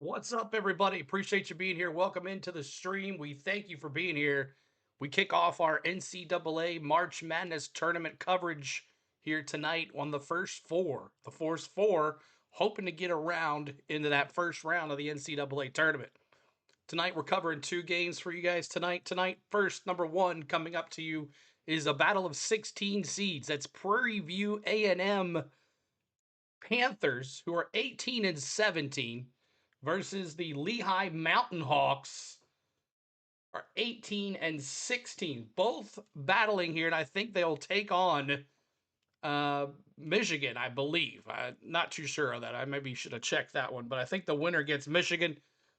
What's up, everybody? Appreciate you being here. Welcome into the stream. We thank you for being here. We kick off our NCAA March Madness tournament coverage here tonight on the first four. The first four, hoping to get around into that first round of the NCAA tournament. Tonight, we're covering two games for you guys tonight. First, number one coming up to you is a battle of 16 seeds. That's Prairie View A&M Panthers, who are 18 and 17, versus the Lehigh Mountain Hawks, are 18 and 16. Both battling here, and I think they'll take on Michigan, I believe. I'm not too sure of that. I maybe should have checked that one, but I think the winner gets Michigan.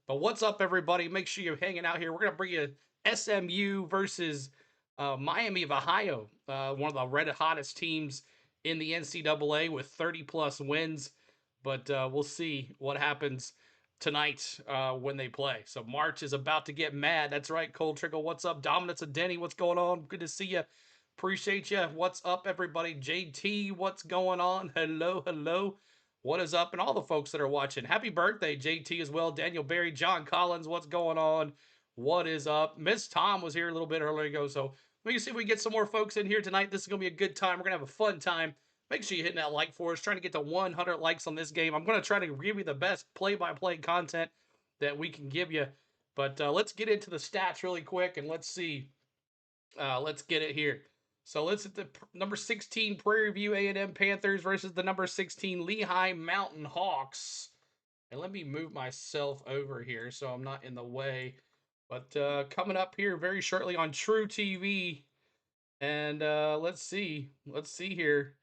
But what's up, everybody? Make sure you're hanging out here. We're going to bring you SMU versus Miami of Ohio, one of the red hottest teams in the NCAA with 30-plus wins. But we'll see what happens tonight when they play. So March is about to get mad. That's right, Cole Trickle. What's up? Dominance of Denny. What's going on? Good to see you. Appreciate you. What's up, everybody? JT, what's going on? Hello, hello. What is up? And all the folks that are watching. Happy birthday, JT, as well. Daniel Barry, John Collins, what's going on? What is up? Miss Tom was here a little bit earlier ago, so we can see if we get some more folks in here tonight. This is going to be a good time. We're going to have a fun time. Make sure you're hitting that like for us. Trying to get to 100 likes on this game. I'm going to try to give you the best play-by-play content that we can give you. But let's get into the stats really quick, and let's see. Let's get it here. So let's hit the number 16 Prairie View A&M Panthers versus the number 16 Lehigh Mountain Hawks. And let me move myself over here so I'm not in the way. But coming up here very shortly on True TV. And let's see here.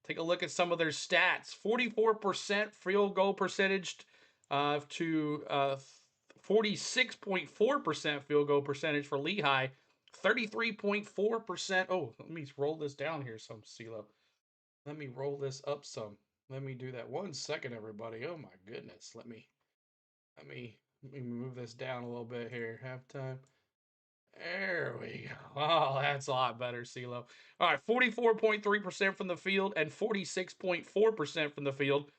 Take a look at some of their stats. 44% field goal percentage to 46.4% field goal percentage for Lehigh. 33.4%. Oh, let me roll this down here some, CeeLo. Let me roll this up some. Let me do that. 1 second, everybody. Oh my goodness. Let me move this down a little bit here. Halftime. There we go. Oh, that's a lot better, CeeLo. All right, 44.3% from the field and 46.4% from the field.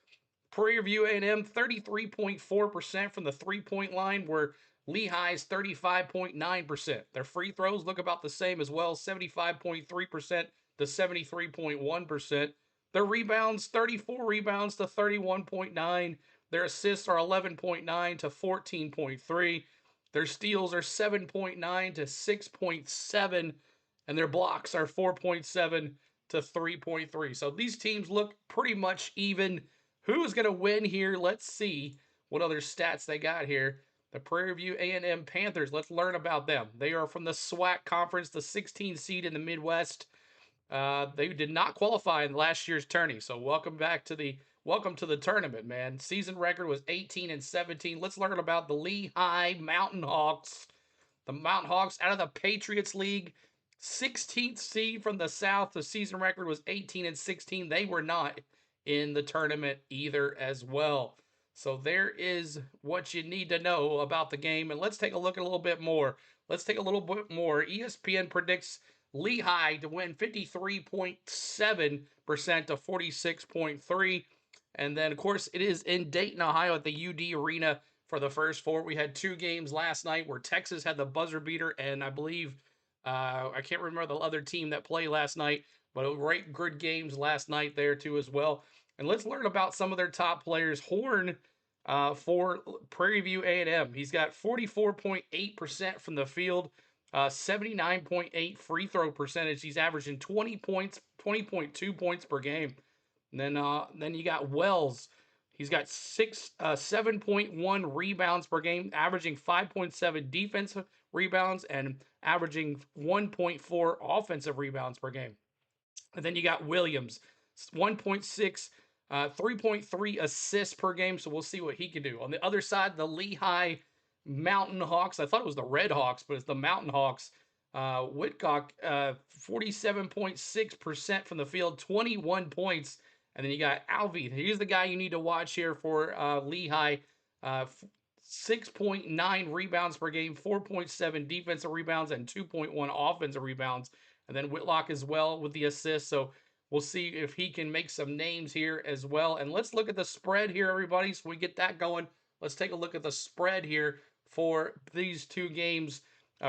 Prairie View A&M, 33.4% from the three-point line, where Lehigh's 35.9%. Their free throws look about the same as well, 75.3% to 73.1%. Their rebounds, 34 rebounds to 31.9. Their assists are 11.9 to 14.3. Their steals are 7.9 to 6.7. And their blocks are 4.7 to 3.3. So these teams look pretty much even. Who's going to win here? Let's see what other stats they got here. The Prairie View A&M Panthers, let's learn about them. They are from the SWAC Conference, the 16th seed in the Midwest. They did not qualify in last year's tourney, so welcome to the tournament, man. Season record was 18 and 17. Let's learn about the Lehigh Mountain Hawks. The Mountain Hawks out of the Patriots League, 16th seed from the South. The season record was 18 and 16. They were not in the tournament either as well. So there is what you need to know about the game. And let's take a look at a little bit more. ESPN predicts Lehigh to win 53.7% to 46.3%. And then, of course, it is in Dayton, Ohio at the UD Arena for the first four. We had two games last night where Texas had the buzzer beater, and I believe, I can't remember the other team that played last night, but great good games last night there too as well. And let's learn about some of their top players. Horn for Prairie View A&M. He's got 44.8% from the field, 79.8 free throw percentage. He's averaging 20 points, 20.2 points per game. And then you got Wells. He's got 7.1 rebounds per game, averaging 5.7 defensive rebounds and averaging 1.4 offensive rebounds per game. And then you got Williams, 1.6, 3.3 assists per game. So we'll see what he can do. On the other side, the Lehigh Mountain Hawks. I thought it was the Red Hawks, but it's the Mountain Hawks. Whitcock, 47.6% from the field, 21 points. And then you got Alvey. He's the guy you need to watch here for Lehigh. 6.9 rebounds per game, 4.7 defensive rebounds, and 2.1 offensive rebounds. And then Whitlock as well with the assist. So we'll see if he can make some names here as well. And let's look at the spread here, everybody, so we get that going. let's take a look at the spread here for these two games,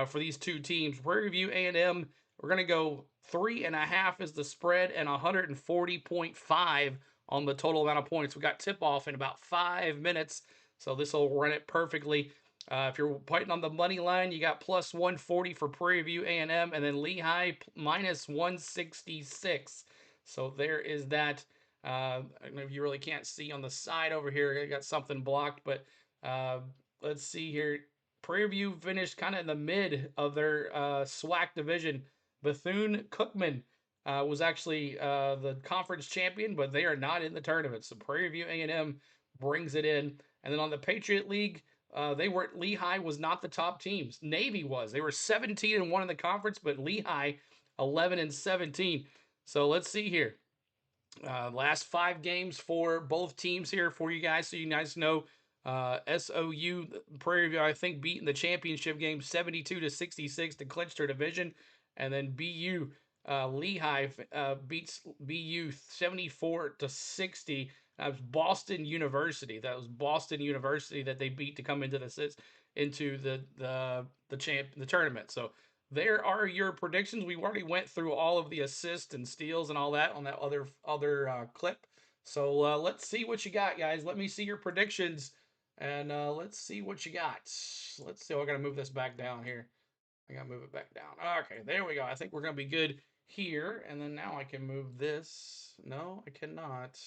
for these two teams. Prairie View A&M, we're going to go 3.5 is the spread and 140.5 on the total amount of points. We got tip off in about 5 minutes, so this will run it perfectly. If you're fighting on the money line, you got plus 140 for Prairie View A&M, and then Lehigh minus 166. So there is that. I don't know if you really can't see on the side over here. I got something blocked, but uh, let's see here. Prairie View finished kind of in the mid of their SWAC division. Bethune-Cookman was actually the conference champion, but they are not in the tournament. So Prairie View A&M brings it in. And then on the Patriot League, Lehigh was not the top teams. Navy was. They were 17-1 in the conference, but Lehigh 11-17. So let's see here. Last 5 games for both teams here for you guys, so you guys know. SOU Prairie View, I think, beating the championship game 72-66 to clinch their division, and then BU Lehigh beats BU 74-60. That was Boston University. That was Boston University that they beat to come into the tournament. So there are your predictions. We already went through all of the assists and steals and all that on that other clip. So let's see what you got, guys. Let me see your predictions, and let's see what you got. Let's see. I gotta move this back down here. I gotta move it back down. Okay, there we go. I think we're gonna be good here, and then now I can move this. No, I cannot.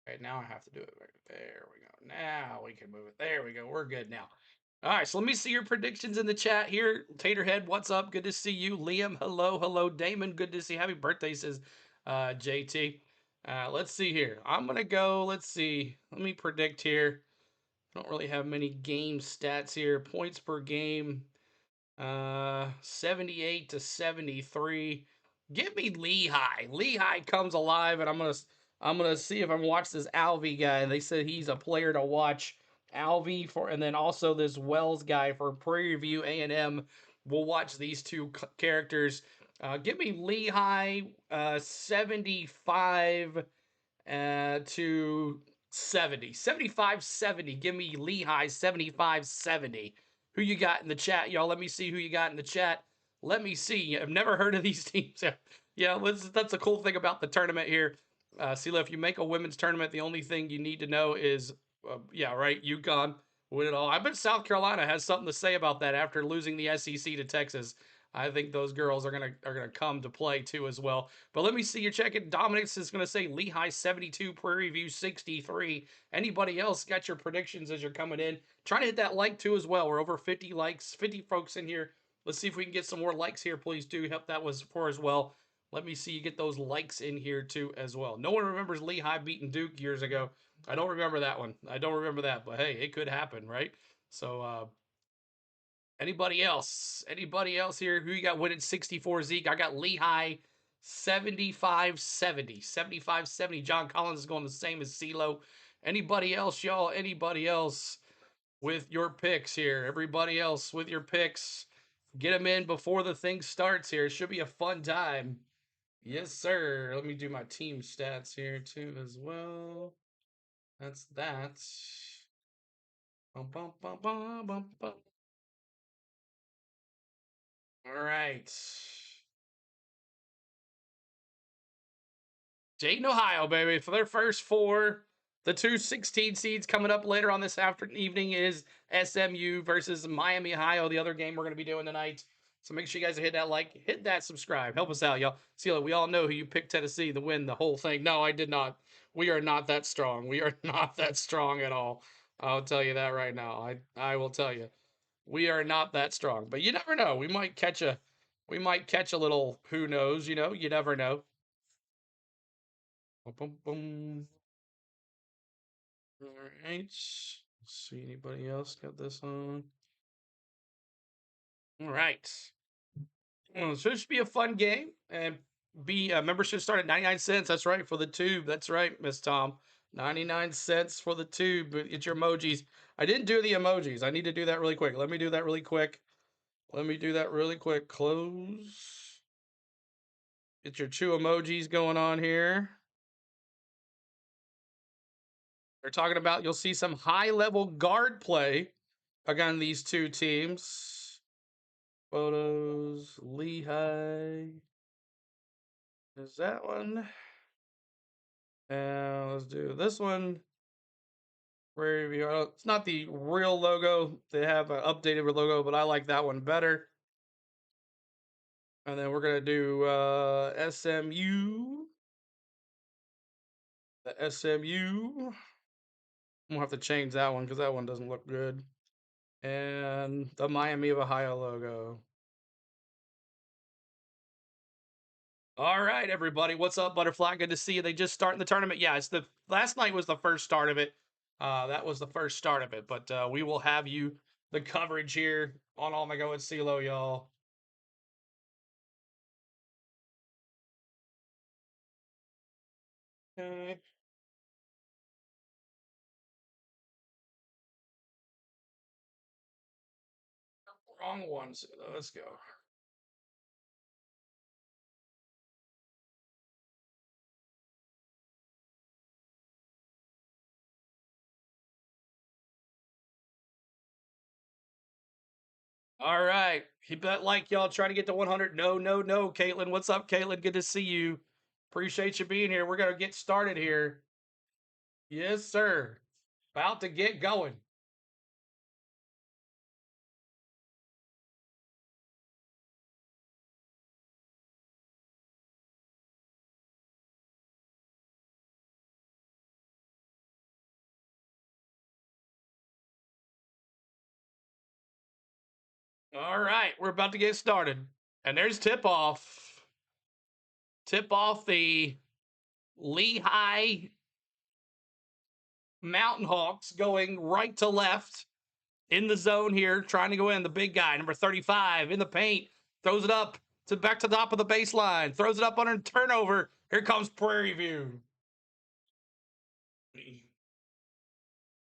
Okay, now I have to do it. There we go. Now we can move it. There we go. We're good now. All right, so let me see your predictions in the chat here. Taterhead, what's up? Good to see you. Liam, hello, hello. Damon, good to see. Happy birthday, says JT. Let's see here. I'm gonna go. Let's see. Let me predict here. I don't really have many game stats here. Points per game. 78-73. Give me Lehigh. Lehigh comes alive, and I'm gonna see if I can watch this Alvey guy. They said he's a player to watch. Alvey for, and then also this Wells guy for Prairie View A&M. We'll watch these two characters. Give me Lehigh 75 to 70. 75-70. Give me Lehigh 75-70. Who you got in the chat, y'all? Let me see who you got in the chat. Let me see. I've never heard of these teams. Yeah, that's a cool thing about the tournament here. Sela, if you make a women's tournament, the only thing you need to know is, yeah, right, UConn win it all. I bet South Carolina has something to say about that after losing the SEC to Texas. I think those girls are gonna come to play too as well. But let me see. You're checking. Dominic's is gonna say Lehigh 72, Prairie View 63. Anybody else got your predictions as you're coming in? Trying to hit that like too as well. We're over 50 likes, 50 folks in here. Let's see if we can get some more likes here. Please do help that was for as well. Let me see you get those likes in here too as well. No one remembers Lehigh beating Duke years ago. I don't remember that one. I don't remember that, but hey, it could happen, right? So anybody else? Anybody else here? Who you got winning 64 Zeke? I got Lehigh 75-70. 75-70. John Collins is going the same as CeeLo. Anybody else, y'all? Anybody else with your picks here? Everybody else with your picks. Get them in before the thing starts here. It should be a fun time. Yes, sir. Let me do my team stats here too as well. That's that. Bum, bum, bum, bum, bum, bum. All right. Dayton, Ohio, baby, for their first 4. The two 16 seeds coming up later on this evening is SMU versus Miami, Ohio, the other game we're going to be doing tonight. So make sure you guys hit that like, hit that subscribe. Help us out, y'all. See, we all know who you picked Tennessee to win the whole thing. No, I did not. We are not that strong. We are not that strong at all. I'll tell you that right now. I will tell you. We are not that strong. But you never know. We might catch a little who knows, you never know. Boom, boom, boom. All right. Let's see anybody else got this on. All right. Well, so it should be a fun game, and membership start at 99 cents. That's right, for the tube. That's right, Miss Tom. 99 cents for the tube. Get your emojis. I didn't do the emojis. I need to do that really quick. Let me do that really quick. Close. Get your 2 emojis going on here. They're talking about you'll see some high-level guard play against these two teams. Photos, Lehigh. Is that one? And let's do this one. Prairie View. It's not the real logo. They have an updated logo, but I like that one better. And then we're gonna do SMU. The SMU. I'm gonna have to change that one because that one doesn't look good. And the Miami of Ohio logo. All right, everybody. What's up, Butterfly? Good to see you. They just starting the tournament. Yeah, it's the last night was the first start of it. That was the first start of it. But we will have you the coverage here on All My Go at CeeLo, y'all. Okay. Wrong ones. Let's go. All right. Hit that like, y'all. Try to get to 100. No, no, no, Caitlin. What's up, Caitlin? Good to see you. Appreciate you being here. We're going to get started here. Yes, sir. About to get going. All right. We're about to get started. And there's tip off. Tip off the Lehigh Mountain Hawks going right to left in the zone here, trying to go in. The big guy, number 35, in the paint, throws it up to back to the top of the baseline, throws it up on a turnover. Here comes Prairie View.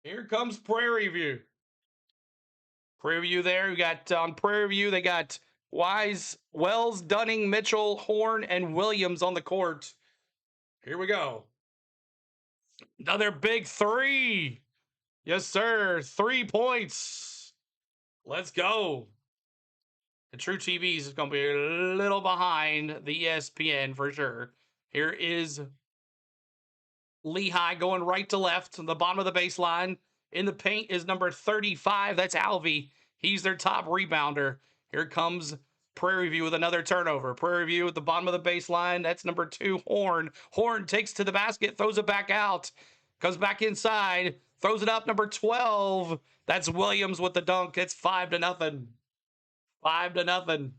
Here comes Prairie View. Prairie View there. We got on Prairie View, they got Wise, Wells, Dunning, Mitchell, Horn, and Williams on the court. Here we go. Another big three. Yes, sir. 3 points. Let's go. The True TVs is going to be a little behind the ESPN for sure. Here is Lehigh going right to left on the bottom of the baseline. In the paint is number 35. That's Alvey. He's their top rebounder. Here comes Prairie View with another turnover. Prairie View at the bottom of the baseline. That's number 2, Horn. Horn takes to the basket, throws it back out, comes back inside, throws it up. Number 12. That's Williams with the dunk. It's 5-0. 5-0.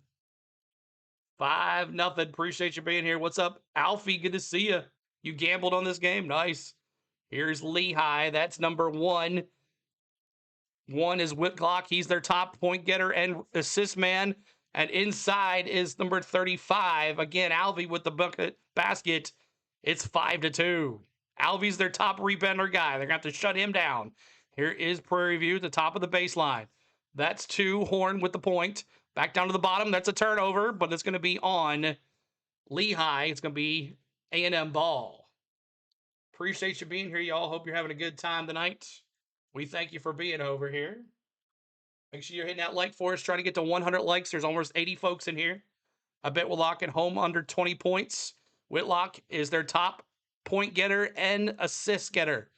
5-0. Appreciate you being here. What's up, Alfie? Good to see you. You gambled on this game. Nice. Here's Lehigh. That's number 1. 1 is Whitlock. He's their top point getter and assist man. And inside is number 35. Again, Alvey with the basket. It's 5-2. Alvey's their top rebounder guy. They're going to have to shut him down. Here is Prairie View at the top of the baseline. That's 2. Horn with the point. Back down to the bottom. That's a turnover, but it's going to be on Lehigh. It's going to be A&M ball. Appreciate you being here, y'all. Hope you're having a good time tonight. We thank you for being over here. Make sure you're hitting that like for us. Trying to get to 100 likes. There's almost 80 folks in here. I bet Whitlock at home under 20 points. Whitlock is their top point getter and assist getter.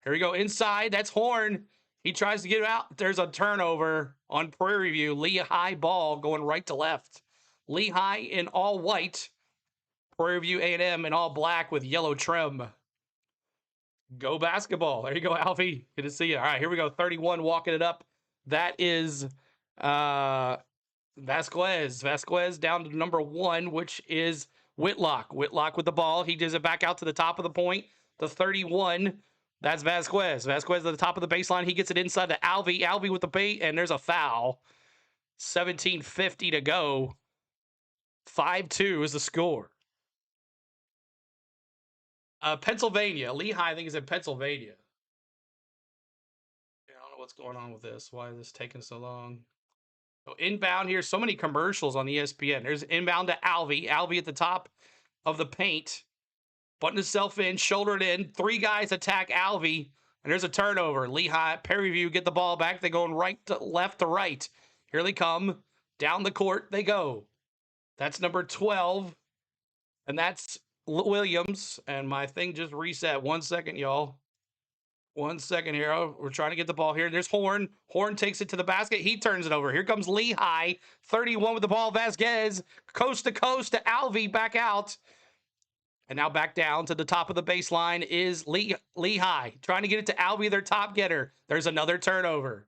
Here we go. Inside. That's Horn. He tries to get it out. There's a turnover on Prairie View. Lehigh ball going right to left. Lehigh in all white. Prairie View A&M in all black with yellow trim. Go basketball. There you go, Alfie. Good to see you. All right, here we go. 31 walking it up. That is Vasquez. Vasquez down to number 1, which is Whitlock. Whitlock with the ball. He does it back out to the top of the point. The 31. That's Vasquez. Vasquez at the top of the baseline. He gets it inside to Alvey. Alvey with the bait, and there's a foul. 17:50 to go. 5-2 is the score. Pennsylvania. Lehigh, I think, is in Pennsylvania. I don't know what's going on with this. Why is this taking so long? So inbound here. So many commercials on ESPN. There's inbound to Alvey. Alvey at the top of the paint. Button himself in, shouldered in. 3 guys attack Alvey. And there's a turnover. Lehigh, Prairie View get the ball back. They're going right to left to right. Here they come. Down the court they go. That's number 12. And that's Williams. And my thing just reset. 1 second, y'all. 1 second here. We're trying to get the ball here. There's Horn. Horn takes it to the basket. He turns it over. Here comes Lehigh. 31 with the ball. Vasquez. Coast to coast to Alvey. Back out. And now back down to the top of the baseline is Lehigh. Trying to get it to Alvey, their top getter. There's another turnover.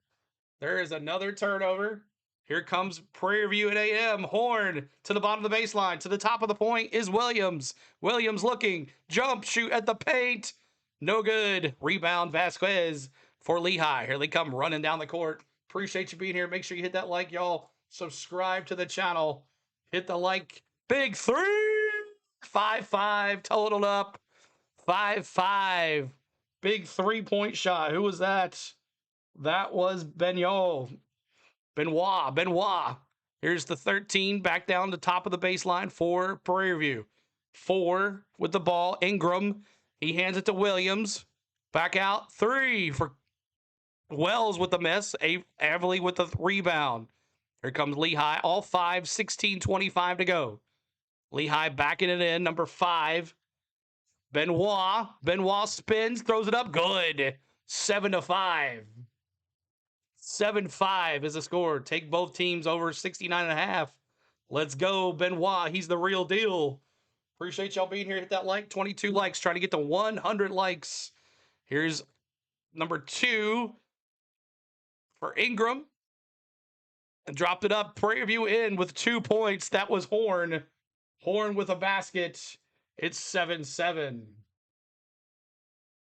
There is another turnover. Here comes Prairie View at A&M. Horn to the bottom of the baseline. To the top of the point is Williams. Williams looking. Jump, shoot at the paint. No good. Rebound Vasquez for Lehigh. Here they come running down the court. Appreciate you being here. Make sure you hit that like, y'all. Subscribe to the channel. Hit the like. Big three. 5-5 totaled up. 5-5. Big 3-point shot. Who was that? That was Benoit. Here's the 13 back down the top of the baseline for Prairie View. 4 with the ball. Ingram. He hands it to Williams. Back out. 3 for Wells with the miss. Avely with the rebound. Here comes Lehigh. All 5. 16:25 to go. Lehigh backing it in. Number 5. Benoit. Benoit spins. Throws it up. Good. 7-5. 7-5 is the score. Take both teams over 69.5. Let's go, Benoit. He's the real deal. Appreciate y'all being here. Hit that like. 22 likes. Trying to get to 100 likes. Here's number 2 for Ingram. And dropped it up. Prairie View in with 2 points. That was Horn. Horn with a basket. It's 7-7.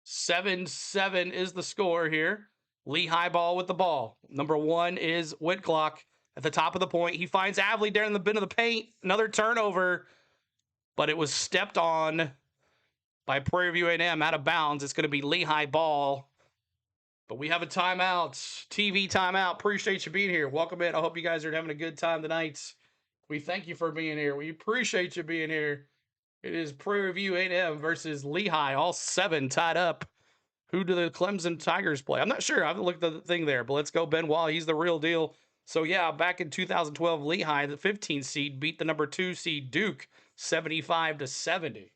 7-7 is the score here. Lehigh ball with the ball. Number 1 is Whitlock at the top of the point. He finds Avely there in the bin of the paint. Another turnover, but it was stepped on by Prairie View A&M out of bounds. It's going to be Lehigh ball, but we have a timeout. TV timeout. Appreciate you being here. Welcome in. I hope you guys are having a good time tonight. We thank you for being here. We appreciate you being here. It is Prairie View A&M versus Lehigh, all 7 tied up. Who do the Clemson Tigers play? I'm not sure. I haven't looked at the thing there, but let's go Benoit. He's the real deal. So, yeah, back in 2012, Lehigh, the 15th seed, beat the number 2 seed Duke 75-70.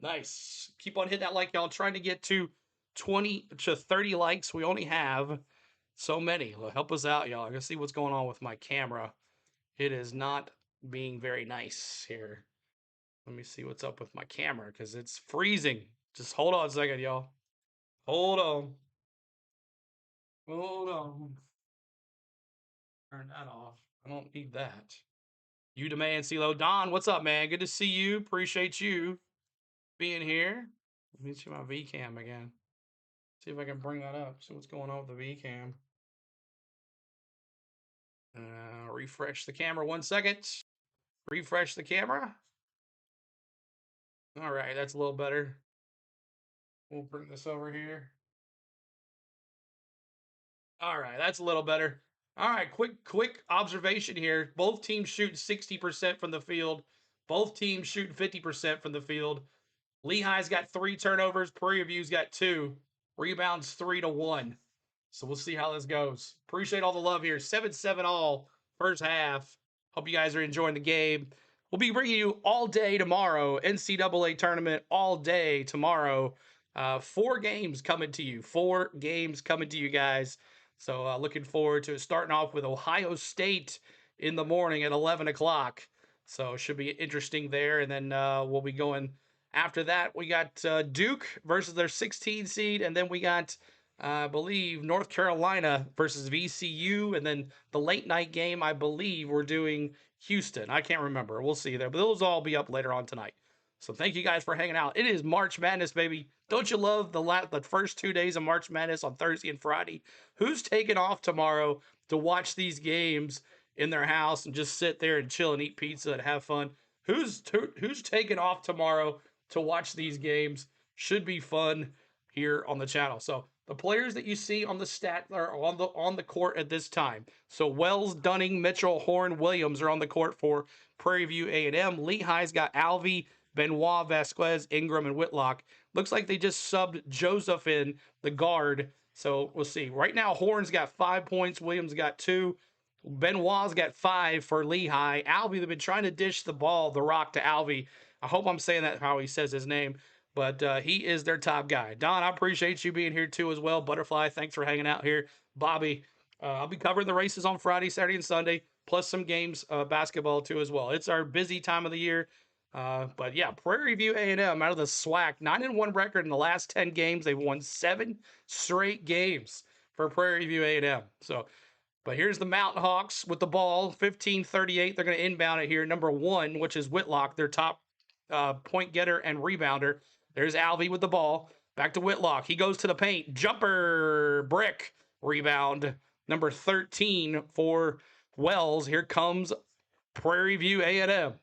Nice. Keep on hitting that like, y'all. Trying to get to 20 to 30 likes. We only have so many. Help us out, y'all. I can see what's going on with my camera. It is not being very nice here. Let me see what's up with my camera because it's freezing. Just hold on a second, y'all. Hold on. Hold on. Turn that off. I don't need that. You demand CeeLo. Don, what's up, man? Good to see you. Appreciate you being here. Let me see my VCam again. See if I can bring that up. See what's going on with the VCam. Refresh the camera 1 second. Refresh the camera. All right, that's a little better. We'll bring this over here. All right, that's a little better. All right, quick observation here. Both teams shoot 60% from the field. Both teams shoot 50% from the field. Lehigh's got 3 turnovers. Prairie View's got 2. Rebounds 3-1. So we'll see how this goes. Appreciate all the love here. 7-7 all first half. Hope you guys are enjoying the game. We'll be bringing you all day tomorrow. NCAA tournament all day tomorrow. 4 games coming to you. 4 games coming to you guys. So looking forward to it. Starting off with Ohio State in the morning at 11 o'clock. So it should be interesting there. And then we'll be going after that. We got Duke versus their 16 seed. And then we got, I believe, North Carolina versus VCU. And then the late night game, I believe, we're doing Houston. I can't remember. We'll see there. But those will all be up later on tonight. So thank you guys for hanging out. It is March Madness, baby. Don't you love the first 2 days of March Madness on Thursday and Friday? Who's taking off tomorrow to watch these games in their house and just sit there and chill and eat pizza and have fun? Who's taking off tomorrow to watch these games? Should be fun here on the channel. So the players that you see on the stat are on the court at this time. So Wells, Dunning, Mitchell, Horn, Williams are on the court for Prairie View A&M. Lehigh's got Alvey, Benoit, Vasquez, Ingram, and Whitlock. Looks like they just subbed Joseph in, the guard. So we'll see. Right now, Horn's got 5 points. Williams got 2. Benoit's got 5 for Lehigh. Alvey, they've been trying to dish the rock to Alvey. I hope I'm saying that how he says his name. But he is their top guy. Don, I appreciate you being here too as well. Butterfly, thanks for hanging out here. Bobby, I'll be covering the races on Friday, Saturday, and Sunday, plus some games, basketball too as well. It's our busy time of the year. But yeah, Prairie View A&M out of the SWAC, 9-1 record in the last 10 games. They've won 7 straight games for Prairie View A&M. So, but here's the Mountain Hawks with the ball, 15-38. They're going to inbound it here. Number 1, which is Whitlock, their top point getter and rebounder. There's Alvey with the ball. Back to Whitlock. He goes to the paint. Jumper, brick, rebound. Number 13 for Wells. Here comes Prairie View A&M.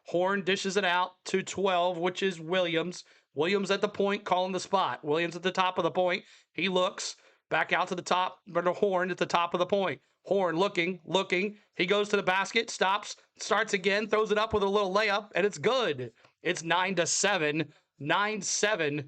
Horn dishes it out to 12, which is Williams. Williams at the point, calling the spot. Williams at the top of the point. He looks back out to the top, but Horn at the top of the point. Horn looking. He goes to the basket, stops, starts again, throws it up with a little layup, and it's good. It's 9-7. 9-7.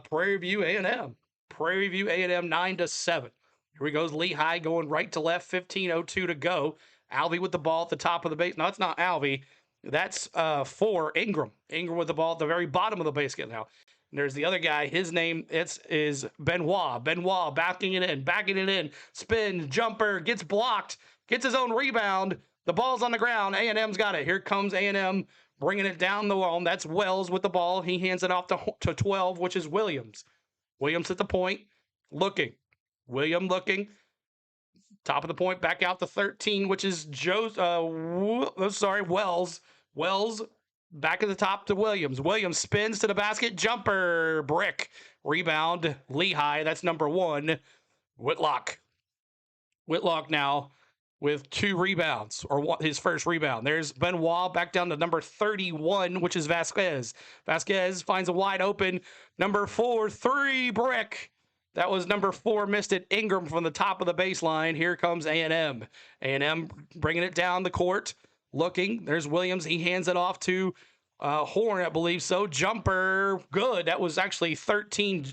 Prairie View A&M. Prairie View A&M 9-7. Here we goes Lehigh going right to left, 15:02 to go. Alvey with the ball at the top of the base. No, it's not Alvey. That's for Ingram. Ingram with the ball at the very bottom of the basket now. And there's the other guy. His name is Benoit. Benoit backing it in. Spin, jumper, gets blocked, gets his own rebound. The ball's on the ground. A&M's got it. Here comes A&M bringing it down the wall. That's Wells with the ball. He hands it off to 12, which is Williams. Williams at the point, looking. William looking. Top of the point, back out to 13, which is Wells. Wells back at the top to Williams. Williams spins to the basket. Jumper, brick, rebound. Lehigh, that's number 1. Whitlock. Whitlock now with 2 rebounds, or his first rebound. There's Benoit back down to number 31, which is Vasquez. Vasquez finds a wide open number 4, 3, brick. That was number 4, missed it. Ingram from the top of the baseline. Here comes A&M. A&M bringing it down the court, looking. There's Williams. He hands it off to Horn, I believe so. Jumper, good. That was actually 13.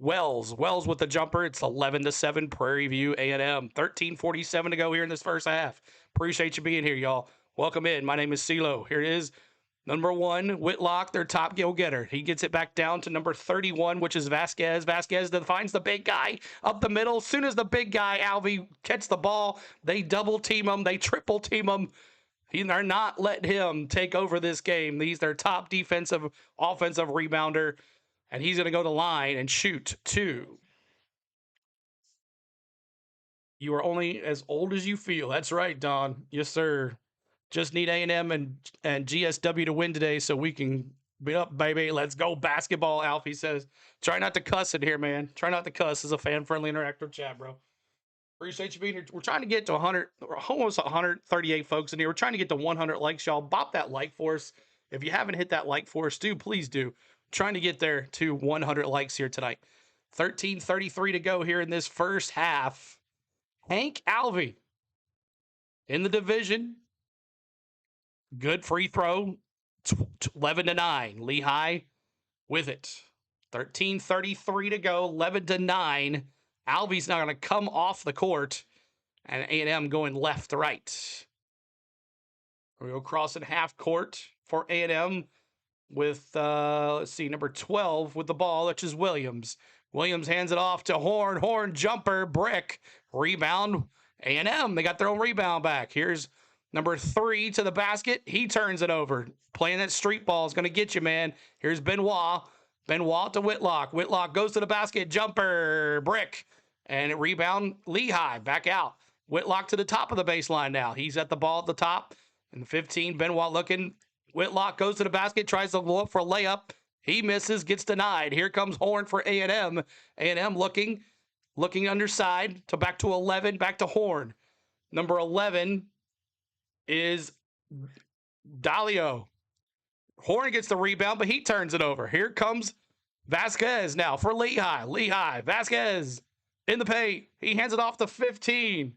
Wells with the jumper. It's 11-7 Prairie View A&M. 13:47 to go here in this first half. Appreciate you being here, y'all. Welcome in. My name is CeeLo. Here it is. Number 1, Whitlock, their top goal getter. He gets it back down to number 31, which is Vasquez. Vasquez finds the big guy up the middle. As soon as the big guy, Alvey, gets the ball, they double team him. They triple team him. They're not letting him take over this game. He's their top defensive, offensive rebounder. And he's going to go to line and shoot 2. You are only as old as you feel. That's right, Don. Yes, sir. Just need A&M and GSW to win today so we can beat up, baby. Let's go basketball, Alfie says. Try not to cuss in here, man. Try not to cuss. It's a fan-friendly interactive chat, bro. Appreciate you being here. We're trying to get to 100, almost 138 folks in here. We're trying to get to 100 likes, y'all. Bop that like for us. If you haven't hit that like for us, please do. Trying to get there to 100 likes here tonight. 13:33 to go here in this first half. Hank Alvey in the division. Good free throw. 11-9. Lehigh with it. 13:33 to go. 11-9. Alvey's not going to come off the court. And A&M going left to right. We go crossing half court for A&M. With, let's see, number 12 with the ball, which is Williams. Williams hands it off to Horn. Horn, jumper, brick, rebound. A&M, they got their own rebound back. Here's number 3 to the basket. He turns it over. Playing that street ball is going to get you, man. Here's Benoit. Benoit to Whitlock. Whitlock goes to the basket. Jumper, brick, and rebound. Lehigh back out. Whitlock to the top of the baseline now. He's at the ball at the top. And 15, Benoit looking. Whitlock goes to the basket, tries to go up for a layup. He misses, gets denied. Here comes Horn for A&M. A&M looking underside to back to 11, back to Horn. Number 11 is Dalio. Horn gets the rebound, but he turns it over. Here comes Vasquez now for Lehigh. Lehigh, Vasquez in the paint. He hands it off to 15.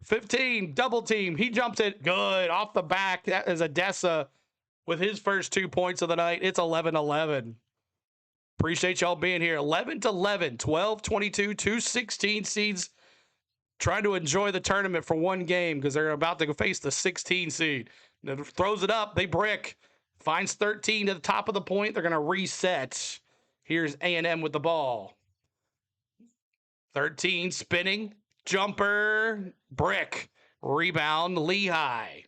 15, double team. He jumps it. Good. Off the back. That is Odessa with his first 2 points of the night. It's 11-11. Appreciate y'all being here. 11-11, 12-22, 2-16 seeds trying to enjoy the tournament for one game because they're about to face the 16 seed. Throws it up. They brick. Finds 13 to the top of the point. They're going to reset. Here's A&M with the ball. 13 spinning. Jumper. Brick. Rebound. Lehigh.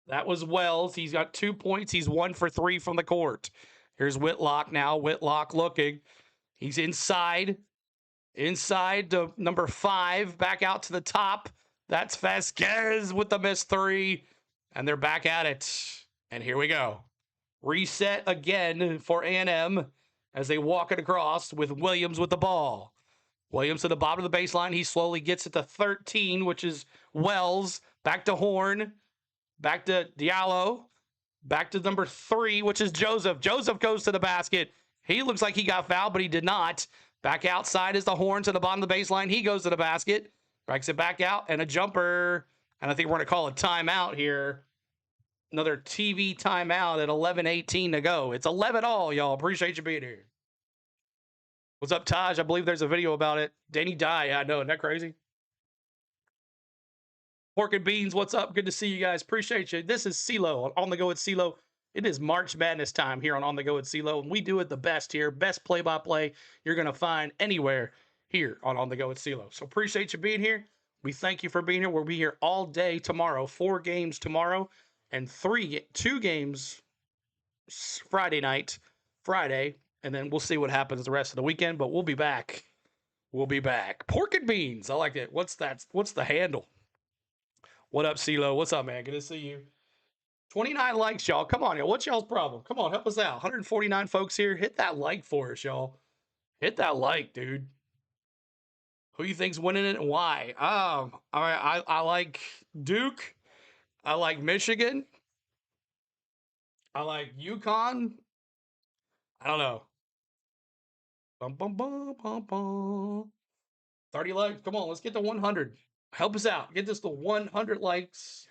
That was Wells. He's got 2 points. He's 1 for 3 from the court. Here's Whitlock now. Whitlock looking. He's inside. Inside to number 5. Back out to the top. That's Vasquez with the missed 3. And they're back at it. And here we go. Reset again for A&M as they walk it across with Williams with the ball. Williams to the bottom of the baseline. He slowly gets it to 13, which is Wells. Back to Horn. Back to Diallo. Back to number 3, which is Joseph. Joseph goes to the basket. He looks like he got fouled, but he did not. Back outside is the Horn to the bottom of the baseline. He goes to the basket. Breaks it back out. And a jumper. And I think we're going to call a timeout here. Another TV timeout at 11:18 to go. It's 11-all, y'all. Appreciate you being here. What's up, Taj? I believe there's a video about it. Danny Dye. I know. Isn't that crazy? Pork and Beans, what's up? Good to see you guys. Appreciate you. This is CeeLo on the go with CeeLo. It is March Madness time here on the go with CeeLo, and we do it the best here. Best play-by-play you're going to find anywhere here on the go with CeeLo. So appreciate you being here. We thank you for being here. We'll be here all day tomorrow. 4 games tomorrow and 2 games Friday, and then we'll see what happens the rest of the weekend, but we'll be back. We'll be back. Pork and Beans. I like it. What's that? What's the handle? What up, CeeLo? What's up, man? Good to see you. 29 likes, y'all. Come on, y'all. What's y'all's problem? Come on, help us out. 149 folks here. Hit that like for us, y'all. Hit that like, dude. Who you think's winning it and why? I like Duke. I like Michigan. I like UConn. I don't know. Bum, bum, bum, bum, bum. 30 likes. Come on, let's get to 100. Help us out. Get this to 100 likes.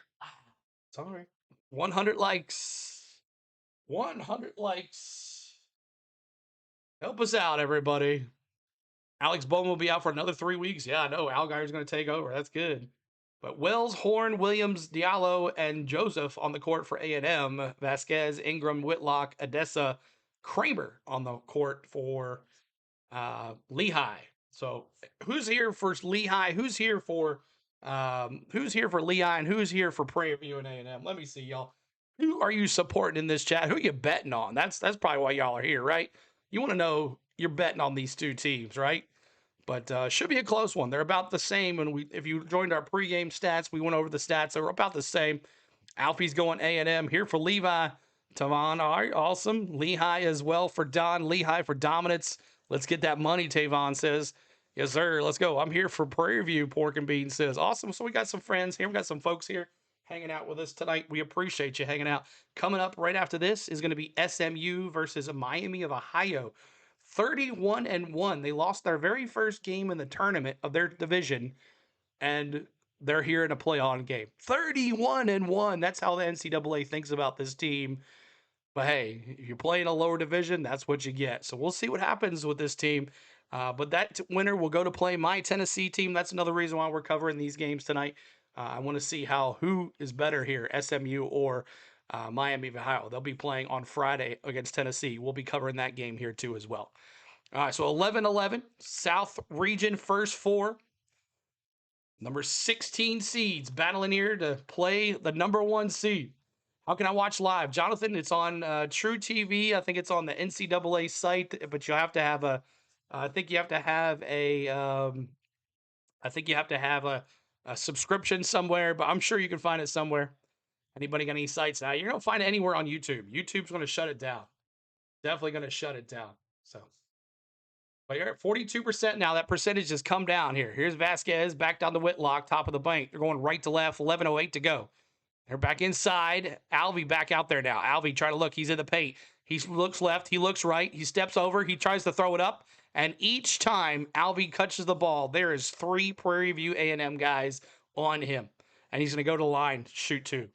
Sorry. 100 likes. 100 likes. Help us out, everybody. Alex Bowman will be out for another 3 weeks. Yeah, I know. Algire's going to take over. That's good. But Wells, Horn, Williams, Diallo, and Joseph on the court for A&M. Vasquez, Ingram, Whitlock, Odessa, Kramer on the court for Lehigh. So who's here for Lehigh? Who's here for Lehigh? And who's here for Prairie View and A&M? Let me see, y'all. Who are you supporting in this chat? Who are you betting on? That's probably why y'all are here, right? You want to know you're betting on these 2 teams, right? But should be a close one. They're about the same. And if you joined our pregame stats, we went over the stats. They're about the same. Alfie's going A&M here for Levi. Tavon, all right, awesome. Lehigh as well for Don. Lehigh for dominance. Let's get that money, Tavon says. Yes, sir. Let's go. I'm here for Prairie View, Pork and Beans says. Awesome. So we got some friends here. We got some folks here hanging out with us tonight. We appreciate you hanging out. Coming up right after this is going to be SMU versus Miami of Ohio. 31-1. They lost their very first game in the tournament of their division, and they're here in a play-on game. 31-1. That's how the NCAA thinks about this team. But hey, if you're playing a lower division, that's what you get. So we'll see what happens with this team. But that winner will go to play my Tennessee team. That's another reason why we're covering these games tonight. I want to see who is better here, SMU or Miami of Ohio. They'll be playing on Friday against Tennessee. We'll be covering that game here too as well. All right, so 11-11, South Region first 4. Number 16 seeds battling here to play the number 1 seed. How can I watch live? Jonathan, it's on True TV. I think it's on the NCAA site, but you have to have I think you have to have a subscription somewhere, but I'm sure you can find it somewhere. Anybody got any sites now? You're going to find it anywhere on YouTube. YouTube's going to shut it down. Definitely going to shut it down. So, but you're at 42% now. That percentage has come down here. Here's Vasquez back down to Whitlock, top of the bank. They're going right to left, 11:08 to go. They're back inside. Alvey back out there now. Alvey trying to look. He's in the paint. He looks left. He looks right. He steps over. He tries to throw it up. And each time Alvey catches the ball, there is 3 Prairie View A&M guys on him. And he's going to go to the line, shoot 2.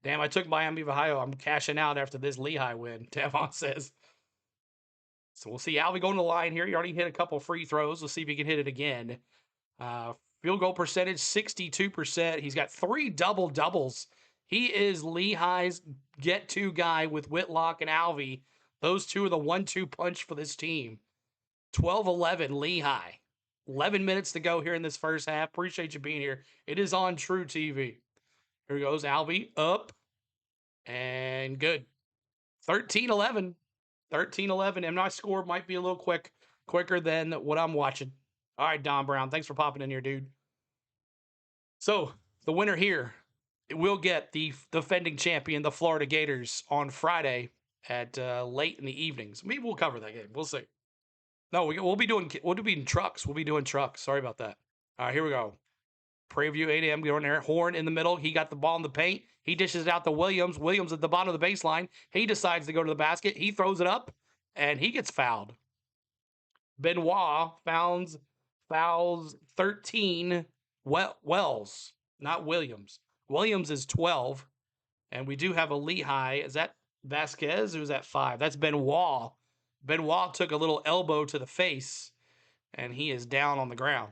Damn, I took Miami of Ohio. I'm cashing out after this Lehigh win, Devon says. So we'll see Alvy going to the line here. He already hit a couple free throws. We'll see if he can hit it again. Field goal percentage, 62%. He's got 3 double-doubles. He is Lehigh's get-to guy with Whitlock and Alvy. Those two are the 1-2 punch for this team. 12-11 Lehigh. 11 minutes to go here in this first half. Appreciate you being here. It is on True TV. Here goes Alvy up and good. 13-11. 13-11. And my score might be a little quicker than what I'm watching. All right, Don Brown. Thanks for popping in here, dude. So the winner here will get the defending champion, the Florida Gators, on Friday at late in the evenings. Maybe we'll cover that game. We'll see. No, we'll be doing trucks. We'll be doing trucks. Sorry about that. All right, here we go. Prairie View A&M going there. Horn in the middle. He got the ball in the paint. He dishes it out to Williams. Williams at the bottom of the baseline. He decides to go to the basket. He throws it up, and he gets fouled. Benoit fouls 13 Wells, not Williams. Williams is 12, and we do have a Lehigh. Is that Vasquez or is that 5? That's Benoit. Benoit took a little elbow to the face, and he is down on the ground.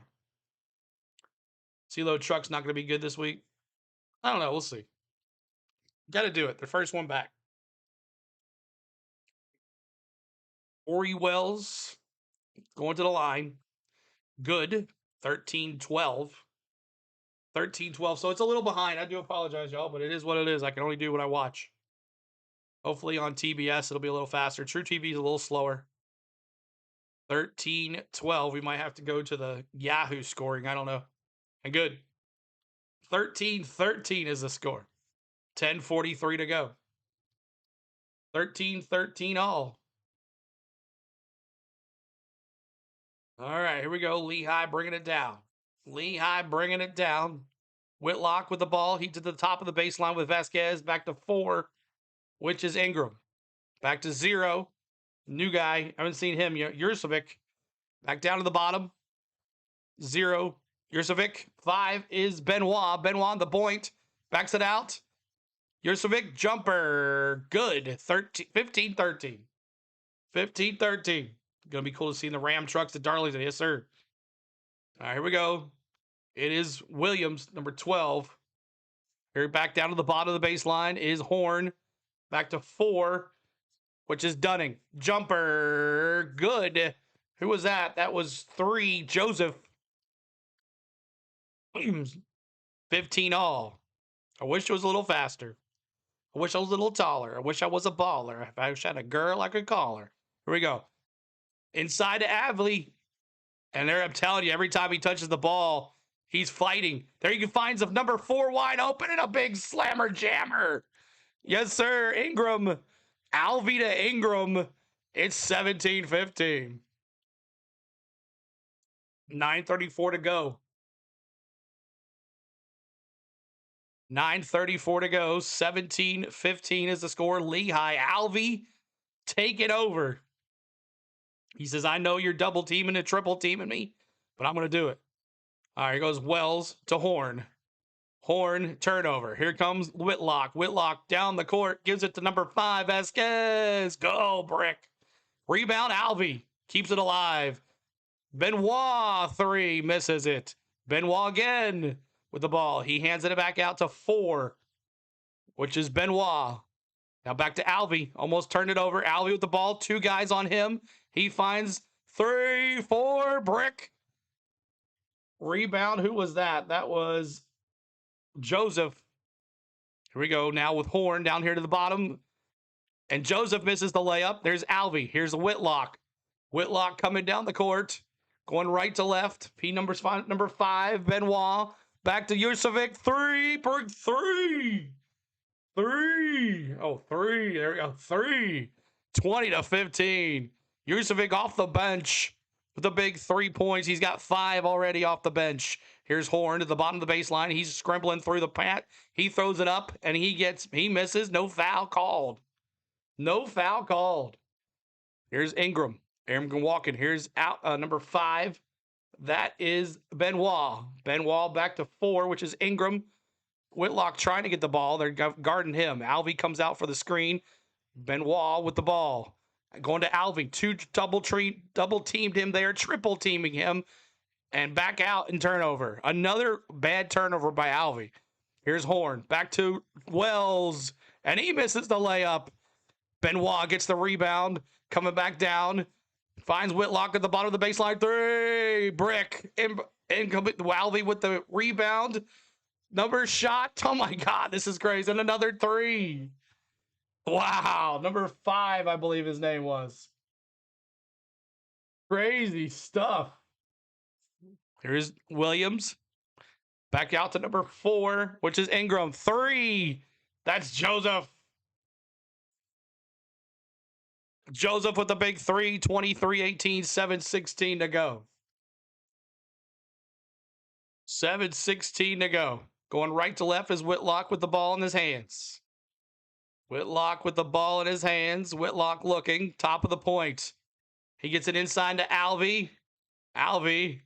CeeLo Truck's not going to be good this week. I don't know. We'll see. Got to do it. The first one back. Ori Wells going to the line. Good. 13-12. 13-12. So it's a little behind. I do apologize, y'all, but it is what it is. I can only do what I watch. Hopefully on TBS, it'll be a little faster. True TV is a little slower. 13-12. We might have to go to the Yahoo scoring. I don't know. And good. 13-13 is the score. 10:43 to go. 13-13 all. All right, here we go. Lehigh bringing it down. Lehigh bringing it down. Whitlock with the ball. He to the top of the baseline with Vasquez. Back to 4, which is Ingram. Back to 0. New guy. I haven't seen him yet. Jurcevic. Back down to the bottom. 0. Jurcevic. 5 is Benoit. Benoit on the point. Backs it out. Jurcevic. Jumper. Good. 15-13. 15-13. Going to be cool to see in the Ram trucks at Darlington. Yes, sir. All right, here we go. It is Williams, number 12. Here back down to the bottom of the baseline is Horn. Back to 4, which is Dunning. Jumper. Good. Who was that? That was 3. Joseph. 15 all. I wish it was a little faster. I wish I was a little taller. I wish I was a baller. If I had a girl, I could call her. Here we go. Inside to Avley. And there, I'm telling you, every time he touches the ball, he's fighting. There you can find some number 4 wide open and a big slammer jammer. Yes, sir. Ingram. Alvy to Ingram. It's 17-15. 9:34 to go. 9:34 to go. 17-15 is the score. Lehigh. Alvy, take it over. He says, I know you're double teaming and triple teaming me, but I'm going to do it. All right, here goes Wells to Horn. Horn, turnover. Here comes Whitlock. Whitlock down the court, gives it to number 5, Vasquez. Go, Brick. Rebound, Alvy. Keeps it alive. Benoit, 3, misses it. Benoit again with the ball. He hands it back out to 4, which is Benoit. Now back to Alvy. Almost turned it over. Alvy with the ball. 2 guys on him. He finds 3, 4, Brick. Rebound. Who was that? That was Joseph. Here we go now with Horn down here to the bottom. And Joseph misses the layup. There's Alvy. Here's Whitlock. Whitlock coming down the court. Going right to left. Number 5, Benoit. Back to Jurcevic. 3, Brick. 3. 3. Oh, 3. There we go. 3. 20-15. Jurcevic off the bench with a big 3 points. He's got 5 already off the bench. Here's Horn to the bottom of the baseline. He's scrambling through the paint. He throws it up, and he misses. No foul called. No foul called. Here's Ingram. Ingram walking. Here's number 5. That is Benoit. Benoit back to 4, which is Ingram. Whitlock trying to get the ball. They're guarding him. Alvey comes out for the screen. Benoit with the ball. Going to Alvey. Two double teamed him there, triple teaming him, and back out and turnover. Another bad turnover by Alvey. Here's Horn. Back to Wells, and he misses the layup. Benoit gets the rebound, coming back down. Finds Whitlock at the bottom of the baseline. Three. Brick. Incomplete. Alvey with the rebound. Number shot. Oh, my God. This is crazy. And another three. Wow. Number 5, I believe his name was. Crazy stuff. Here's Williams. Back out to number 4, which is Ingram. 3. That's Joseph. Joseph with the big 3. 23-18. 7:16 to go. 7:16 to go. Going right to left is Whitlock with the ball in his hands. Whitlock with the ball in his hands. Whitlock looking. Top of the point. He gets it inside to Alvey. Alvey.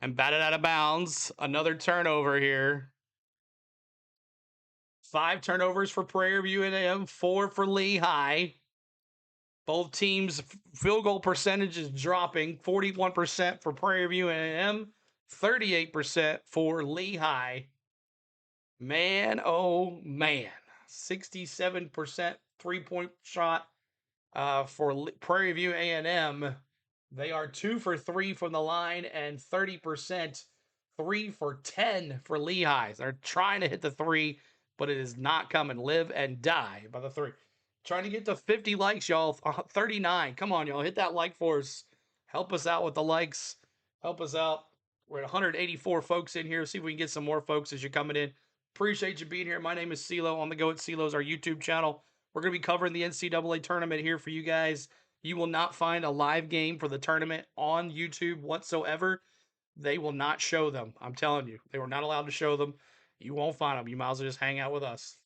And batted out of bounds. Another turnover here. 5 turnovers for Prairie View A&M. 4 for Lehigh. Both teams' field goal percentage is dropping. 41% for Prairie View A&M. 38% for Lehigh. Man, oh man. 67% three-point shot for Prairie View A&M. They are 2 for 3 from the line and 30%, 3 for 10 for Lehigh. They're trying to hit the 3, but it is not coming. Live and die by the 3. Trying to get to 50 likes, y'all. 39. Come on, y'all. Hit that like for us. Help us out with the likes. Help us out. We're at 184 folks in here. See if we can get some more folks as you're coming in. Appreciate you being here. My name is CeeLo. On the Go at CeeLo's our YouTube channel. We're going to be covering the NCAA tournament here for you guys. You will not find a live game for the tournament on YouTube whatsoever. They will not show them. I'm telling you. They were not allowed to show them. You won't find them. You might as well just hang out with us.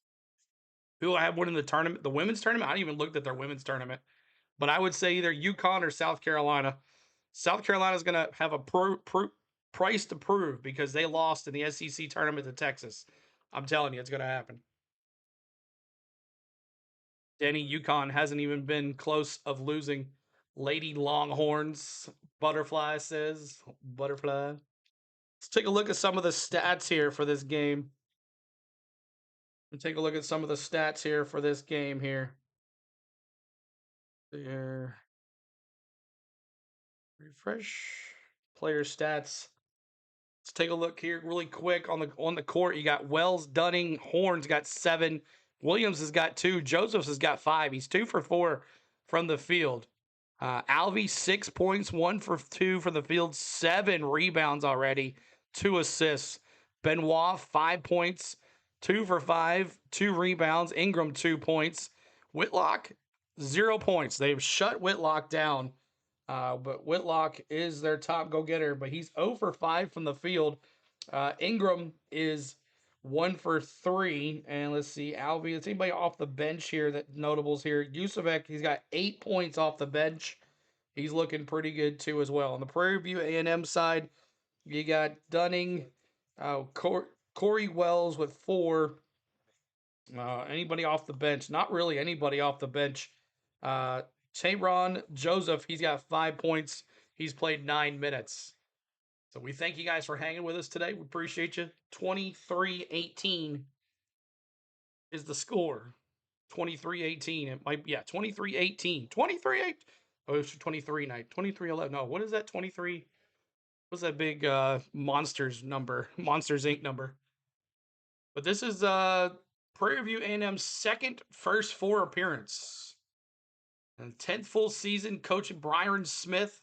Who I have winning the tournament? The women's tournament? I didn't even look at their women's tournament. But I would say either UConn or South Carolina. South Carolina is going to have a price to prove because they lost in the SEC tournament to Texas. I'm telling you, it's going to happen. Denny, UConn hasn't even been close of losing. Lady Longhorns, Butterfly says. Butterfly. Let's take a look at some of the stats here for this game. Let's take a look at some of the stats here for this game here. There. Refresh player stats. Let's take a look here really quick on the court. You got Wells, Dunning, Horns got 7. Williams has got 2. Josephs has got 5. He's 2 for 4 from the field. Alvey, 6 points, 1 for 2 from the field, 7 rebounds already, 2 assists. Benoit, 5 points, 2 for 5, 2 rebounds. Ingram, 2 points. Whitlock, 0 points. They've shut Whitlock down. But Whitlock is their top go-getter, but he's 0 for 5 from the field. Ingram is 1 for 3. And let's see, Alvey, is anybody off the bench here that notables here? Yusufek, he's got 8 points off the bench. He's looking pretty good too as well. On the Prairie View A&M side, you got Dunning, Corey Wells with 4. Anybody off the bench? Not really anybody off the bench. Tayron Joseph, he's got 5 points. He's played 9 minutes. So we thank you guys for hanging with us today. We appreciate you. 23-18 is the score. 23-18. It might be, 23-18. 23-8. Oh, it's 23 night. 23-11. No, what is that? 23. What's that big Monsters number? Monsters Inc. number. But this is Prairie View A&M's first 4 appearance. And 10th full season coaching Byron Smith.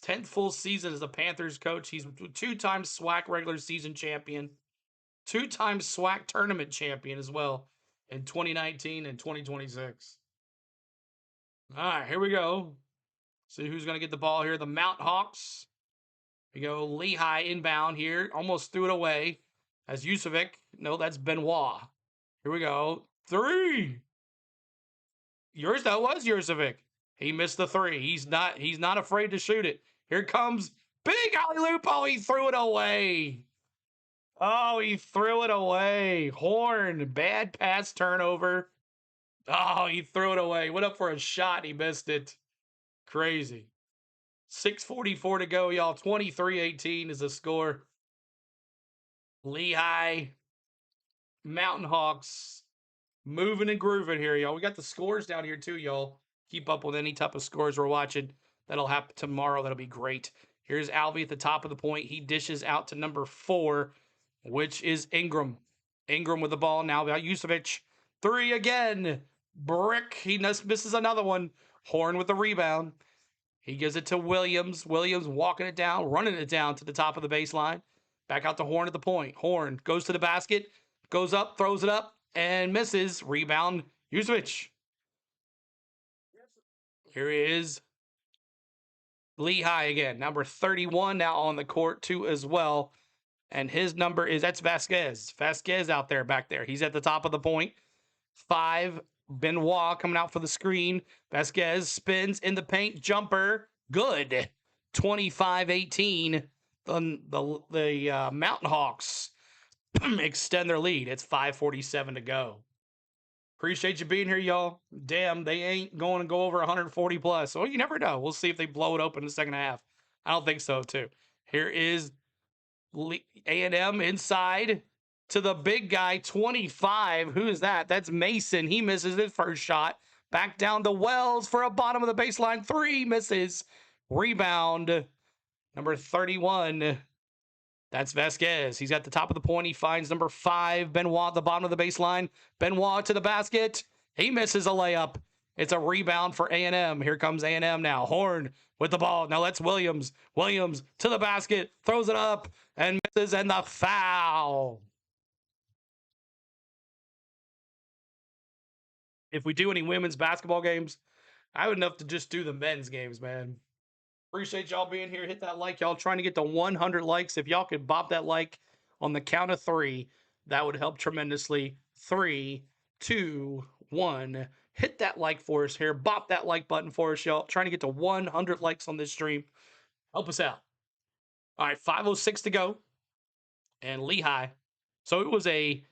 10th full season as a Panthers coach. He's 2-time SWAC regular season champion. 2-time SWAC tournament champion as well in 2019 and 2026. All right, here we go. See who's going to get the ball here. The Mount Hawks. We go Lehigh inbound here. Almost threw it away. As Yusufek. No, that's Benoit. Here we go. 3. That was Yusufek. He missed the 3. He's not afraid to shoot it. Here comes big alley-oop. Oh, he threw it away. Oh, he threw it away. Horn, bad pass turnover. Oh, he threw it away. Went up for a shot. He missed it. Crazy. 6:44 to go, y'all. 23-18 is the score. Lehigh, Mountain Hawks, moving and grooving here, y'all. We got the scores down here too, y'all. Keep up with any type of scores we're watching. That'll happen tomorrow. That'll be great. Here's Alvey at the top of the point. He dishes out to number 4, which is Ingram. Ingram with the ball now. Yusevich. 3 again. Brick. He misses another one. Horn with the rebound. He gives it to Williams. Williams walking it down, running it down to the top of the baseline. Back out to Horn at the point. Horn goes to the basket, goes up, throws it up, and misses. Rebound, Yusevich. Here is Lehigh again. Number 31 now on the court, too, as well. And his number is, that's Vasquez. Vasquez out there, back there. He's at the top of the point. 5, Benoit coming out for the screen. Vasquez spins in the paint. Jumper. Good. 25-18. The Mountain Hawks extend their lead. It's 5:47 to go. Appreciate you being here, y'all. Damn, they ain't going to go over 140 plus. Well, you never know. We'll see if they blow it open in the second half. I don't think so, too. Here is A&M inside to the big guy, 25. Who is that? That's Mason. He misses his first shot. Back down to Wells for a bottom of the baseline 3. Misses. Rebound, number 31. That's Vasquez. He's at the top of the point. He finds number 5, Benoit, at the bottom of the baseline. Benoit to the basket. He misses a layup. It's a rebound for A&M. Here comes A&M now. Horn with the ball. Now that's Williams. Williams to the basket. Throws it up and misses, and the foul. If we do any women's basketball games, I would enough to just do the men's games, man. Appreciate y'all being here. Hit that like, y'all. Trying to get to 100 likes. If y'all could bop that like on the count of 3, that would help tremendously. 3, 2, 1. Hit that like for us here. Bop that like button for us, y'all. Trying to get to 100 likes on this stream. Help us out. All right, 5:06 to go. And Lehigh. So it was a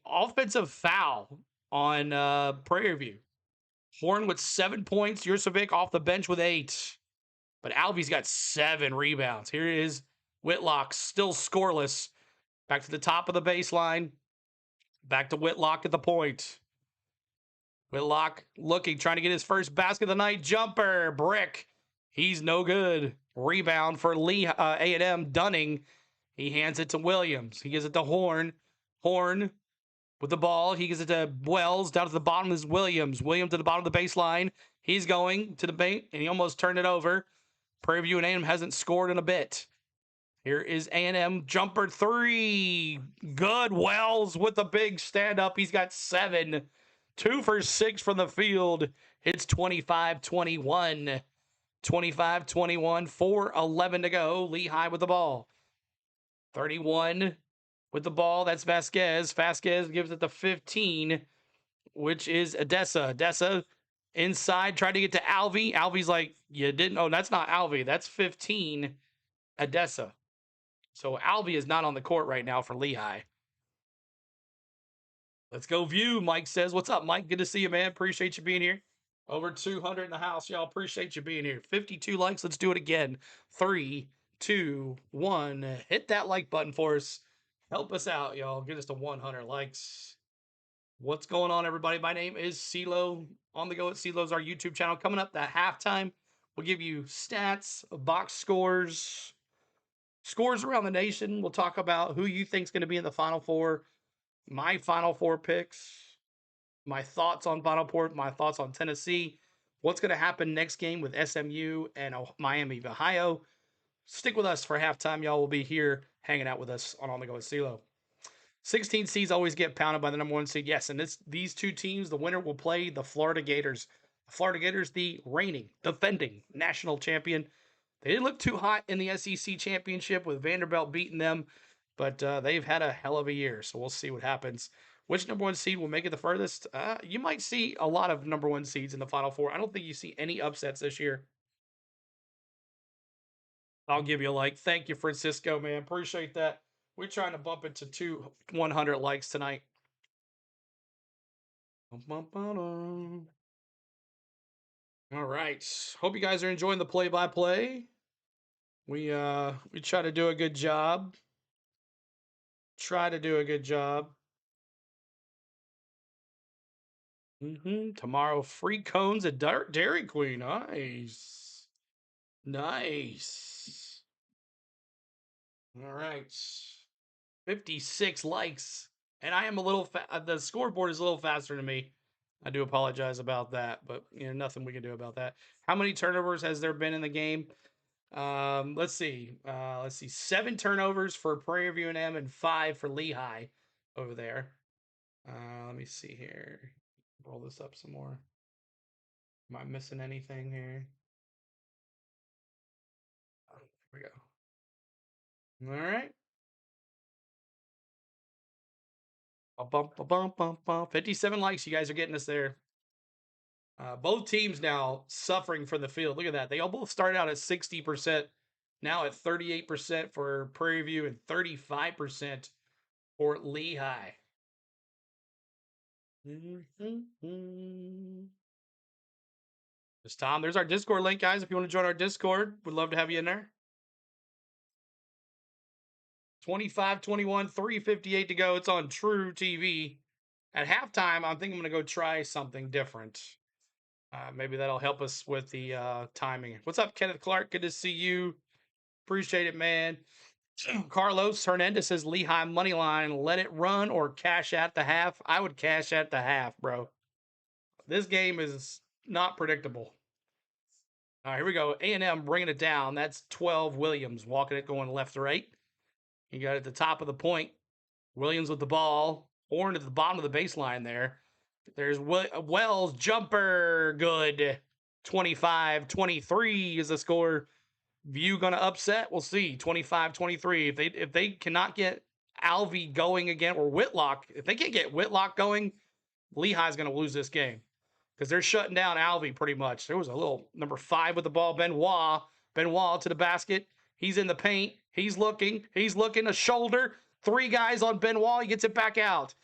offensive foul on Prairie View. Horn with 7 points. Yurcevic off the bench with 8. But Alvey's got 7 rebounds. Here is Whitlock, still scoreless. Back to the top of the baseline. Back to Whitlock at the point. Whitlock looking, trying to get his first basket of the night. Jumper, brick. He's no good. Rebound for A&M. Dunning. He hands it to Williams. He gives it to Horn. Horn with the ball. He gives it to Wells. Down to the bottom is Williams. Williams to the bottom of the baseline. He's going to the paint, and he almost turned it over. Prairie View A&M hasn't scored in a bit. Here is A&M jumper 3. Good. Wells with the big stand-up. He's got 7. 2 for 6 from the field. It's 25-21. 25-21. 4:11 to go. Lehigh with the ball. 31 with the ball. That's Vasquez. Vasquez gives it to 15, which is Odessa. Odessa inside, trying to get to Alvey. Alvey's like, you didn't. Oh, that's not Alvey. That's 15, Odessa. So Alvey is not on the court right now for Lehigh. Let's go view. Mike says, what's up, Mike? Good to see you, man. Appreciate you being here. Over 200 in the house, y'all. Appreciate you being here. 52 likes. Let's do it again. 3, 2, 1. Hit that like button for us. Help us out, y'all. Get us to 100 likes. What's going on, everybody? My name is CeeLo. On the Go at CeeLo's our YouTube channel. Coming up at halftime, we'll give you stats, box scores, scores around the nation. We'll talk about who you think is going to be in the Final Four, my Final Four picks, my thoughts on Final Four, my thoughts on Tennessee, what's going to happen next game with SMU and Miami of Ohio. Stick with us for halftime, y'all. Will be here hanging out with us on the Go with CeeLo. 16 seeds always get pounded by the number 1 seed. Yes, and these 2 teams, the winner will play the Florida Gators. The Florida Gators, the reigning, defending national champion. They didn't look too hot in the SEC championship with Vanderbilt beating them, but they've had a hell of a year, so we'll see what happens. Which number 1 seed will make it the furthest? You might see a lot of number 1 seeds in the Final Four. I don't think you see any upsets this year. I'll give you a like. Thank you, Francisco, man. Appreciate that. We're trying to bump it to 100 likes tonight. All right. Hope you guys are enjoying the play-by-play. We try to do a good job. Tomorrow, free cones at Dairy Queen. Nice. Nice. All right. 56 likes. And I am a little the scoreboard is a little faster than me. I do apologize about that, but nothing we can do about that. How many turnovers has there been in the game? Let's see. 7 turnovers for Prairie View A&M and 5 for Lehigh over there. Let me see here. Roll this up some more. Am I missing anything here? Oh, here we go. All right. 57 likes. You guys are getting us there. Both teams now suffering from the field. Look at that. They all both started out at 60%, now at 38% for Prairie View and 35% for Lehigh. It's Tom. There's our Discord link, guys. If you want to join our Discord, we'd love to have you in there. 25-21, 3:58 to go. It's on True TV. At halftime, I think I'm going to go try something different. Maybe that'll help us with the timing. What's up, Kenneth Clark? Good to see you. Appreciate it, man. Carlos Hernandez says Lehigh money line. Let it run or cash at the half. I would cash at the half, bro. This game is not predictable. All right, here we go. A&M bringing it down. That's 12 Williams walking it, going left to right. You got it at the top of the point. Williams with the ball. Horn at the bottom of the baseline there. There's Wells, jumper, good. 25-23 is the score. View going to upset? We'll see. 25-23. If they cannot get Alvey going again, or Whitlock, if they can't get Whitlock going, Lehigh's going to lose this game because they're shutting down Alvey pretty much. There was a little number 5 with the ball, Benoit. Benoit to the basket. He's in the paint. He's looking a shoulder. 3 guys on Benoit. He gets it back out.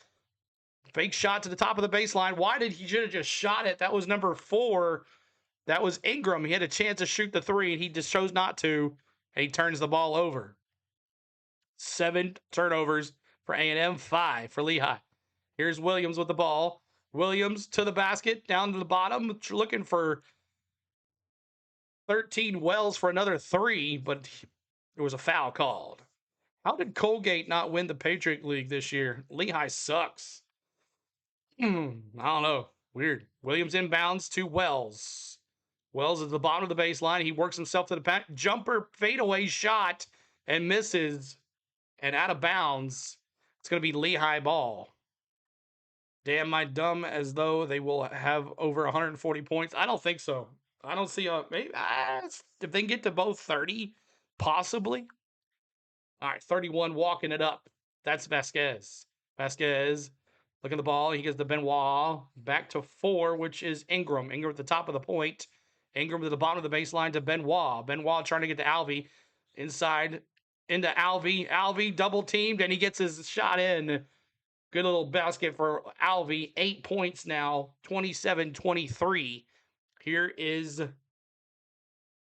Fake shot to the top of the baseline. Why did he should have just shot it? That was number 4. That was Ingram. He had a chance to shoot the 3, and he just chose not to. And he turns the ball over. 7 turnovers for A&M, 5 for Lehigh. Here's Williams with the ball. Williams to the basket, down to the bottom, looking for 13 Wells for another 3, but there was a foul called. How did Colgate not win the Patriot League this year? Lehigh sucks. I don't know. Weird. Williams inbounds to Wells. Wells at the bottom of the baseline. He works himself to the pack. Jumper fadeaway shot and misses. And out of bounds. It's going to be Lehigh ball. Damn my dumb, as though they will have over 140 points. I don't think so. I don't see maybe if they can get to both 30, possibly. All right, 31 walking it up. That's Vasquez. Vasquez, look at the ball. He gets the Benoit back to 4, which is Ingram. Ingram at the top of the point. Ingram to the bottom of the baseline to Benoit. Benoit trying to get to Alvey. Inside into Alvey. Alvey double teamed, and he gets his shot in. Good little basket for Alvey. 8 points now. 27-23. Here is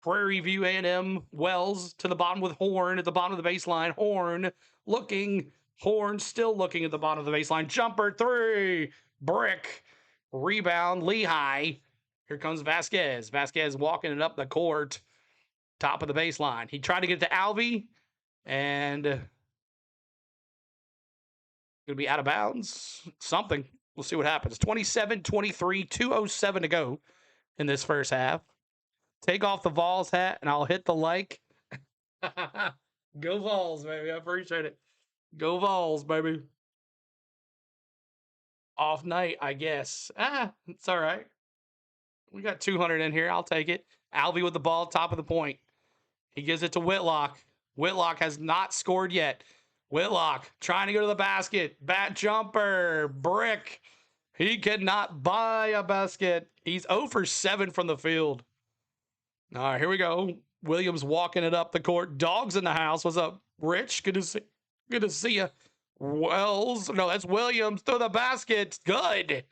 Prairie View A&M. Wells to the bottom with Horn at the bottom of the baseline. Horn looking. Horn still looking at the bottom of the baseline. Jumper 3. Brick. Rebound. Lehigh. Here comes Vasquez. Vasquez walking it up the court. Top of the baseline. He tried to get to Alvey. And going to be out of bounds. Something. We'll see what happens. 27-23. 2:07 to go in this first half. Take off the Vols hat, and I'll hit the like. Go Vols, baby. I appreciate it. Go Vols, baby. Off night, I guess. It's all right. We got 200 in here. I'll take it. Alvey with the ball, top of the point. He gives it to Whitlock. Whitlock has not scored yet. Whitlock trying to go to the basket. Bat jumper. Brick. He cannot buy a basket. He's 0 for 7 from the field. All right, here we go. Williams walking it up the court. Dogs in the house. What's up, Rich? Good to Good to see you. Wells. No, that's Williams. Throw the basket. Good.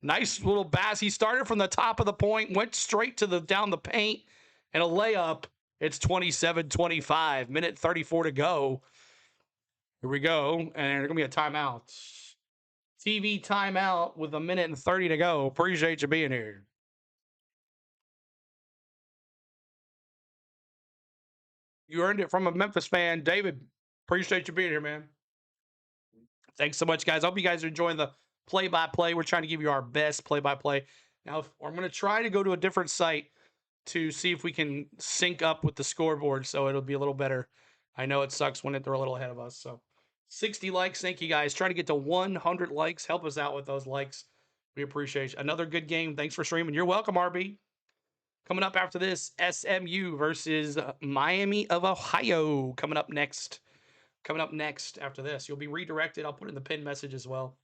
Nice little bass. He started from the top of the point, went straight to the down the paint, and a layup. It's 27-25. Minute 34 to go. Here we go. And there's going to be a timeout. TV timeout with a minute and 30 to go. Appreciate you being here. You earned it from a Memphis fan. David, appreciate you being here, man. Thanks so much, guys. I hope you guys are enjoying the play-by-play. We're trying to give you our best play-by-play. Now, I'm going to try to go to a different site to see if we can sync up with the scoreboard so it'll be a little better. I know it sucks when they're a little ahead of us. So 60 likes. Thank you, guys. Try to get to 100 likes. Help us out with those likes. We appreciate you. Another good game. Thanks for streaming. You're welcome, RB. Coming up after this, SMU versus Miami of Ohio. Coming up next after this. You'll be redirected. I'll put in the pin message as well.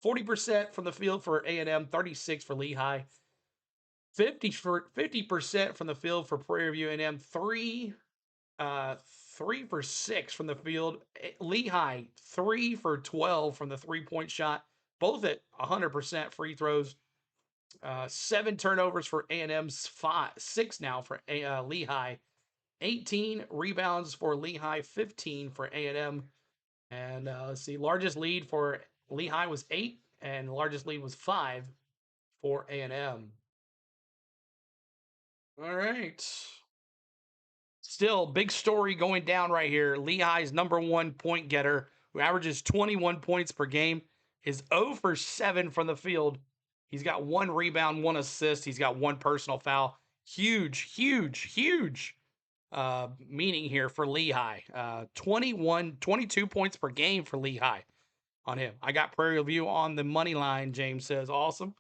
40% from the field for A&M, 36 for Lehigh. 50% from the field for Prairie View A&M. 3 for 6 from the field. Lehigh 3 for 12 from the 3-point shot. Both at 100% free throws. 7 turnovers for A&M's, 6 now for Lehigh. 18 rebounds for Lehigh, 15 for A&M. And let's see, largest lead for Lehigh was 8, and largest lead was 5 for A&M. All right. Still, big story going down right here. Lehigh's #1 point getter, who averages 21 points per game, is 0 for 7 from the field. He's got 1 rebound, 1 assist. He's got 1 personal foul. Huge meaning here for Lehigh. 22 points per game for Lehigh on him. I got Prairie View on the money line, James says. Awesome.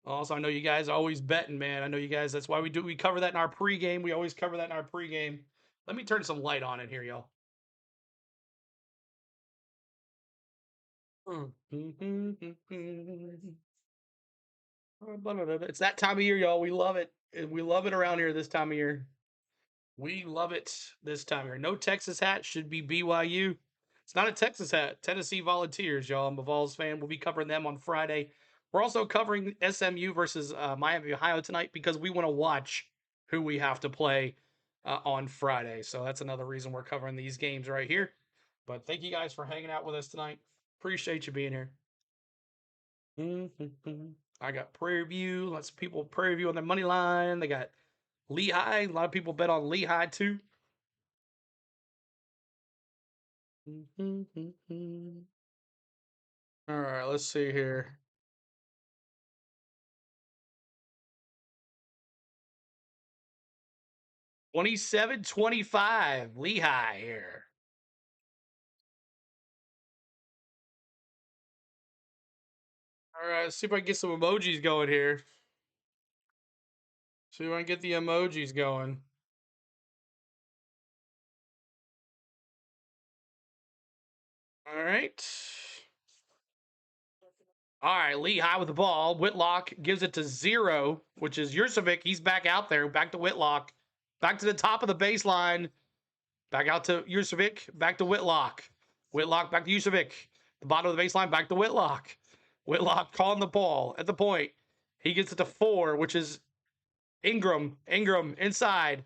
Also, I know you guys are always betting, man. I know you guys, that's why we cover that in our pregame. We always cover that in our pregame. Let me turn some light on in here, y'all. It's that time of year, y'all. We love it. We love it around here this time of year. We love it this time of year. No Texas hat should be BYU. It's not a Texas hat. Tennessee Volunteers, y'all. I'm a Vols fan. We'll be covering them on Friday. We're also covering SMU versus Miami, Ohio tonight because we want to watch who we have to play on Friday. So that's another reason we're covering these games right here. But thank you guys for hanging out with us tonight. Appreciate you being here. I got Prairie View. Lots of people Prairie View on their money line. They got Lehigh. A lot of people bet on Lehigh too. All right, let's see here. $27-25 Lehigh here. All right, let's see if I can get some emojis going here. See if I can get the emojis going. All right. All right, Lehigh with the ball. Whitlock gives it to 0, which is Yurcevic. He's back out there. Back to Whitlock. Back to the top of the baseline. Back out to Yurcevic. Back to Whitlock. Whitlock back to Yurcevic. The bottom of the baseline. Back to Whitlock. Whitlock calling the ball at the point. He gets it to 4, which is Ingram. Ingram inside.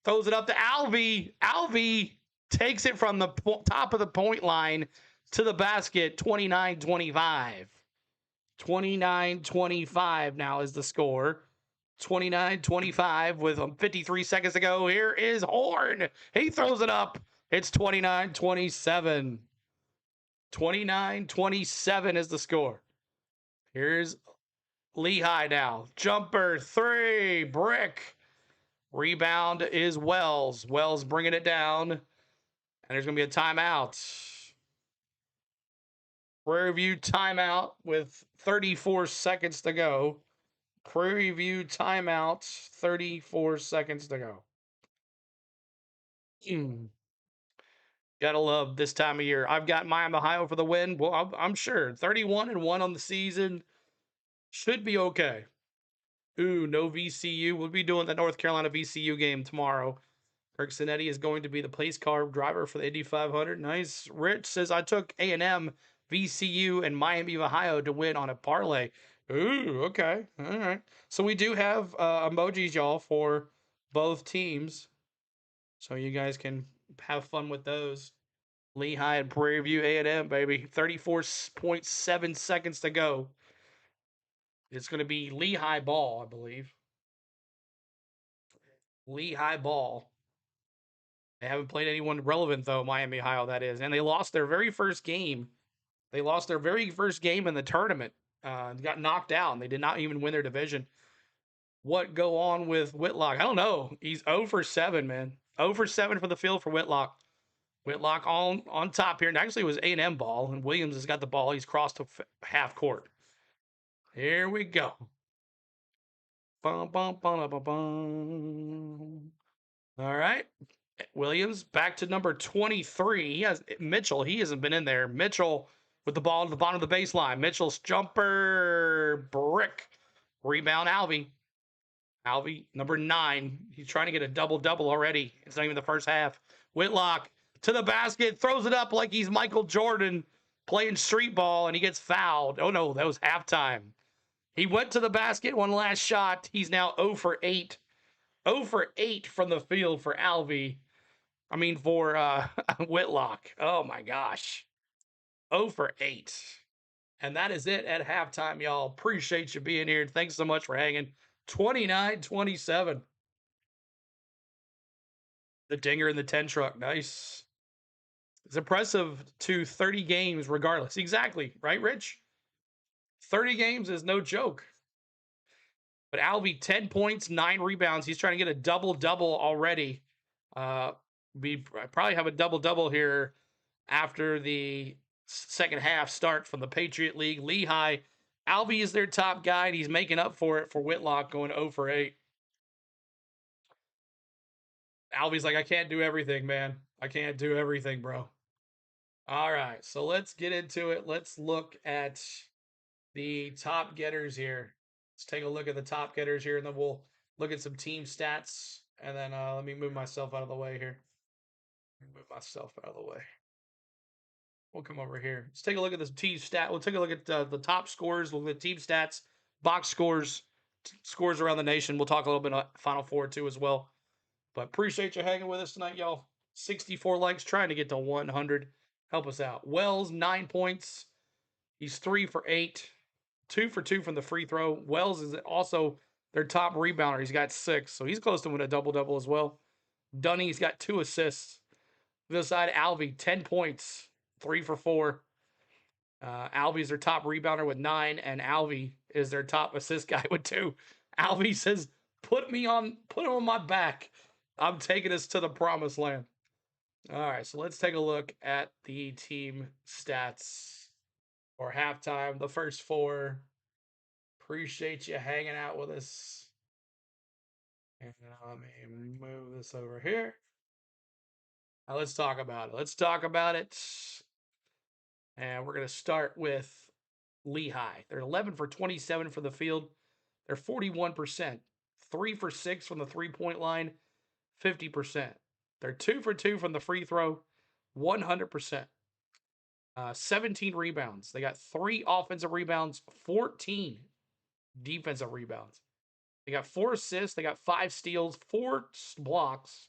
Throws it up to Alvey. Alvey takes it from the top of the point line to the basket. 29-25. 29-25 now is the score. 29-25 with 53 seconds to go. Here is Horn. He throws it up. It's 29-27. 29-27 is the score. Here's Lehigh now. Jumper 3. Brick. Rebound is Wells. Wells bringing it down. And there's going to be a timeout. Prairie View timeout with 34 seconds to go. Prairie View timeout, 34 seconds to go. Gotta love this time of year. I've got Miami, Ohio for the win. Well, I'm sure 31-1 on the season should be okay. Ooh, no VCU. We'll be doing the North Carolina VCU game tomorrow. Kirk Cinetti is going to be the pace car driver for the Indy 500. Nice. Rich says, I took A&M, VCU, and Miami of Ohio to win on a parlay. Ooh, okay. All right. So we do have emojis, y'all, for both teams. So you guys can have fun with those. Lehigh and Prairie View A&M, baby. 34.7 seconds to go. It's going to be Lehigh ball, I believe. Lehigh ball. They haven't played anyone relevant, though, Miami, Ohio, that is. And they lost their very first game. They lost their very first game in the tournament. Got knocked out, and they did not even win their division. What go on with Whitlock? I don't know. He's 0 for 7, man. 0 for 7 for the field for Whitlock. Whitlock on top here. And actually, it was A&M ball, and Williams has got the ball. He's crossed to half court. Here we go. Bum, bum, bum, bum, bum. All right. Williams back to number 23. He has Mitchell. He hasn't been in there. Mitchell with the ball at the bottom of the baseline. Mitchell's jumper brick. Rebound, Alvey. Alvey, number 9. He's trying to get a double-double already. It's not even the first half. Whitlock to the basket, throws it up like he's Michael Jordan playing street ball, and he gets fouled. Oh, no, that was halftime. He went to the basket, one last shot. He's now 0 for 8. 0 for 8 from the field for Alvey. I mean, for Whitlock. Oh, my gosh. 0 for 8. And that is it at halftime, y'all. Appreciate you being here. Thanks so much for hanging. 29-27. The dinger in the 10 truck. Nice. It's impressive to 30 games regardless. Exactly. Right, Rich? 30 games is no joke. But Alvey, 10 points, 9 rebounds. He's trying to get a double-double already. We probably have a double-double here after the second half start from the Patriot League. Lehigh, Alvey is their top guy, and he's making up for it for Whitlock going 0 for 8. Alvey's like, I can't do everything, man. I can't do everything, bro. All right, so let's get into it. Let's look at the top getters here. Let's take a look at the top getters here, and then we'll look at some team stats. And then let me move myself out of the way here. Move myself out of the way. We'll come over here. Let's take a look at this team stat. We'll take a look at the top scores. We'll look at team stats, box scores, scores around the nation. We'll talk a little bit about Final Four too as well. But appreciate you hanging with us tonight, y'all. 64 likes, trying to get to 100. Help us out. Wells, 9 points. He's 3 for 8. 2 for 2 from the free throw. Wells is also their top rebounder. He's got 6, so he's close to winning a double-double as well. Dunny's got 2 assists. The other side, Alvey, 10 points, 3 for 4. Alvey's their top rebounder with 9, and Alvey is their top assist guy with 2. Alvey says, put him on my back. I'm taking us to the promised land. All right, so let's take a look at the team stats for halftime. The first 4. Appreciate you hanging out with us. And let me move this over here. Now let's talk about it. Let's talk about it. And we're going to start with Lehigh. They're 11 for 27 from the field. They're 41%. 3 for 6 from the three-point line, 50%. They're 2 for 2 from the free throw, 100%. 17 rebounds. They got 3 offensive rebounds, 14 defensive rebounds. They got 4 assists. They got 5 steals, 4 blocks.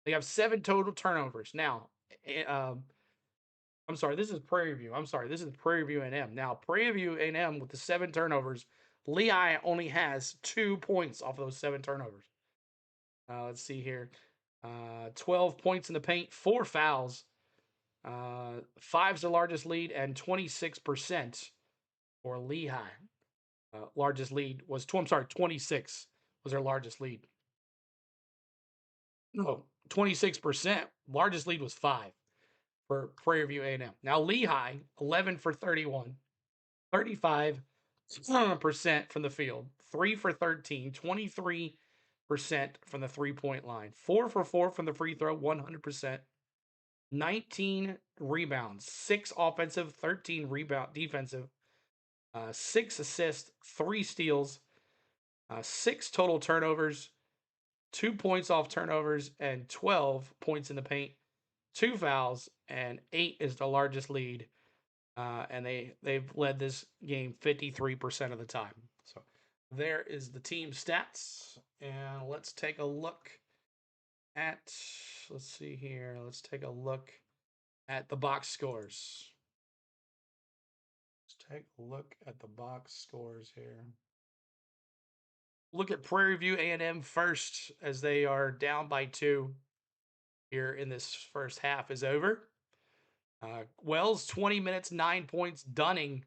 They have 7 total turnovers. Now, I'm sorry, this is Prairie View. This is Prairie View A&M. Now, Prairie View A&M with the 7 turnovers, Lehigh only has 2 points off of those 7 turnovers. Let's see here. 12 points in the paint, 4 fouls. 5's the largest lead, and 26% for Lehigh. Largest lead was 26 was their largest lead. No, 26%. Largest lead was 5 for Prairie View A&M. Now Lehigh, 11 for 31, 35% from the field, 3 for 13, 23% from the three-point line, 4 for 4 from the free throw, 100%. 19 rebounds, 6 offensive, 13 rebound defensive, 6 assists, 3 steals, 6 total turnovers, 2 points off turnovers, and 12 points in the paint, 2 fouls, and 8 is the largest lead. And they've led this game 53% of the time. So there is the team stats, and let's take a look at. Let's see here. Let's take a look at the box scores. Let's take a look at the box scores here. Look at Prairie View A&M first, as they are down by 2 here in this first half is over. Wells, 20 minutes, 9 points. Dunning,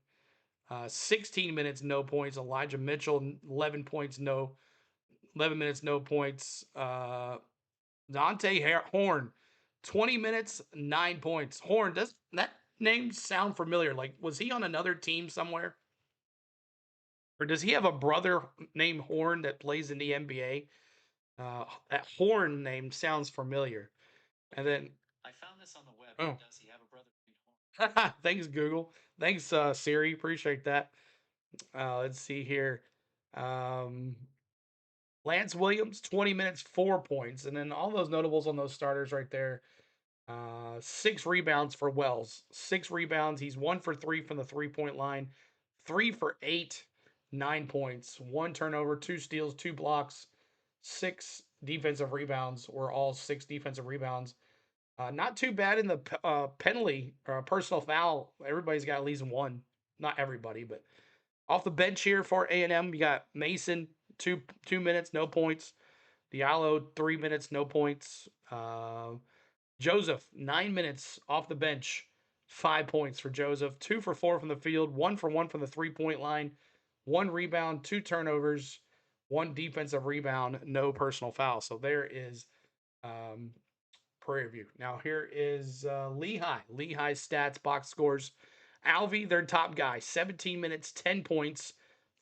16 minutes, no points. Elijah Mitchell, 11 points, 11 minutes, no points. Dante Horn, 20 minutes, 9 points. Horn, does that name sound familiar? Like, was he on another team somewhere? Or does he have a brother named Horn that plays in the NBA? That Horn name sounds familiar. And then I found this on the web. Oh. Does he have a brother named Horn? Thanks, Google. Thanks, Siri. Appreciate that. Let's see here. Lance Williams, 20 minutes, 4 points. And then all those notables on those starters right there. 6 rebounds for Wells. 6 rebounds. He's 1 for 3 from the 3-point line. 3 for 8, 9 points. 1 turnover, 2 steals, 2 blocks, 6 defensive rebounds. Were all 6 defensive rebounds. Not too bad in the penalty or personal foul. Everybody's got at least 1. Not everybody, but off the bench here for A&M, you got Mason, 2 minutes, no points. Diallo, 3 minutes, no points. Joseph, 9 minutes off the bench, 5 points for Joseph. 2 for 4 from the field, 1 for 1 from the 3-point line, 1 rebound, 2 turnovers, 1 defensive rebound, no personal foul. So there is Prairie View. Now here is Lehigh. Lehigh stats, box scores. Alvey, their top guy, 17 minutes, 10 points,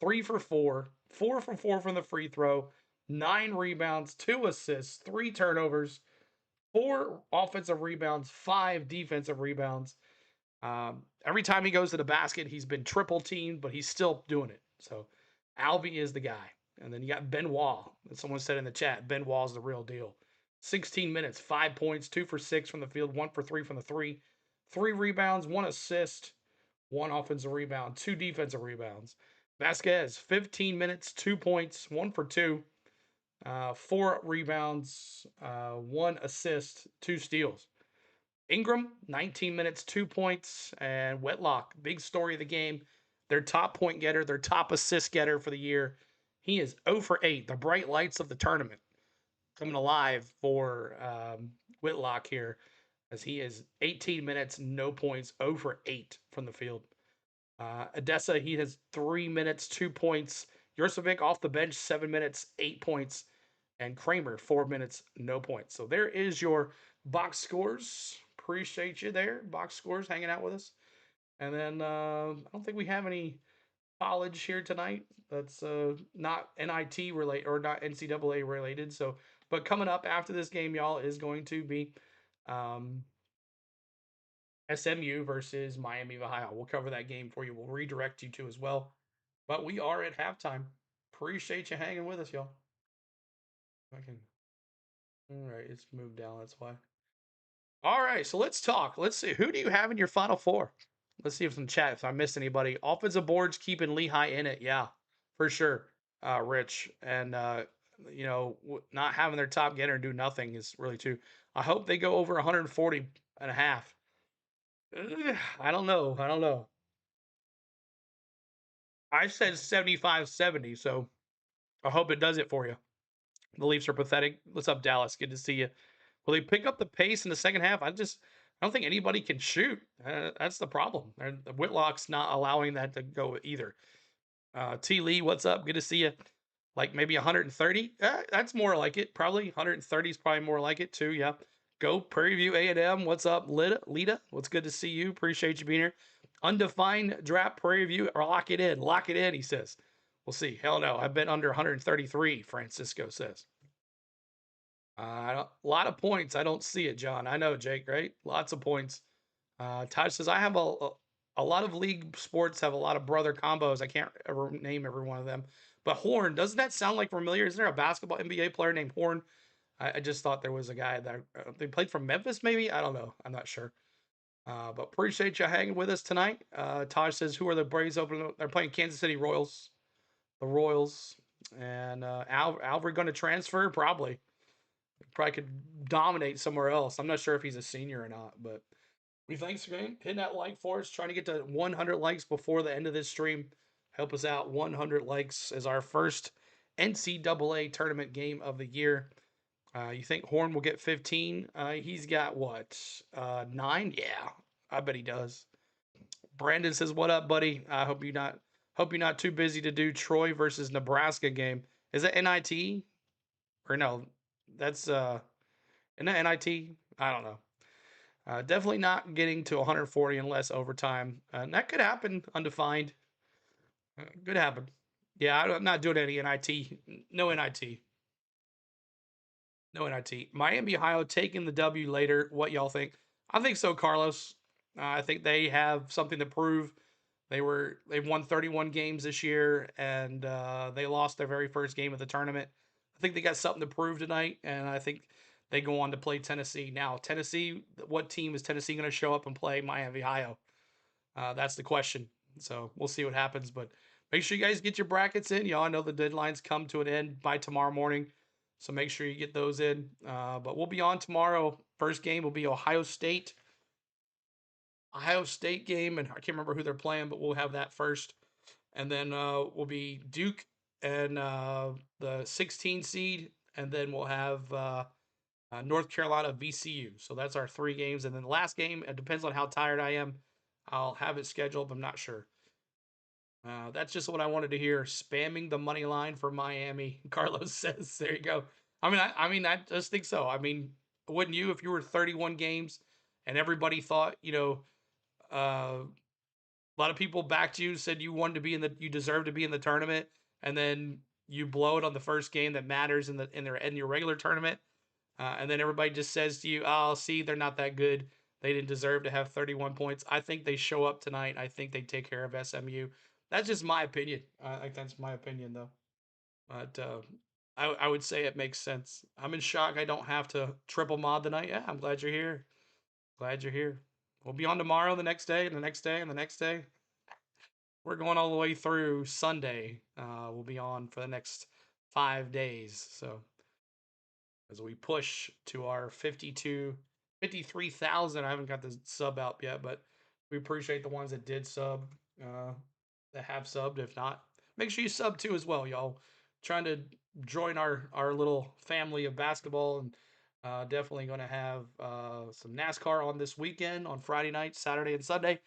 3 for 4, 4 for 4 from the free throw, 9 rebounds, 2 assists, 3 turnovers, 4 offensive rebounds, 5 defensive rebounds. Every time he goes to the basket, he's been triple teamed, but he's still doing it. So Alvey is the guy. And then you got Ben Wall. Someone said in the chat, Ben Wall's the real deal. 16 minutes, 5 points, 2 for 6 from the field, 1 for 3 from the 3. 3 rebounds, 1 assist, 1 offensive rebound, 2 defensive rebounds. Vasquez, 15 minutes, 2 points, 1 for 2, 4 rebounds, 1 assist, 2 steals. Ingram, 19 minutes, 2 points, and Whitlock, big story of the game. Their top point getter, their top assist getter for the year. He is 0 for 8, the bright lights of the tournament coming alive for Whitlock here, as he is 18 minutes, no points, 0 for 8 from the field. Odessa, he has 3 minutes, 2 points. Jurcevic off the bench, 7 minutes, 8 points. And Kramer, 4 minutes, no points. So there is your box scores. Appreciate you there. Box scores hanging out with us. And then I don't think we have any college here tonight. That's not NIT related or not NCAA related. So, but coming up after this game, y'all, is going to be SMU versus Miami of Ohio. We'll cover that game for you. We'll redirect you to as well. But we are at halftime. Appreciate you hanging with us, y'all. Okay. All right, it's moved down. That's why. All right, so let's talk. Let's see. Who do you have in your Final Four? Let's see if some chat, if I missed anybody. Offensive boards keeping Lehigh in it. Yeah, for sure, Rich. And, not having their top getter and do nothing is really too. I hope they go over 140 and a half. I don't know. I said 75-70, so I hope it does it for you. The Leafs are pathetic. What's up, Dallas? Good to see you. Will they pick up the pace in the second half? I don't think anybody can shoot. That's the problem. Whitlock's not allowing that to go either. T. Lee, what's up? Good to see you. Like maybe 130. That's more like it. Probably 130 is probably more like it too. Yeah. Go Prairie View A&M. What's up, Lita? What's good to see you. Appreciate you being here. Undefined draft Prairie View. Lock it in. Lock it in, he says. We'll see. Hell no. I've been under 133, Francisco says. A lot of points. I don't see it, John. I know, Jake, right? Lots of points. Todd says, I have a lot of league sports have a lot of brother combos. I can't ever name every one of them. But Horn, doesn't that sound like familiar? Isn't there a basketball NBA player named Horn? I just thought there was a guy that they played from Memphis, maybe. I don't know. I'm not sure. But appreciate you hanging with us tonight. Taj says, "Who are the Braves opening? They're playing Kansas City Royals. The Royals and Alfred going to transfer probably. Probably could dominate somewhere else. I'm not sure if he's a senior or not, but we thanks for hitting that like for us. Trying to get to 100 likes before the end of this stream. Help us out. 100 likes as our first NCAA tournament game of the year. You think Horn will get 15? He's got what? 9? Yeah, I bet he does. Brandon says, "What up, buddy? I hope you're not too busy to do Troy versus Nebraska game. Is that NIT or no? That's isn't that NIT? I don't know. Definitely not getting to 140 unless overtime. And that could happen undefined. Could happen. Yeah, I'm not doing any NIT. No NIT. No NIT. Miami, Ohio taking the W later. What y'all think? I think so, Carlos. I think they have something to prove. They've won 31 games this year, and they lost their very first game of the tournament. I think they got something to prove tonight, and I think they go on to play Tennessee. Now, Tennessee, what team is Tennessee going to show up and play Miami, Ohio? That's the question. So we'll see what happens, but make sure you guys get your brackets in. Y'all know the deadlines come to an end by tomorrow morning, so make sure you get those in. But we'll be on tomorrow. First game will be Ohio State game, and I can't remember who they're playing, but we'll have that first. And then will be Duke and the 16 seed, and then we'll have North Carolina VCU. So that's our 3 games, and then the last game, it depends on how tired I am. I'll have it scheduled, but I'm not sure. That's just what I wanted to hear. Spamming the money line for Miami. Carlos says, "There you go." I just think so. I mean, wouldn't you if you were 31 games and everybody thought, a lot of people backed you, said you wanted to be you deserved to be in the tournament, and then you blow it on the first game that matters in your regular tournament, and then everybody just says to you, "Oh, see, they're not that good. They didn't deserve to have 31 points." I think they show up tonight. I think they take care of SMU. That's just my opinion. That's my opinion, though. But I would say it makes sense. I'm in shock. I don't have to triple mod tonight. Yeah, I'm glad you're here. Glad you're here. We'll be on tomorrow, the next day, and the next day, and the next day. We're going all the way through Sunday. We'll be on for the next 5 days. So as we push to our 53,000, I haven't got the sub out yet, but we appreciate the ones that did sub, that have subbed. If not, make sure you sub too as well, y'all. Trying to join our little family of basketball, and definitely going to have some NASCAR on this weekend on Friday night, Saturday, and Sunday,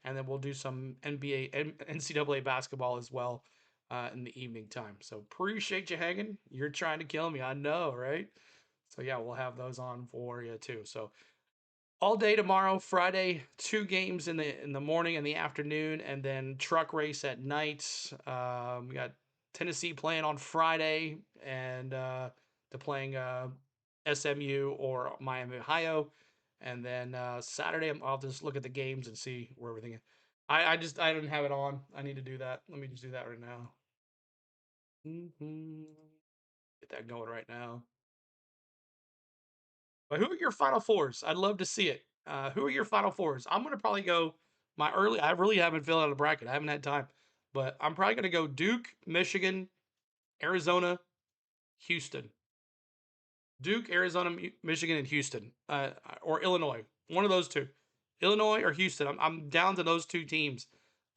and then we'll do some NCAA basketball as well in the evening time. So appreciate you hanging. You're trying to kill me, I know, right? So yeah, we'll have those on for you too. So all day tomorrow, Friday, 2 games in the morning and the afternoon, and then truck race at night. We got Tennessee playing on Friday, and they're playing SMU or Miami, Ohio, and then Saturday I'll just look at the games and see where everything is. I didn't have it on. I need to do that. Let me just do that right now. Get that going right now. But who are your Final Fours? I'd love to see it. Who are your Final Fours? I'm gonna probably go I really haven't filled out a bracket. I haven't had time, but I'm probably gonna go Duke, Michigan, Arizona, Houston. Duke, Arizona, Michigan, and Houston, or Illinois. One of those two, Illinois or Houston. I'm down to those 2 teams.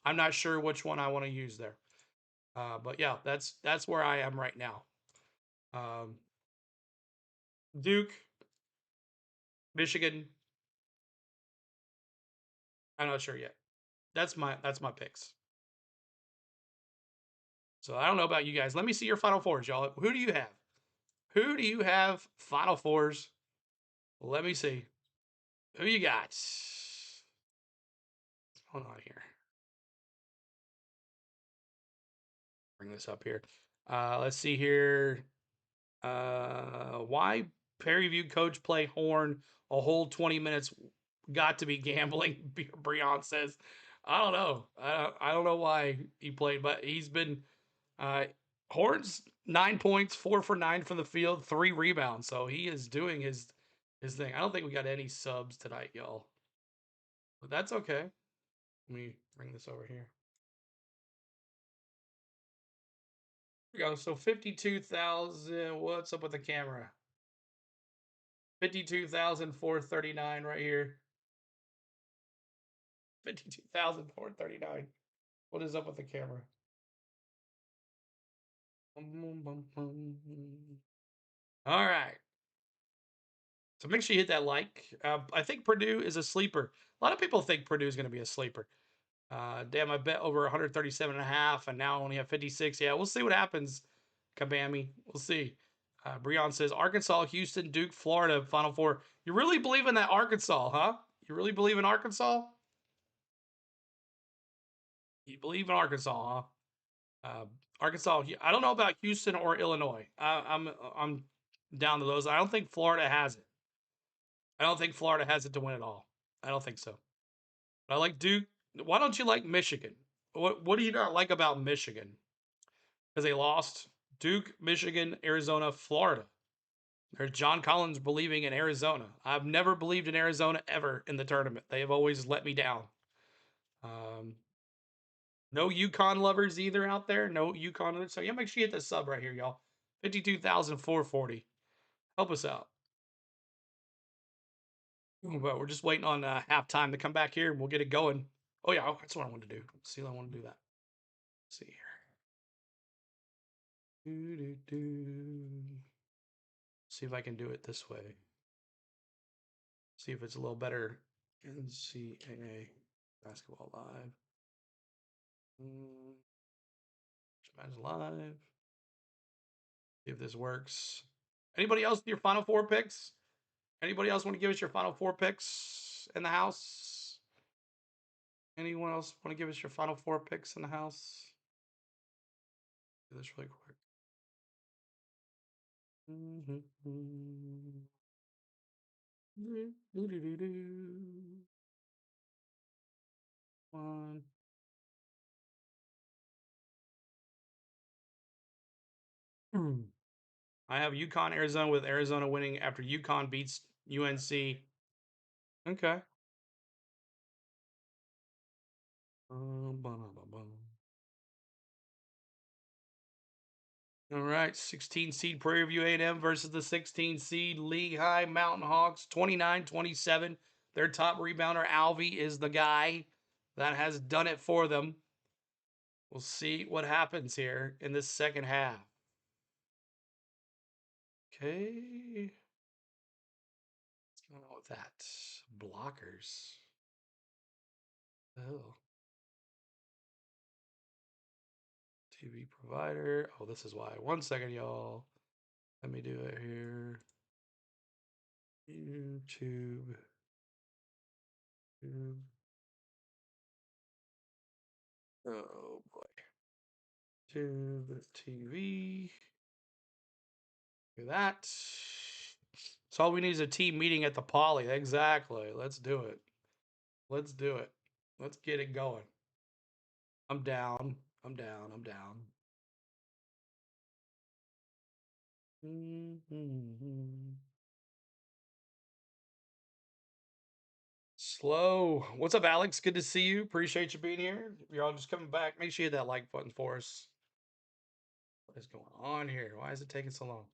I'm not sure which one I want to use there. But yeah, that's where I am right now. Um, Duke, Michigan. I'm not sure yet. That's my picks. So I don't know about you guys. Let me see your Final Fours, y'all. Who do you have? Who do you have Final Fours? Let me see. Who you got? Hold on here. Bring this up here. Let's see here. Why Prairie View coach play Horn a whole 20 minutes? Got to be gambling. Breon says. I don't know. I don't know why he played, but he's been Horns 9 points, 4 for 9 from the field, 3 rebounds. So he is doing his thing. I don't think we got any subs tonight, y'all. But that's okay. Let me bring this over here. Here we go. So 52,000. What's up with the camera? 52,439 right here. 52,439. What is up with the camera? All right. So make sure you hit that like. I think Purdue is a sleeper. A lot of people think Purdue is going to be a sleeper. Damn, I bet over 137 and a half, and now I only have 56. Yeah, we'll see what happens, Kabami. We'll see. Breon says Arkansas, Houston, Duke, Florida, Final Four. You really believe in that Arkansas, huh? You really believe in Arkansas? You believe in Arkansas, huh? Arkansas. I don't know about Houston or Illinois. I'm down to those. I don't think Florida has it. I don't think Florida has it to win it all. I don't think so. But I like Duke. Why don't you like Michigan? What do you not like about Michigan? Because they lost Duke, Michigan, Arizona, Florida. There's John Collins believing in Arizona. I've never believed in Arizona ever in the tournament. They have always let me down. No UConn lovers either out there. No UConn lovers. So yeah, make sure you hit the sub right here, y'all. 52,440. Help us out. But we're just waiting on halftime to come back here and we'll get it going. Oh yeah, that's what I want to do. Let's see, I want to do that. Let's see here. See if I can do it this way. See if it's a little better. NCAA Basketball Live. Match live. See if this works. Anybody else your Final Four picks? Anybody else want to give us your Final Four picks in the house? Anyone else want to give us your Final Four picks in the house? Do this really quick. One. I have UConn, Arizona, with Arizona winning after UConn beats UNC. Okay. All right, 16 seed Prairie View A&M versus the 16 seed Lehigh Mountain Hawks, 29-27. Their top rebounder, Alvey, is the guy that has done it for them. We'll see what happens here in this second half. Okay. What's going on with that? Blockers. Oh. TV provider. Oh, this is why. 1 second, y'all. Let me do it here. YouTube. Oh boy. YouTube TV. Do that. So all we need is a team meeting at the Poly. Exactly. Let's do it. Let's do it. Let's get it going. I'm down. I'm down. I'm down. Slow. What's up, Alex? Good to see you. Appreciate you being here. You're all just coming back. Make sure you hit that like button for us. What is going on here? Why is it taking so long?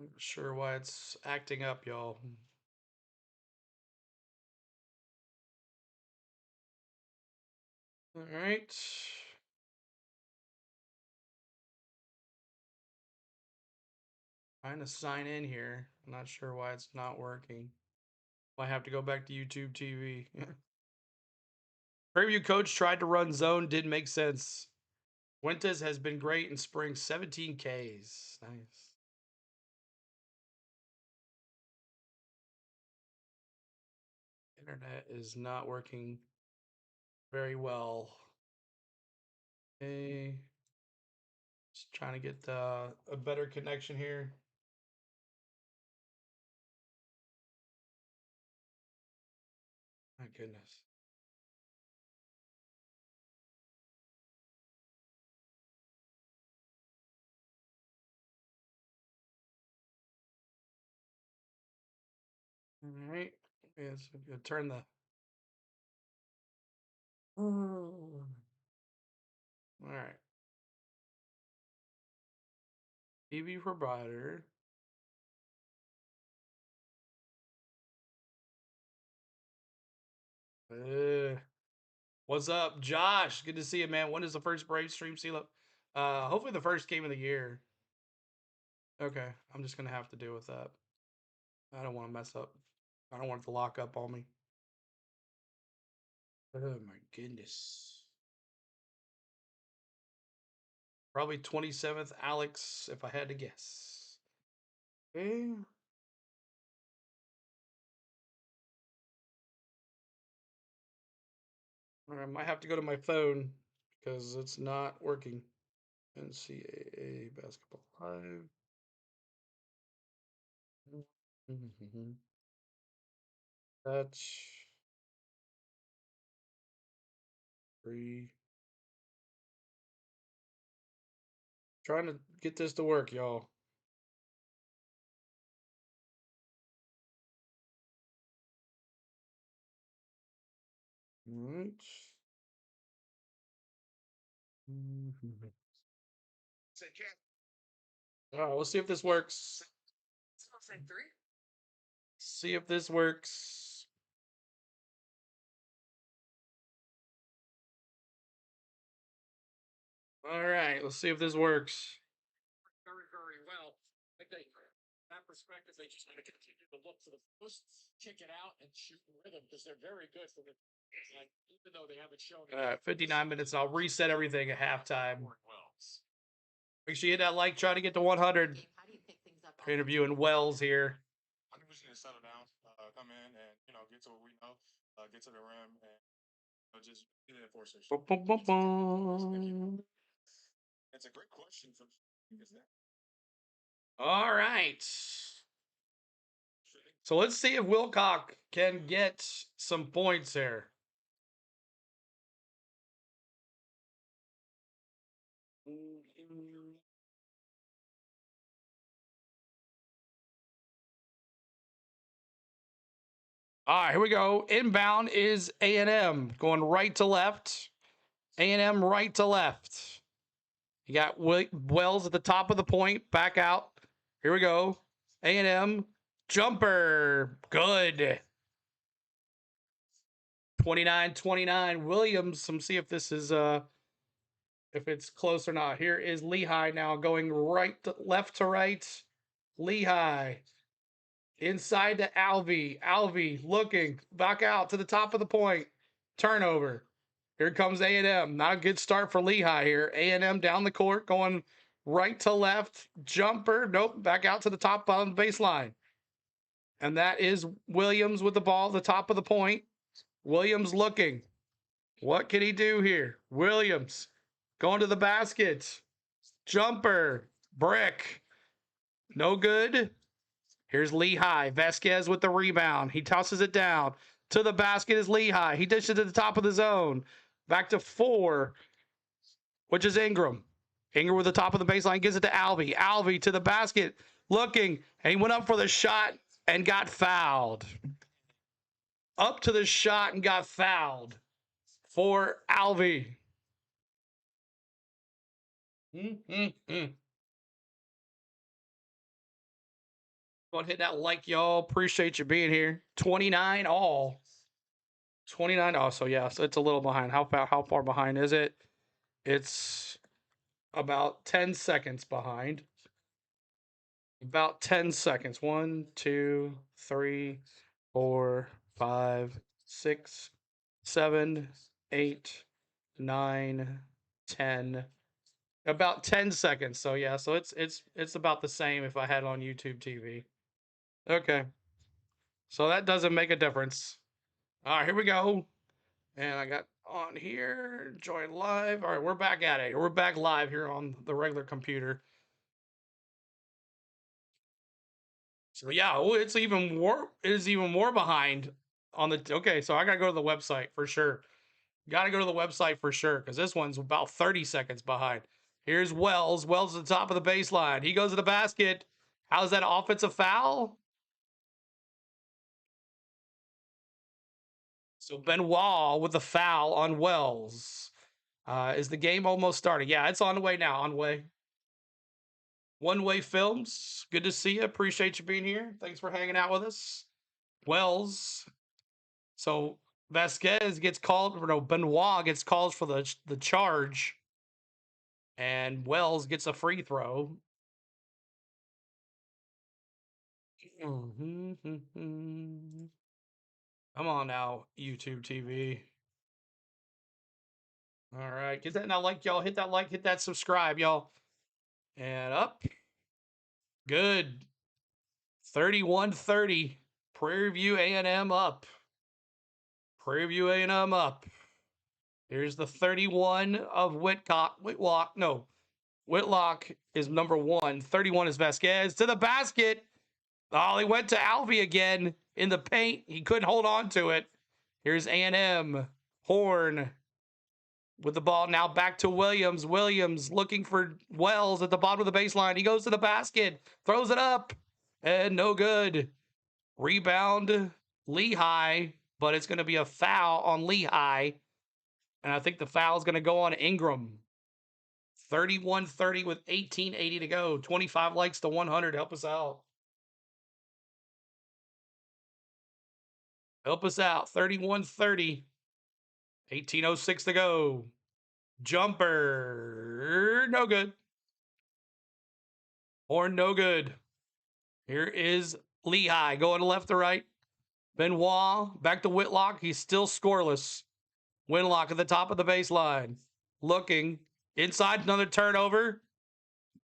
I'm not sure why it's acting up, y'all. All right. Trying to sign in here. I'm not sure why it's not working. Might have to go back to YouTube TV. Preview coach tried to run zone, didn't make sense. Fuentes has been great in spring, 17 Ks. Nice. Internet is not working very well. Okay. Just trying to get a better connection here. My goodness. All right. Yes, yeah, so turn the. All right. TV provider. What's up, Josh? Good to see you, man. When is the first Brave stream, CeeLo? Hopefully the first game of the year. Okay, I'm just gonna have to deal with that. I don't want to mess up. I don't want it to lock up on me. Oh my goodness. Probably 27th, Alex, if I had to guess. Okay. I might have to go to my phone because it's not working. NCAA basketball live. That's free. Trying to get this to work, y'all. All right. All right, we'll see if this works. See if this works. All right, let's see if this works. Very, very well. I think that perspective, they just want to continue to look for the posts, kick it out, and shoot rhythm because they're very good for the. Like, even though they haven't shown. All right, 59 minutes. I'll reset everything at halftime. Make sure you hit that like. Try to get to 100. Interviewing Wells here. I think we just need to settle down, come in, and get to what we know, get to the rim, and just be the enforcers. It's a great question for. All right. So let's see if Wilcock can get some points here. All right, here we go. Inbound is A&M going right to left. A&M right to left. You got Wells at the top of the point, back out. Here we go. A&M jumper, good. 29-29. Williams. Let's see if this is if it's close or not. Here is Lehigh now going left to right. Lehigh inside to Alvey. Alvey looking back out to the top of the point. Turnover. Here comes A&M. Not a good start for Lehigh here. A&M down the court going right to left. Jumper. Nope. Back out to the top of the baseline. And that is Williams with the ball at the top of the point. Williams looking. What can he do here? Williams going to the basket. Jumper. Brick. No good. Here's Lehigh. Vasquez with the rebound. He tosses it down. To the basket is Lehigh. He dishes it to the top of the zone. Back to 4, which is Ingram. Ingram with the top of the baseline gives it to Alvey. Alvey to the basket. Looking. And he went up for the shot and got fouled. Up to the shot and got fouled for Alvey. Go ahead, hit that like, y'all. Appreciate you being here. 29 all. 29 all. So yeah, so it's a little behind. How far behind is it? It's about 10 seconds behind. About 10 seconds. 1, 2, 3, 4, 5, 6, 7, 8, 9, 10. About 10 seconds. So yeah, so it's about the same if I had it on YouTube TV. Okay. So that doesn't make a difference. All right, here we go. And I got on here, join live. All right, we're back at it. We're back live here on the regular computer. So yeah, it's even more. It is even more behind on the. Okay, so I gotta go to the website for sure. Got to go to the website for sure because this one's about 30 seconds behind. Here's Wells. Wells at the top of the baseline. He goes to the basket. How's that offensive foul? So Benoit with the foul on Wells. Is the game almost started? Yeah, it's on the way now. On the way. One Way Films. Good to see you. Appreciate you being here. Thanks for hanging out with us. Wells. So Vasquez gets called, or no, Benoit gets called for the charge. And Wells gets a free throw. Come on now, YouTube TV. All right, get that now, like, y'all. Hit that like, hit that subscribe, y'all. And up. Good. 31-30. Prairie View A&M up. Prairie View A&M up. Here's the 31 of Whitlock. No, Whitlock is number 1. 31 is Vasquez to the basket. Oh, he went to Alvey again in the paint. He couldn't hold on to it. Here's A&M. Horn with the ball now back to Williams. Williams looking for Wells at the bottom of the baseline. He goes to the basket, throws it up, and no good. Rebound, Lehigh, but it's going to be a foul on Lehigh. And I think the foul is going to go on Ingram. 31-30 with 18:80 to go. 25 likes to 100. Help us out. Help us out. 31-30. 18:06 to go. Jumper. No good. Horn, no good. Here is Lehigh going left to right. Benoit back to Whitlock. He's still scoreless. Whitlock at the top of the baseline. Looking. Inside, another turnover.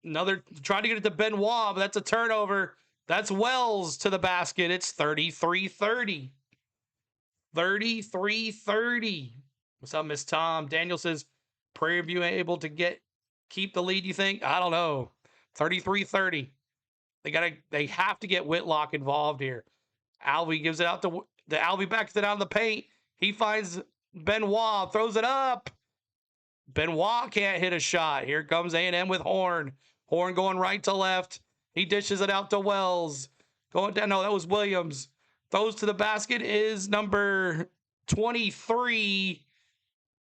Another, trying to get it to Benoit, but that's a turnover. That's Wells to the basket. It's 33-30. 33-30. What's up, Miss Tom? Daniel says, Prairie View able to keep the lead, you think? I don't know. 33-30. They have to get Whitlock involved here. Alvey gives it out to the Alvey, backs it out of the paint. He finds Benoit, throws it up. Benoit can't hit a shot. Here comes A&M with Horn. Horn going right to left. He dishes it out to Wells. Going down. No, that was Williams. Throws to the basket is number 23,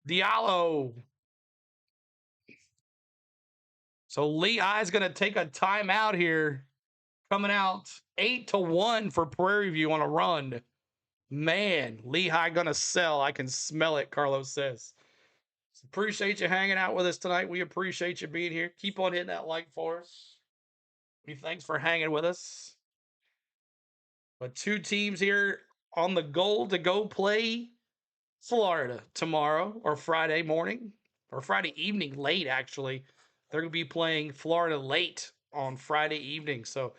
Diallo. So Lehigh's going to take a timeout here. Coming out 8-1 for Prairie View on a run. Man, Lehigh going to sell. I can smell it, Carlos says. Appreciate you hanging out with us tonight. We appreciate you being here. Keep on hitting that like for us. Thanks for hanging with us. But 2 teams here on the goal to go play Florida tomorrow or Friday morning or Friday evening late, actually. They're going to be playing Florida late on Friday evening. So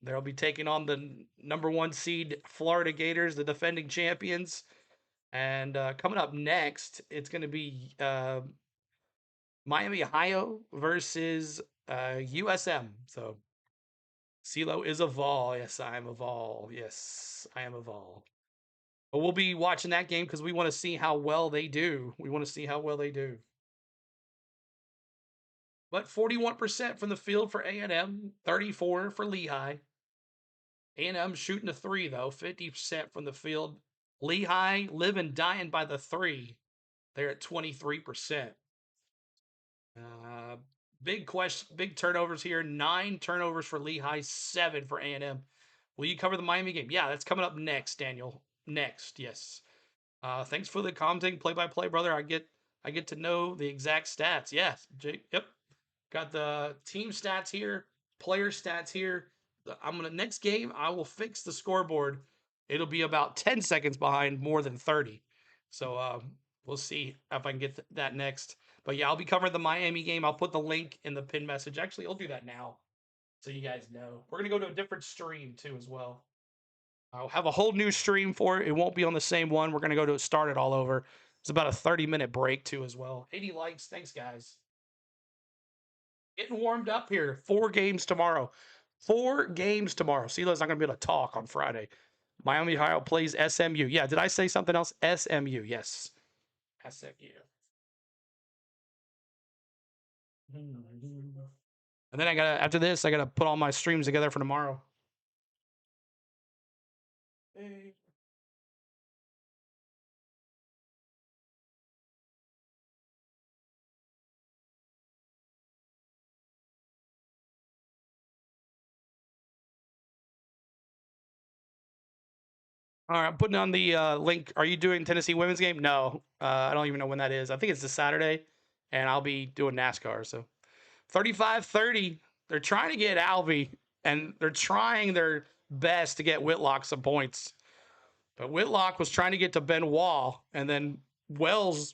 they'll be taking on the number 1 seed Florida Gators, the defending champions. And coming up next, it's going to be Miami, Ohio versus USM. So CeeLo is a Vol. Yes, I am a Vol. Yes, I am a Vol. But we'll be watching that game because we want to see how well they do. We want to see how well they do. But 41% from the field for A&M, 34 for Lehigh. A&M shooting a 3, though, 50% from the field. Lehigh living, dying by the 3. They're at 23%. Big turnovers here. 9 turnovers for Lehigh, 7 for A&M. Will you cover the Miami game? Yeah, that's coming up next, Daniel. Next, yes. Thanks for the commenting, play-by-play, brother. I get to know the exact stats. Yes, yep. Got the team stats here, player stats here. Next game, I will fix the scoreboard. It'll be about 10 seconds behind more than 30. So we'll see if I can get that next. But yeah, I'll be covering the Miami game. I'll put the link in the pin message. Actually, I'll do that now so you guys know. We're going to go to a different stream too as well. I'll have a whole new stream for it. It won't be on the same one. We're going to go to start it all over. It's about a 30-minute break, too, as well. 80 likes. Thanks, guys. Getting warmed up here. 4 games tomorrow. 4 games tomorrow. CeeLo's not going to be able to talk on Friday. Miami, Ohio plays SMU. Yeah, did I say something else? SMU. Yes. SMU. And then after this, I gotta put all my streams together for tomorrow. Hey. All right, I'm putting on the link. Are you doing Tennessee women's game? No, I don't even know when that is. I think it's this Saturday, and I'll be doing NASCAR. So 35-30. They're trying to get Alvey, and they're trying their best to get Whitlock some points. But Whitlock was trying to get to Benoit, and then Wells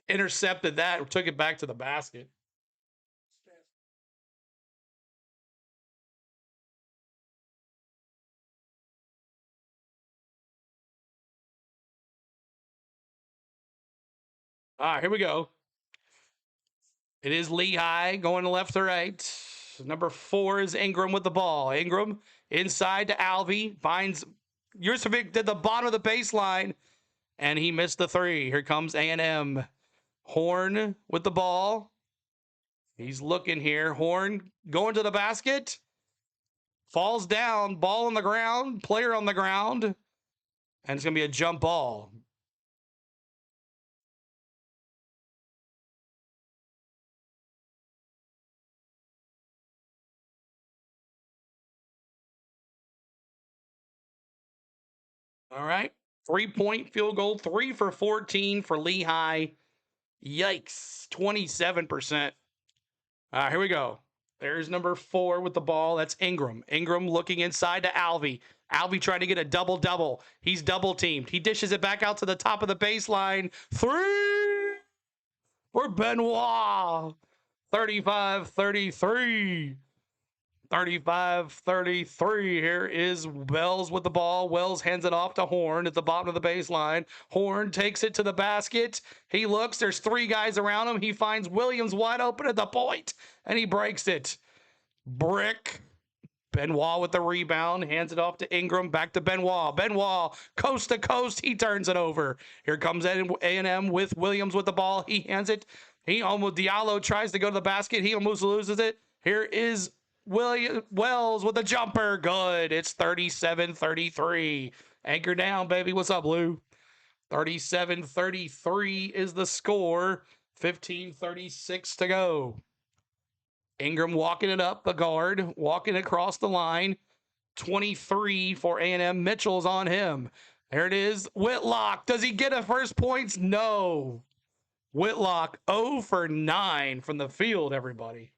intercepted that, took it back to the basket. All right, here we go. It is Lehigh going left to right. Number 4 is Ingram with the ball. Ingram inside to Alvey. Finds Yurcevic at the bottom of the baseline, and he missed the 3. Here comes A&M. Horn with the ball. He's looking here. Horn going to the basket. Falls down. Ball on the ground. Player on the ground. And it's going to be a jump ball. All right. 3-point field goal. 3 for 14 for Lehigh. Yikes. 27%. Here we go. There's number 4 with the ball. That's Ingram. Ingram looking inside to Alvey. Alvey trying to get a double-double. He's double-teamed. He dishes it back out to the top of the baseline. 3 for Benoit. 35-33. 35-33. Here is Wells with the ball. Wells hands it off to Horn at the bottom of the baseline. Horn takes it to the basket. He looks. There's 3 guys around him. He finds Williams wide open at the point, and he breaks it. Brick. Benoit with the rebound. Hands it off to Ingram. Back to Benoit. Benoit, coast to coast. He turns it over. Here comes A&M with Williams with the ball. He hands it. Diallo tries to go to the basket. He almost loses it. Here is Wells with a jumper. Good. It's 37-33. Anchor down, baby. What's up, Lou? 37-33 is the score. 15:36 to go. Ingram walking it up, the guard, walking across the line. 23 for A&M. Mitchell's on him. There it is. Whitlock. Does he get a first points? No. Whitlock 0 for 9 from the field, everybody.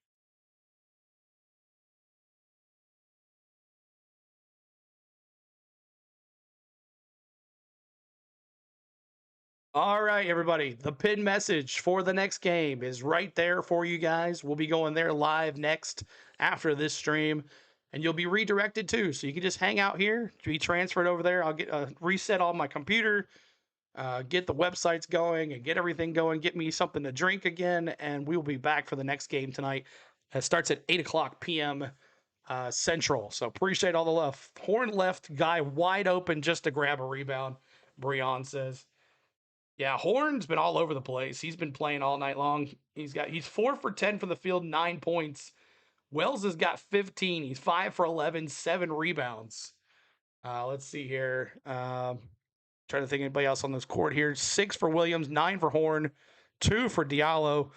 All right, everybody. The pin message for the next game is right there for you guys. We'll be going there live next after this stream, and you'll be redirected too. So you can just hang out here, be transferred over there. I'll get reset all my computer, get the websites going, and get everything going. Get me something to drink again, and we will be back for the next game tonight. It starts at 8:00 p.m. Central. So appreciate all the love. Horn left guy wide open just to grab a rebound. Breon says. Yeah, Horn's been all over the place. He's been playing all night long. He's 4 for 10 from the field, 9 points. Wells has got 15. He's 5 for 11, 7 rebounds. Let's see here. Trying to think anybody else on this court here. 6 for Williams, 9 for Horn, 2 for Diallo.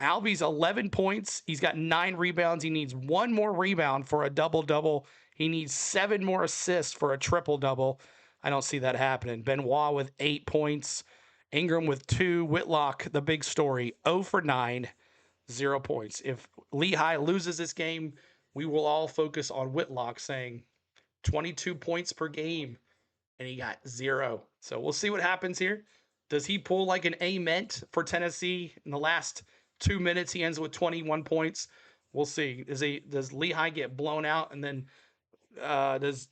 Alvey's 11 points. He's got 9 rebounds. He needs 1 more rebound for a double-double. He needs 7 more assists for a triple-double. I don't see that happening. Benoit with 8 points. Ingram with 2. Whitlock, the big story, 0 for 9, 0 points. If Lehigh loses this game, we will all focus on Whitlock saying 22 points per game, and he got 0. So we'll see what happens here. Does he pull like an Ament for Tennessee in the last 2 minutes? He ends with 21 points. We'll see. Does Lehigh get blown out, and then does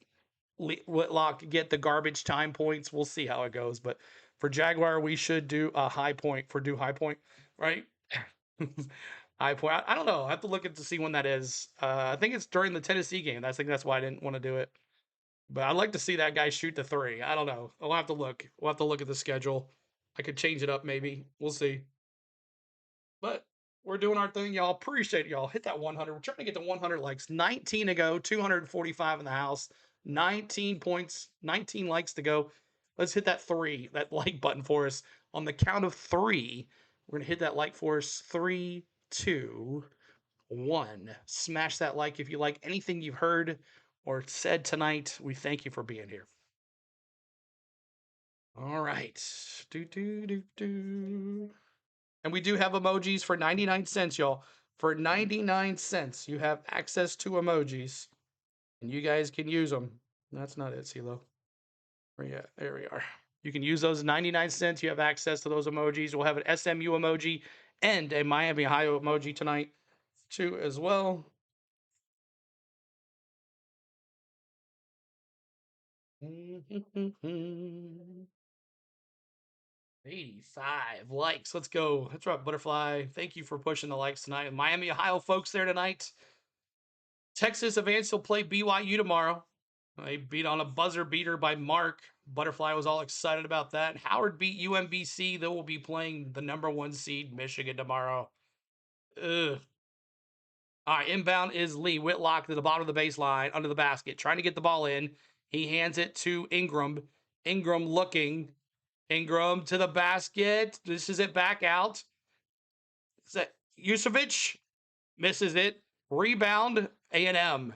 Whitlock get the garbage time points. We'll see how it goes. But for Jaguar, we should do a high point for High Point, right? High Point. I don't know. I have to look at to see when that is. I think it's during the Tennessee game. I think that's why I didn't want to do it. But I'd like to see that guy shoot the three. I don't know. We'll have to look. We'll have to look at the schedule. I could change it up maybe. We'll see. But we're doing our thing, y'all. Appreciate y'all. Hit that 100. We're trying to get to 100 likes. 19 to go. 245 in the house. 19 points. 19 likes to go. Let's hit that that like button for us. On the count of three, we're going to hit that like for us. 3, 2, 1. Smash that like if you like anything you've heard or said tonight. We thank you for being here. All right. And we do have emojis for 99 cents, y'all. For 99 cents, you have access to emojis. And you guys can use them. That's not it, CeeLo. Yeah, there we are. You can use those 99 cents. You have access to those emojis. We'll have an SMU emoji and a Miami, Ohio emoji tonight, too, as well. Mm-hmm. 85 likes. Let's go. That's right, Butterfly. Thank you for pushing the likes tonight. Miami, Ohio folks there tonight. Texas Advance will play BYU tomorrow. They beat on a buzzer beater by Mark. Butterfly was all excited about that. Howard beat UMBC. They will be playing the #1 seed Michigan tomorrow. Ugh. All right, inbound is Lee Whitlock to the bottom of the baseline, under the basket, trying to get the ball in. He hands it to Ingram. Ingram looking. Ingram to the basket. This is it back out. Yusevich misses it. Rebound, A&M.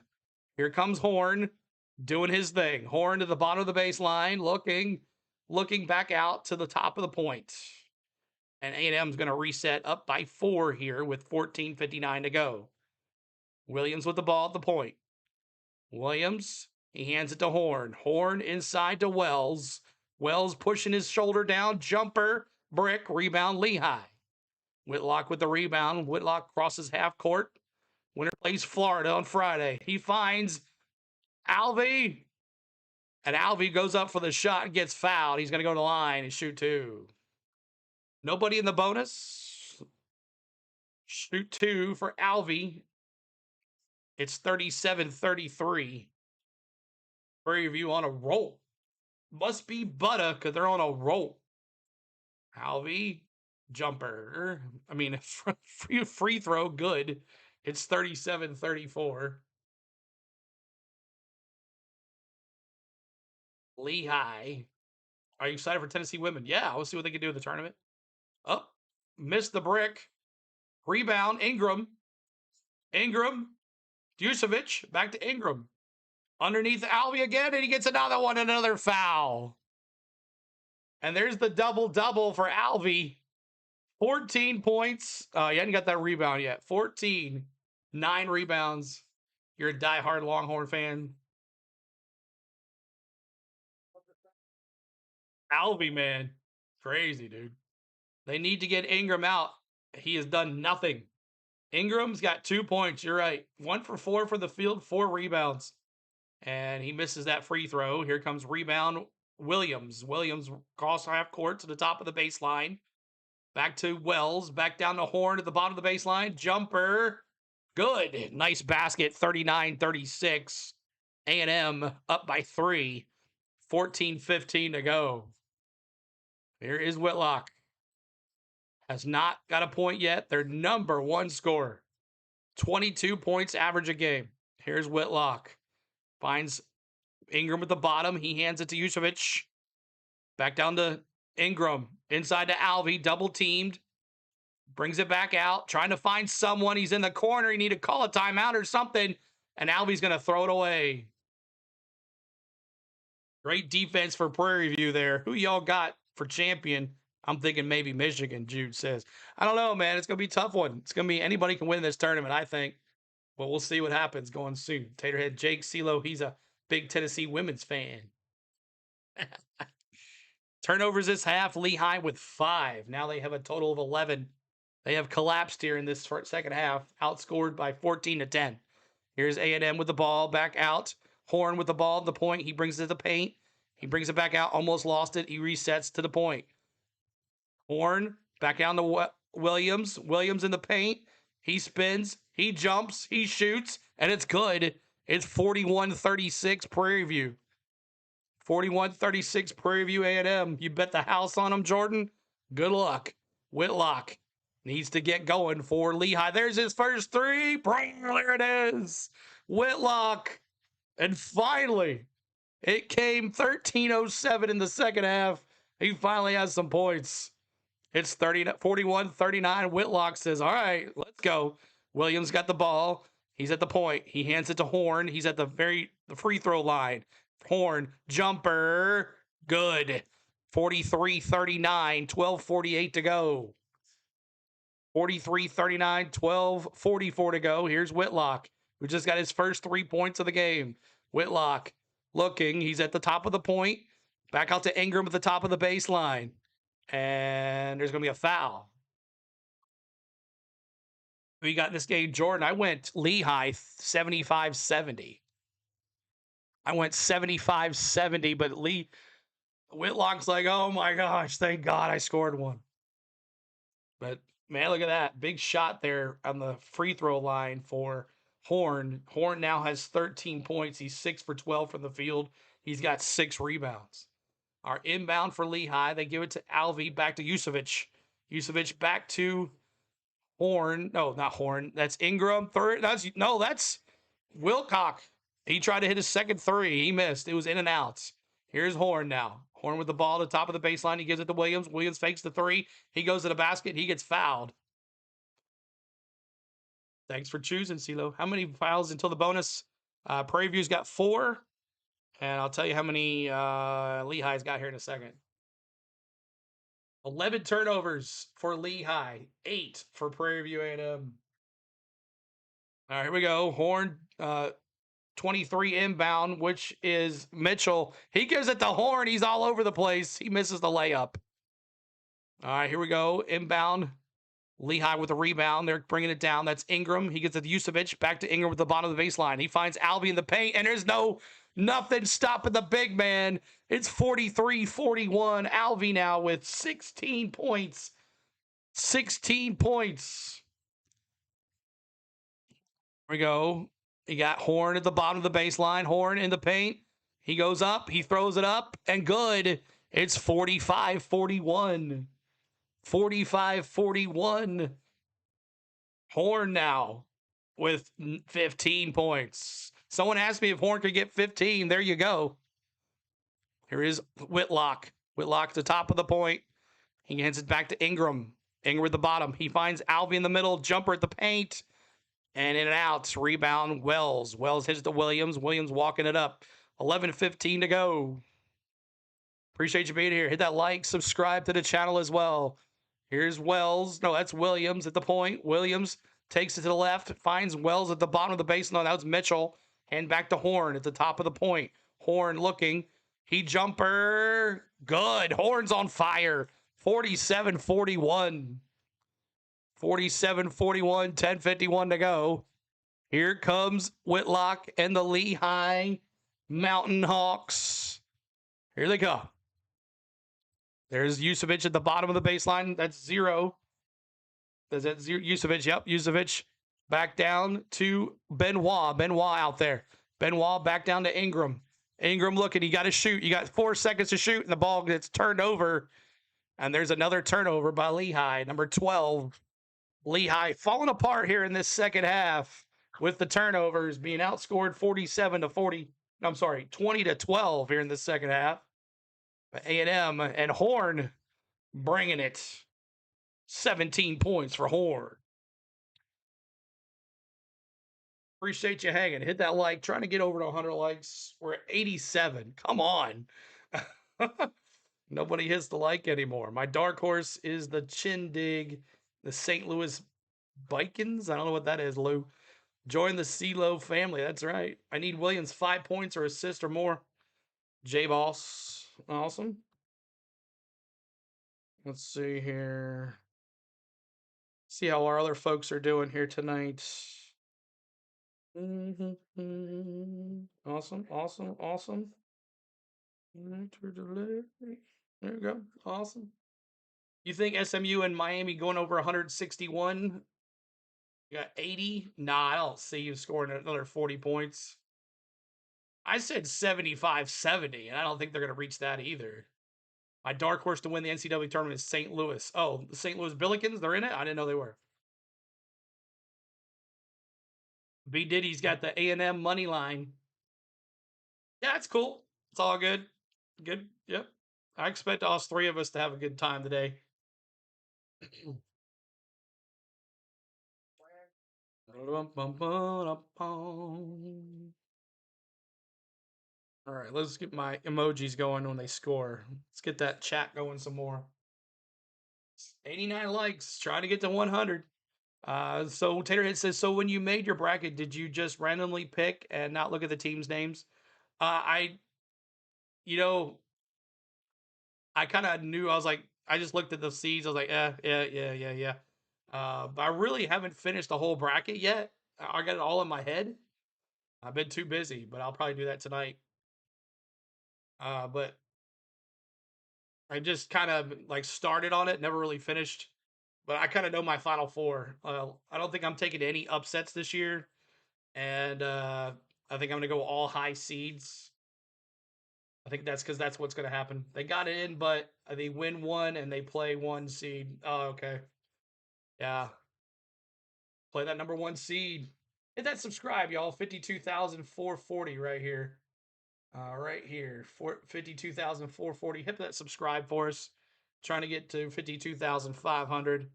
Here comes Horn doing his thing. Horn to the bottom of the baseline, looking back out to the top of the point. And A&M's going to reset up by 4 here with 14:59 to go. Williams with the ball at the point. Williams, he hands it to Horn. Horn inside to Wells. Wells pushing his shoulder down. Jumper, brick, rebound, Lehigh. Whitlock with the rebound. Whitlock crosses half court. Winner plays Florida on Friday. He finds Alvey. And Alvey goes up for the shot and gets fouled. He's going to go to the line and shoot 2. Nobody in the bonus. Shoot 2 for Alvey. It's 37-33. Prairie View on a roll. Must be Butter because they're on a roll. Alvey, jumper. I mean, free throw, good. It's 37-34. Lehigh. Are you excited for Tennessee women? Yeah, we'll see what they can do in the tournament. Oh, missed the brick. Rebound, Ingram. Ingram. Yusevich, back to Ingram. Underneath Alvey again, and he gets another one, another foul. And there's the double-double for Alvey. 14 points. He hadn't got that rebound yet. 14. 9 rebounds. You're a diehard Longhorn fan. Alvey, man. Crazy, dude. They need to get Ingram out. He has done nothing. Ingram's got 2 points. You're right. 1 for 4 for the field, 4 rebounds. And he misses that free throw. Here comes rebound Williams. Williams cross half court to the top of the baseline. Back to Wells. Back down to Horn at the bottom of the baseline. Jumper. Good. Nice basket. 39-36. A&M up by 3. 14-15 to go. Here is Whitlock. Has not got a point yet. Their #1 scorer. 22 points average a game. Here's Whitlock. Finds Ingram at the bottom. He hands it to Yusevich. Back down to Ingram. Inside to Alvey. Double teamed. Brings it back out. Trying to find someone. He's in the corner. You need to call a timeout or something. And Alvey's going to throw it away. Great defense for Prairie View there. Who y'all got for champion? I'm thinking maybe Michigan, Jude says. I don't know, man. It's going to be a tough one. It's going to be anybody can win this tournament, I think. But we'll see what happens going soon. Taterhead Jake CeeLo, he's a big Tennessee women's fan. Turnovers this half, Lehigh with 5. Now they have a total of 11. They have collapsed here in this second half, outscored by 14-10. Here's A&M with the ball, back out. Horn with the ball at the point. He brings it to the paint. He brings it back out. Almost lost it. He resets to the point. Horn back down to Williams. Williams in the paint. He spins. He jumps. He shoots. And it's good. It's 41-36 Prairie View. 41-36 Prairie View A&M. You bet the house on them, Jordan? Good luck. Whitlock needs to get going for Lehigh. There's his first three. There it is. Whitlock. And finally, it came 13:07 in the second half. He finally has some points. It's 41-39. Whitlock says, all right, let's go. Williams got the ball. He's at the point. He hands it to Horn. He's at the free throw line. Horn, jumper, good. 43-39, 12:48 to go. 43-39, 12:44 to go. Here's Whitlock, who just got his first 3 points of the game. Whitlock looking. He's at the top of the point. Back out to Ingram at the top of the baseline. And there's going to be a foul. We got this game, Jordan. I went Lehigh 75-70. I went 75-70, but Whitlock's like, oh my gosh, thank God I scored one. But man, look at that. Big shot there on the free throw line for Horn. Horn now has 13 points. He's 6 for 12 from the field. He's got 6 rebounds. Our inbound for Lehigh, they give it to Alvey, back to Yusevich. Yusevich back to Horn. No, not Horn. That's Ingram. That's Wilcock. He tried to hit his second three. He missed. It was in and out. Here's Horn now. Horn with the ball at the top of the baseline. He gives it to Williams. Williams fakes the three. He goes to the basket. He gets fouled. Thanks for choosing, CeeLo. How many fouls until the bonus? Prairie View's got 4. And I'll tell you how many Lehigh's got here in a second. 11 turnovers for Lehigh. 8 for Prairie View A&M. All right, here we go. Horn, 23 inbound, which is Mitchell. He gives it to Horn. He's all over the place. He misses the layup. All right, here we go. Inbound. Lehigh with a rebound. They're bringing it down. That's Ingram. He gets it to Yusevich. Back to Ingram with the bottom of the baseline. He finds Alvey in the paint, and there's nothing stopping the big man. It's 43-41. Alvey now with 16 points. 16 points. Here we go. You got Horn at the bottom of the baseline. Horn in the paint. He goes up. He throws it up, and good. It's 45-41. 45-41. Horn now with 15 points. Someone asked me if Horn could get 15. There you go. Here is Whitlock. Whitlock at the top of the point. He hands it back to Ingram. Ingram at the bottom. He finds Alvey in the middle. Jumper at the paint. And in and out. Rebound, Wells. Wells hits to Williams. Williams walking it up. 11:15 to go. Appreciate you being here. Hit that like, subscribe to the channel as well. Here's Wells. No, that's Williams at the point. Williams takes it to the left, finds Wells at the bottom of the baseline. That was Mitchell. Hand back to Horn at the top of the point. Horn looking. He jumper. Good. Horn's on fire. 47-41. 47-41. 10:51 to go. Here comes Whitlock and the Lehigh Mountain Hawks. Here they go. There's Yusevich at the bottom of the baseline. That's 0. That's Yusevich. Yep, Yusevich. Back down to Benoit. Benoit out there. Benoit back down to Ingram. Ingram looking. He got to shoot. You got 4 seconds to shoot, and the ball gets turned over. And there's another turnover by Lehigh. Number 12. Lehigh falling apart here in this second half with the turnovers, being outscored 20-12 here in the second half. A&M and Horn bringing it. 17 points for Horn. Appreciate you hanging. Hit that like. Trying to get over to 100 likes. We're at 87. Come on. Nobody hits the like anymore. My dark horse is the Chindig, the St. Louis Vikings. I don't know what that is, Lou. Join the CeeLo family. That's right. I need Williams 5 points or assist or more. J-Boss. Awesome. Let's see here. See how our other folks are doing here tonight. Awesome, awesome, awesome. Enter delay. There you go. Awesome. You think SMU and Miami going over 161? You got 80? Nah, I don't see you scoring another 40 points. I said 75-70, and I don't think they're going to reach that either. My dark horse to win the NCAA tournament is St. Louis. Oh, the St. Louis Billikens, they're in it? I didn't know they were. B. Diddy's got the A&M money line. Yeah, it's cool. It's all good. Good. Yep. I expect all three of us to have a good time today. All right, let's get my emojis going when they score. Let's get that chat going some more. 89 likes, trying to get to 100. So Taterhead says, so when you made your bracket, did you just randomly pick and not look at the teams' names? I kind of knew. I was like, I just looked at the seeds. I was like, yeah. But I really haven't finished the whole bracket yet. I got it all in my head. I've been too busy, but I'll probably do that tonight. But I just kind of like started on it, never really finished. But I kind of know my final four. I don't think I'm taking any upsets this year, and I think I'm gonna go all high seeds. I think that's because that's what's gonna happen. They got it in, but they win one and they play one seed. Oh, okay, yeah, play that number one seed. Hit that subscribe, y'all. 52,440 right here. Right here, 52,440. Hit that subscribe for us. Trying to get to 52,500.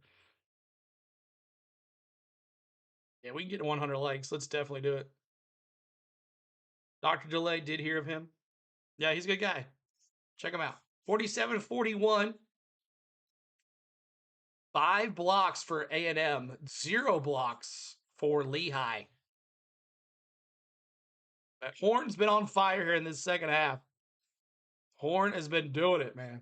Yeah, we can get to 100 likes. Let's definitely do it. Dr. Delay did hear of him. Yeah, he's a good guy. Check him out. 47-41. 5 blocks for A&M. 0 blocks for Lehigh. Horn's been on fire here in this second half. Horn has been doing it, man.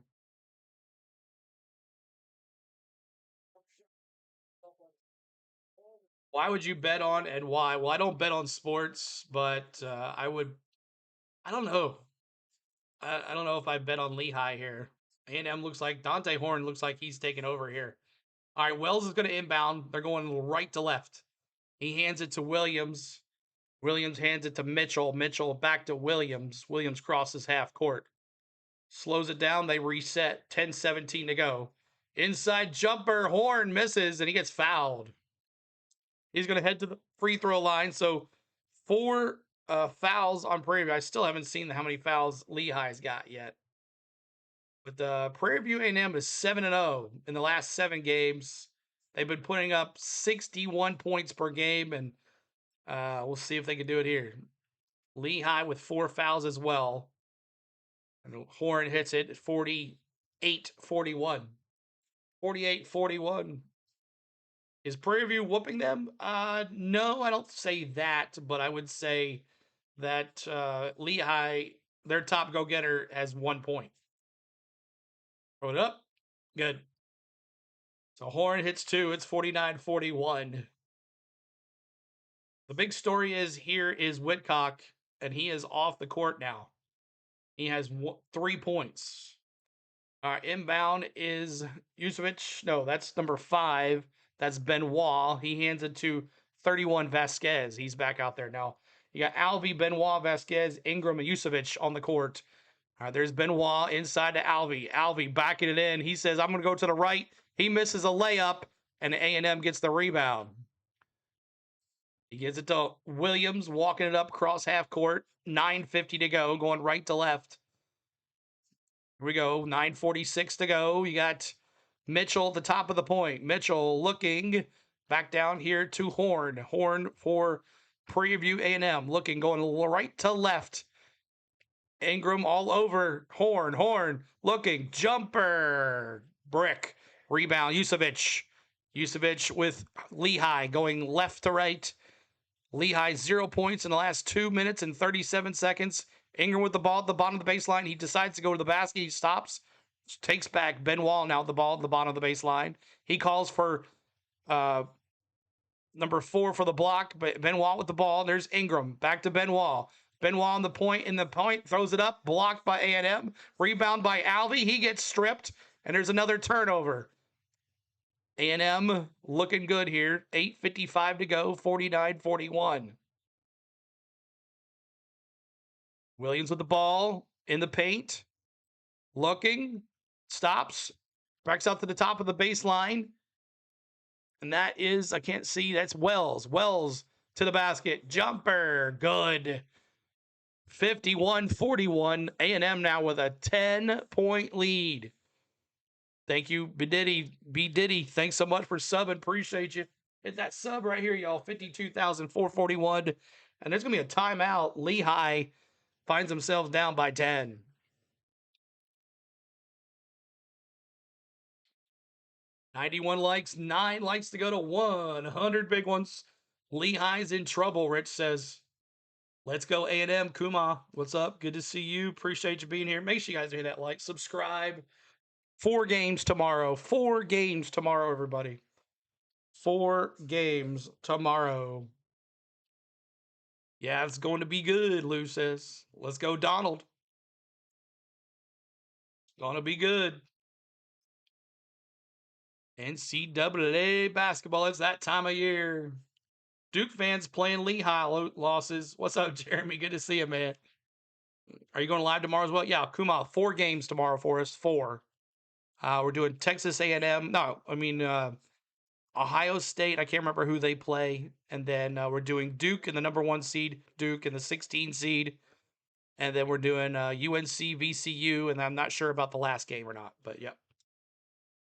Why would you bet on and why? Well, I don't bet on sports, but I would. I don't know. I don't know if I bet on Lehigh here. A&M looks like Dante Horn looks like he's taking over here. All right, Wells is going to inbound. They're going right to left. He hands it to Williams. Williams hands it to Mitchell. Mitchell back to Williams. Williams crosses half court. Slows it down. They reset. 10-17 to go. Inside jumper. Horn misses, and he gets fouled. He's going to head to the free throw line. So 4 fouls on Prairie View. I still haven't seen how many fouls Lehigh's got yet. But Prairie View A&M is 7-0 in the last 7 games. They've been putting up 61 points per game, and we'll see if they can do it here. Lehigh with 4 fouls as well. And Horn hits it at 48-41. 48-41. Is Prairie View whooping them? No, I don't say that, but I would say that Lehigh, their top go-getter, has 1 point. Throw it up. Good. So Horn hits 2. It's 49-41. The big story is here is Whitcock, and he is off the court now. He has 3 points. Inbound is Yusevich. No, that's number 5. That's Benoit. He hands it to 31 Vasquez. He's back out there now. You got Alvey, Benoit, Vasquez, Ingram, and Yusevich on the court. All right, there's Benoit inside to Alvey. Alvey backing it in. He says, I'm going to go to the right. He misses a layup, and A&M gets the rebound. He gives it to Williams, walking it up across half court. 9:50 to go, going right to left. Here we go. 9:46 to go. You got Mitchell at the top of the point. Mitchell looking back down here to Horn. Horn for Prairie View A&M. Looking, going right to left. Ingram all over Horn. Horn looking. Jumper. Brick. Rebound. Yusevich. Yusevich with Lehigh going left to right. Lehigh 0 points in the last 2 minutes and 37 seconds. Ingram with the ball at the bottom of the baseline. He decides to go to the basket. He stops. Takes back Benoit now the ball at the bottom of the baseline. He calls for Number 4 for the block, but Benoit with the ball. There's Ingram. Back to Benoit. Benoit on the point, throws it up, blocked by A&M. Rebound by Alvey. He gets stripped, and there's another turnover. A&M looking good here. 8:55 to go, 49-41. Williams with the ball in the paint. Looking, stops, backs out to the top of the baseline. And that is, I can't see, that's Wells. Wells to the basket. Jumper, good. 51-41. A&M now with a 10-point lead. Thank you, B. Diddy. Thanks so much for subbing. Appreciate you. Hit that sub right here, y'all. 52,441. And there's going to be a timeout. Lehigh finds themselves down by 10. $91 likes, 9 likes to go to 100 big ones. Lehigh's in trouble, Rich says. Let's go A&M. Kuma, what's up? Good to see you. Appreciate you being here. Make sure you guys hit that like, subscribe. 4 games tomorrow. 4 games tomorrow, everybody. 4 games tomorrow. Yeah, it's going to be good, Lou says. Let's go, Donald. Gonna be good. NCAA basketball. It's that time of year. Duke fans playing Lehigh losses. What's up, Jeremy? Good to see you, man. Are you going live tomorrow as well? Yeah, Kuma, 4 games tomorrow for us. 4. We're doing Texas A&M. No, I mean Ohio State. I can't remember who they play. And then we're doing Duke and the number 1 seed, Duke and the 16 seed. And then we're doing UNC VCU. And I'm not sure about the last game or not, but yep.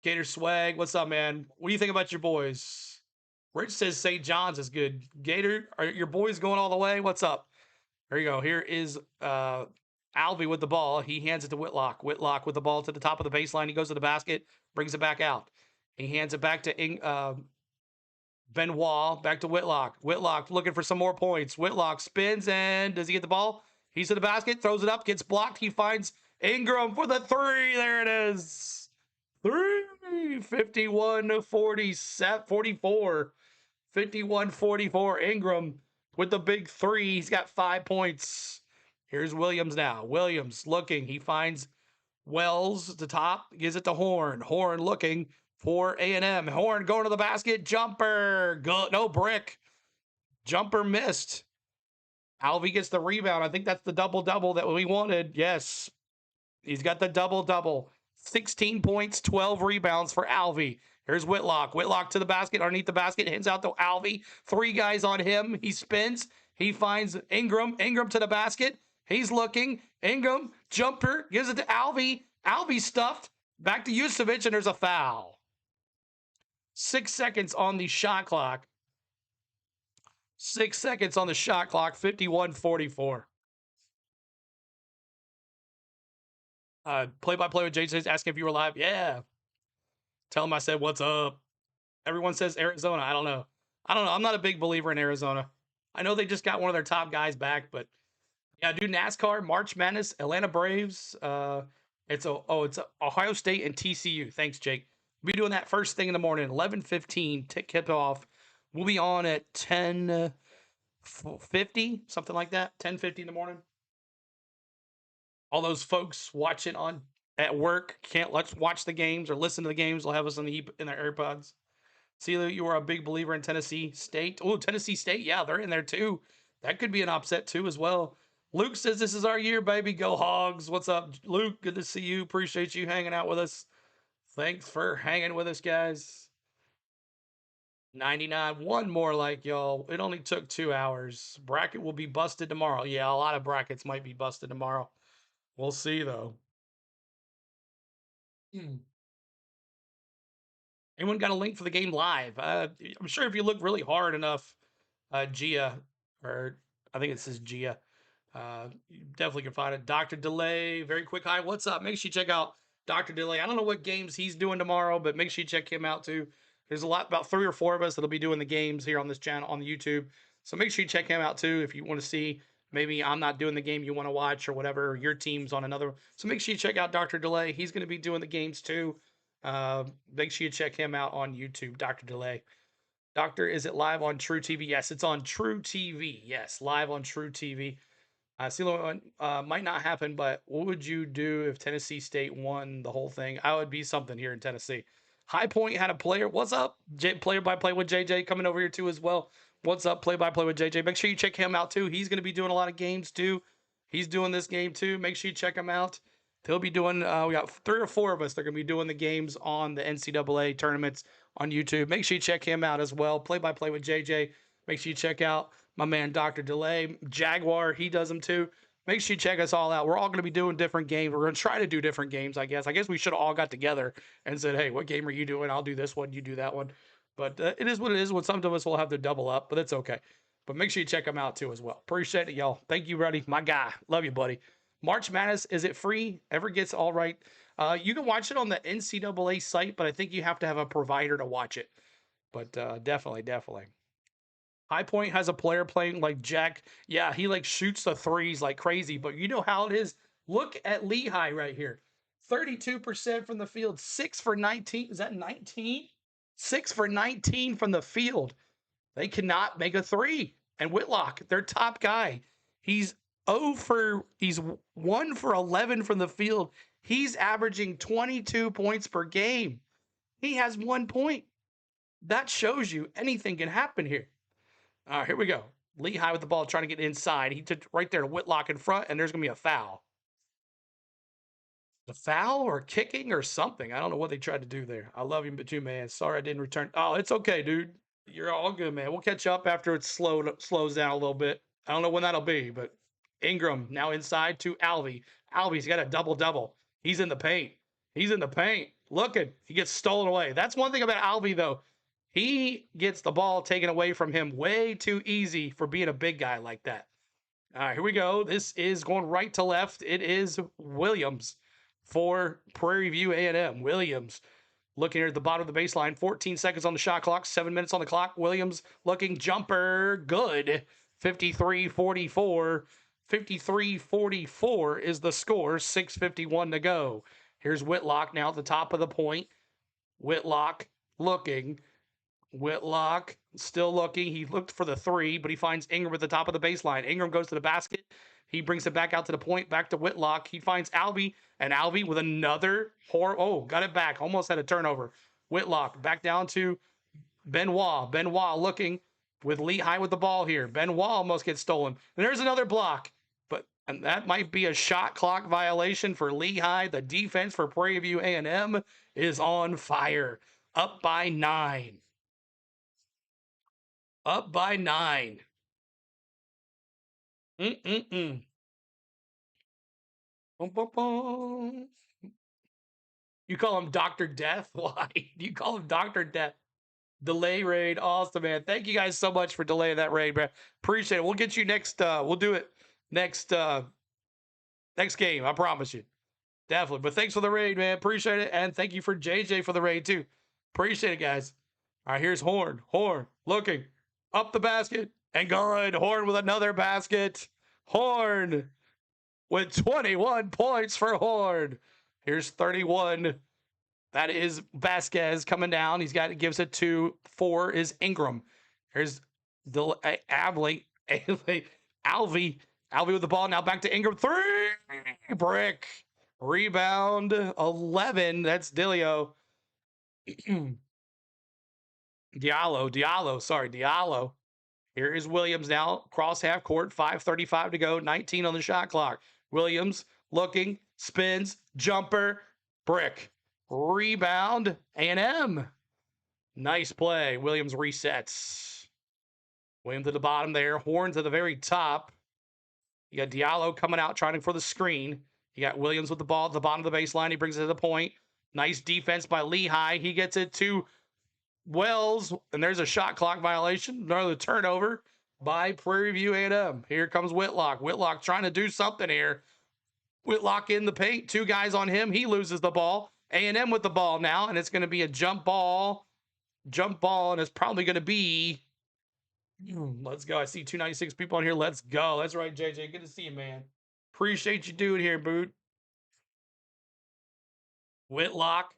Gator Swag, what's up, man? What do you think about your boys? Rich says St. John's is good. Gator, are your boys going all the way? What's up? There you go. Here is Alvey with the ball. He hands it to Whitlock. Whitlock with the ball to the top of the baseline. He goes to the basket, brings it back out. He hands it back to Benoit, back to Whitlock. Whitlock looking for some more points. Whitlock spins, and does he get the ball? He's to the basket, throws it up, gets blocked. He finds Ingram for the 3. There it is. 3. 51-44. 51-44. Ingram with the big 3. He's got 5 points. Here's Williams now. Williams looking. He finds Wells at the top. Gives it to Horn. Horn looking for A&M. Horn going to the basket. Jumper. No brick. Jumper missed. Alvey gets the rebound. I think that's the double-double that we wanted. Yes. He's got the double-double. 16 points, 12 rebounds for Alvey. Here's Whitlock. Whitlock to the basket, underneath the basket, hands out to Alvey. 3 guys on him. He spins. He finds Ingram. Ingram to the basket. He's looking. Ingram, jumper, gives it to Alvey. Alvey stuffed. Back to Yusevich, and there's a foul. 6 seconds on the shot clock. 6 seconds on the shot clock. 51-44. Play-by-play with Jason asking if you were live. Yeah. Tell him I said, what's up? Everyone says Arizona. I don't know. I'm not a big believer in Arizona. I know they just got one of their top guys back, but yeah, dude, NASCAR, March Madness, Atlanta Braves. It's Ohio State and TCU. Thanks, Jake. We'll be doing that first thing in the morning, 11:15, kick off. We'll be on at 10:50, something like that, 10:50 in the morning. All those folks watching at work can't let's watch the games or listen to the games. They'll have us in their AirPods. See, you are a big believer in Tennessee State. Oh, Tennessee State, yeah, they're in there too. That could be an upset too as well. Luke says this is our year, baby. Go Hogs. What's up, Luke? Good to see you. Appreciate you hanging out with us. Thanks for hanging with us, guys. 99. One more like y'all. It only took 2 hours. Bracket will be busted tomorrow. Yeah, a lot of brackets might be busted tomorrow. We'll see, though. Anyone got a link for the game live? I'm sure if you look really hard enough, Gia, or I think it says Gia, you definitely can find it. Dr. Delay, very quick hi. What's up? Make sure you check out Dr. Delay. I don't know what games he's doing tomorrow, but make sure you check him out too. There's about 3 or 4 of us that'll be doing the games here on this channel on the YouTube. So make sure you check him out too if you want to see. Maybe I'm not doing the game you want to watch or whatever, or your team's on another. So make sure you check out Dr. Delay. He's going to be doing the games too. Make sure you check him out on YouTube, Dr. Delay. Doctor, is it live on True TV? Yes, it's on True TV. Yes, live on True TV. See, might not happen, but what would you do if Tennessee State won the whole thing? I would be something here in Tennessee. High Point had a player. What's up? Player by play with JJ coming over here too as well. What's up? Play by play with JJ. Make sure you check him out too. He's going to be doing a lot of games too. He's doing this game too. Make sure you check him out. He'll be doing. We got 3 or 4 of us. They're going to be doing the games on the NCAA tournaments on YouTube. Make sure you check him out as well. Play by play with JJ. Make sure you check out my man Dr. Delay, Jaguar, he does them too. Make sure you check us all out. We're all going to be doing different games. We're going to try to do different games, I guess. I guess we should have all got together and said, hey, what game are you doing? I'll do this one, you do that one. But it is what it is. When some of us will have to double up, but that's okay. But make sure you check them out too as well. Appreciate it, y'all. Thank you, Readie. My guy. Love you, buddy. March Madness, is it free? Ever gets all right? You can watch it on the NCAA site, but I think you have to have a provider to watch it. But definitely. High Point has a player playing like Jack. Yeah, he like shoots the threes like crazy, but you know how it is. Look at Lehigh right here. 32% from the field, 6 for 19. Is that 19? 6 for 19 from the field. They cannot make a three. And Whitlock, their top guy, he's 1 for 11 from the field. He's averaging 22 points per game. He has 1 point. That shows you anything can happen here. All right, here we go. Lehigh with the ball trying to get inside. He took right there to Whitlock in front, and there's going to be a foul. A foul or kicking or something. I don't know what they tried to do there. I love you, but you, man. Sorry I didn't return. Oh, it's okay, dude. You're all good, man. We'll catch up after it slows down a little bit. I don't know when that'll be, but Ingram now inside to Alvey. Alvey's got a double-double. He's in the paint. Looking. He gets stolen away. That's one thing about Alvey, though. He gets the ball taken away from him way too easy for being a big guy like that. All right, here we go. This is going right to left. It is Williams for Prairie View A&M. Williams looking here at the bottom of the baseline. 14 seconds on the shot clock. 7 minutes on the clock. Williams looking jumper. Good. 53-44. 53-44 is the score. 6:51 to go. Here's Whitlock now at the top of the point. Whitlock looking. Whitlock still looking. He looked for the 3, but he finds Ingram at the top of the baseline. Ingram goes to the basket. He brings it back out to the point, back to Whitlock. He finds Alvey, and Alvey with another got it back. Almost had a turnover. Whitlock back down to Benoit. Benoit looking with Lehigh with the ball here. Benoit almost gets stolen. And there's another block. And that might be a shot clock violation for Lehigh. The defense for Prairie View A&M is on fire. Up by 9. Up by 9. Boom, boom, boom. You call him Dr. Death? Why? You call him Dr. Death? Delay raid. Awesome, man. Thank you guys so much for delaying that raid, man. Appreciate it. We'll get you next. We'll do it next game. I promise you. Definitely. But thanks for the raid, man. Appreciate it. And thank you for JJ for the raid, too. Appreciate it, guys. All right, here's Horn. Horn looking up the basket and good. Horn with another basket. Horn with 21 points for Horn. Here's 31. That is Vasquez coming down. Gives it to 4 is Ingram. Here's Alvey with the ball. Now back to Ingram. 3. Brick. Rebound 11. That's Dilio. Diallo. Here is Williams now. Cross half court. 5:35 to go. 19 on the shot clock. Williams looking. Spins. Jumper. Brick. Rebound. A&M. Nice play. Williams resets. Williams to the bottom there. Horns at the very top. You got Diallo coming out trying for the screen. You got Williams with the ball at the bottom of the baseline. He brings it to the point. Nice defense by Lehigh. He gets it to Wells, and there's a shot clock violation. Another turnover by Prairie View A&M. Here comes Whitlock. Whitlock trying to do something here. Whitlock in the paint. 2 guys on him. He loses the ball. A&M with the ball now, and it's going to be a jump ball. And it's probably going to be... Let's go. I see 296 people on here. Let's go. That's right, JJ. Good to see you, man. Appreciate you doing here, Boot. Whitlock.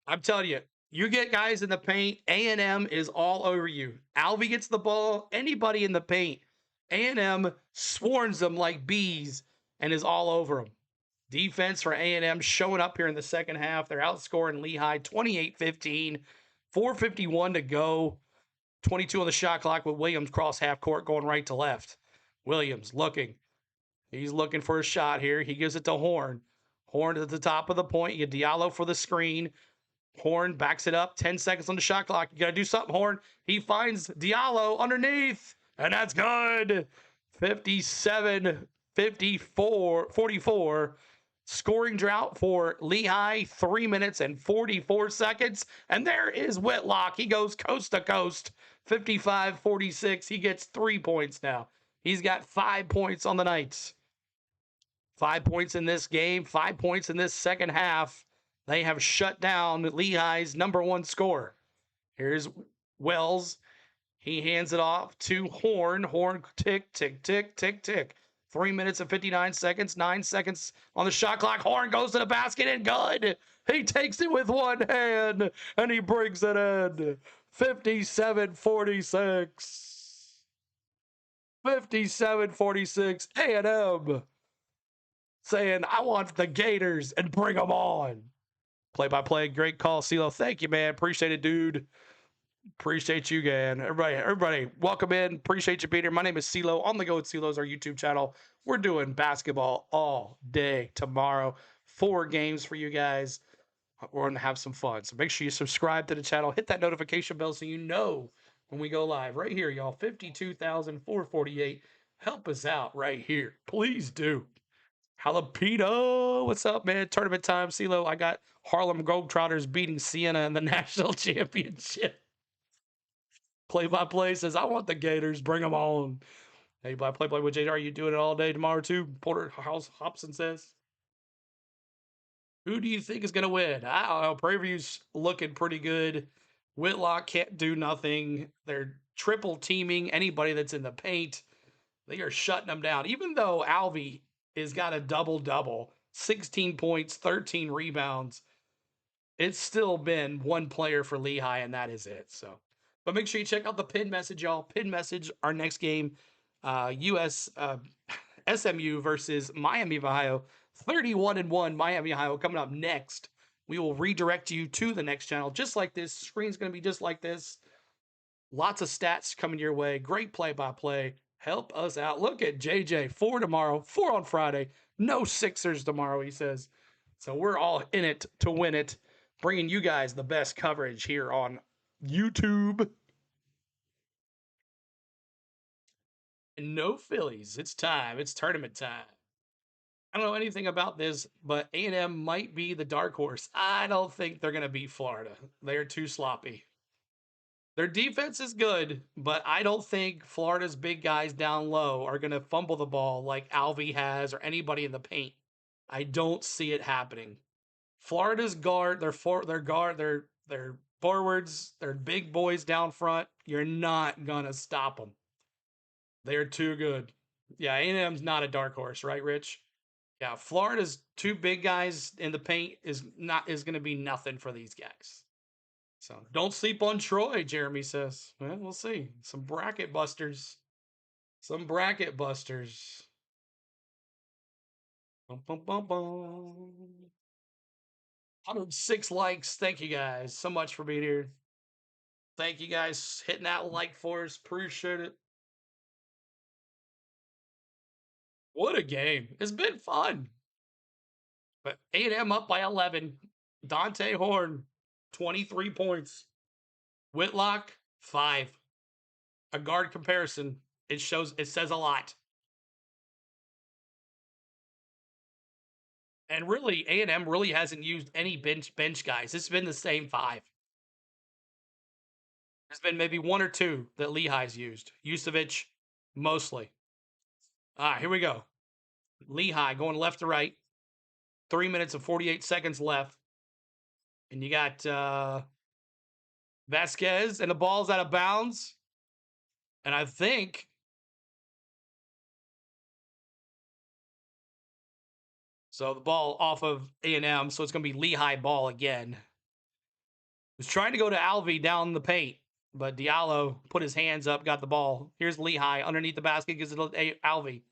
I'm telling you, You get guys in the paint, A&M is all over you. Alvy gets the ball, anybody in the paint, A&M swarms them like bees and is all over them. Defense for A&M showing up here in the second half. They're outscoring Lehigh 28-15, 4:51 to go. 22 on the shot clock with Williams cross half court going right to left. Williams looking. He's looking for a shot here. He gives it to Horn. Horn at the top of the point. You get Diallo for the screen. Horn backs it up. 10 seconds on the shot clock. You got to do something, Horn. He finds Diallo underneath, and that's good. 57, 54, 44. Scoring drought for Lehigh, 3 minutes and 44 seconds. And there is Whitlock. He goes coast to coast, 55-46. He gets 3 points now. He's got 5 points on the night. 5 points in this game, 5 points in this second half. They have shut down Lehigh's number one scorer. Here's Wells. He hands it off to Horn. Horn, tick, tick, tick, tick, tick. 3 minutes and 59 seconds, 9 seconds on the shot clock. Horn goes to the basket and good. He takes it with one hand and he brings it in. 57-46. 57-46. A&M saying, I want the Gators and bring them on. Play-by-play, great call, CeeLo. Thank you, man. Appreciate it, dude. Appreciate you, again. Everybody, welcome in. Appreciate you being here. My name is CeeLo. On the Go with CeeLo's our YouTube channel. We're doing basketball all day tomorrow. 4 games for you guys. We're going to have some fun. So make sure you subscribe to the channel. Hit that notification bell so you know when we go live. Right here, y'all. 52,448. Help us out right here. Please do. Jalapeno, what's up, man? Tournament time, CeeLo. I got Harlem Globetrotters beating Siena in the national championship. Play-by-play says, I want the Gators. Bring them on. Hey, play-by-play with JR, you doing it all day tomorrow, too? Porter House Hobson says. Who do you think is going to win? I don't know. Prairie View's looking pretty good. Whitlock can't do nothing. They're triple teaming anybody that's in the paint. They are shutting them down. Even though Alvy has got a double-double, 16 points, 13 rebounds, it's still been one player for Lehigh, and that is it. So, but make sure you check out the pin message, y'all. Pin message, our next game, SMU versus Miami of Ohio. 31-1 Miami, Ohio coming up next. We will redirect you to the next channel, just like this. Screen's going to be just like this. Lots of stats coming your way. Great play-by-play. Help us out. Look at JJ. 4 tomorrow, 4 on Friday. No Sixers tomorrow, he says. So we're all in it to win it. Bringing you guys the best coverage here on YouTube. And no Phillies. It's time. It's tournament time. I don't know anything about this, but A&M might be the dark horse. I don't think they're going to beat Florida. They're too sloppy. Their defense is good, but I don't think Florida's big guys down low are going to fumble the ball like Alvy has or anybody in the paint. I don't see it happening. Florida's guard, their forwards, their big boys down front. You're not going to stop them. They're too good. Yeah, A&M's not a dark horse, right, Rich? Yeah, Florida's 2 big guys in the paint is going to be nothing for these guys. So don't sleep on Troy, Jeremy says. Well, we'll see. Some bracket busters. Some bracket busters. Bum, bum, bum, bum. 106 likes. Thank you guys so much for being here. Thank you guys hitting that like for us. Appreciate it. What a game. It's been fun. But A&M up by 11. Dante Horn, 23 points. Whitlock, 5. A guard comparison. It says a lot. And really, A&M really hasn't used any bench guys. It's been the same 5. There's been maybe 1 or 2 that Lehigh's used. Yusevich, mostly. All right, here we go. Lehigh going left to right. 3 minutes and 48 seconds left. And you got Vasquez, and the ball's out of bounds. And I think so the ball off of A&M, so it's going to be Lehigh ball again. Was trying to go to Alvey down the paint, but Diallo put his hands up, got the ball. Here's Lehigh underneath the basket, gives it to Alvey.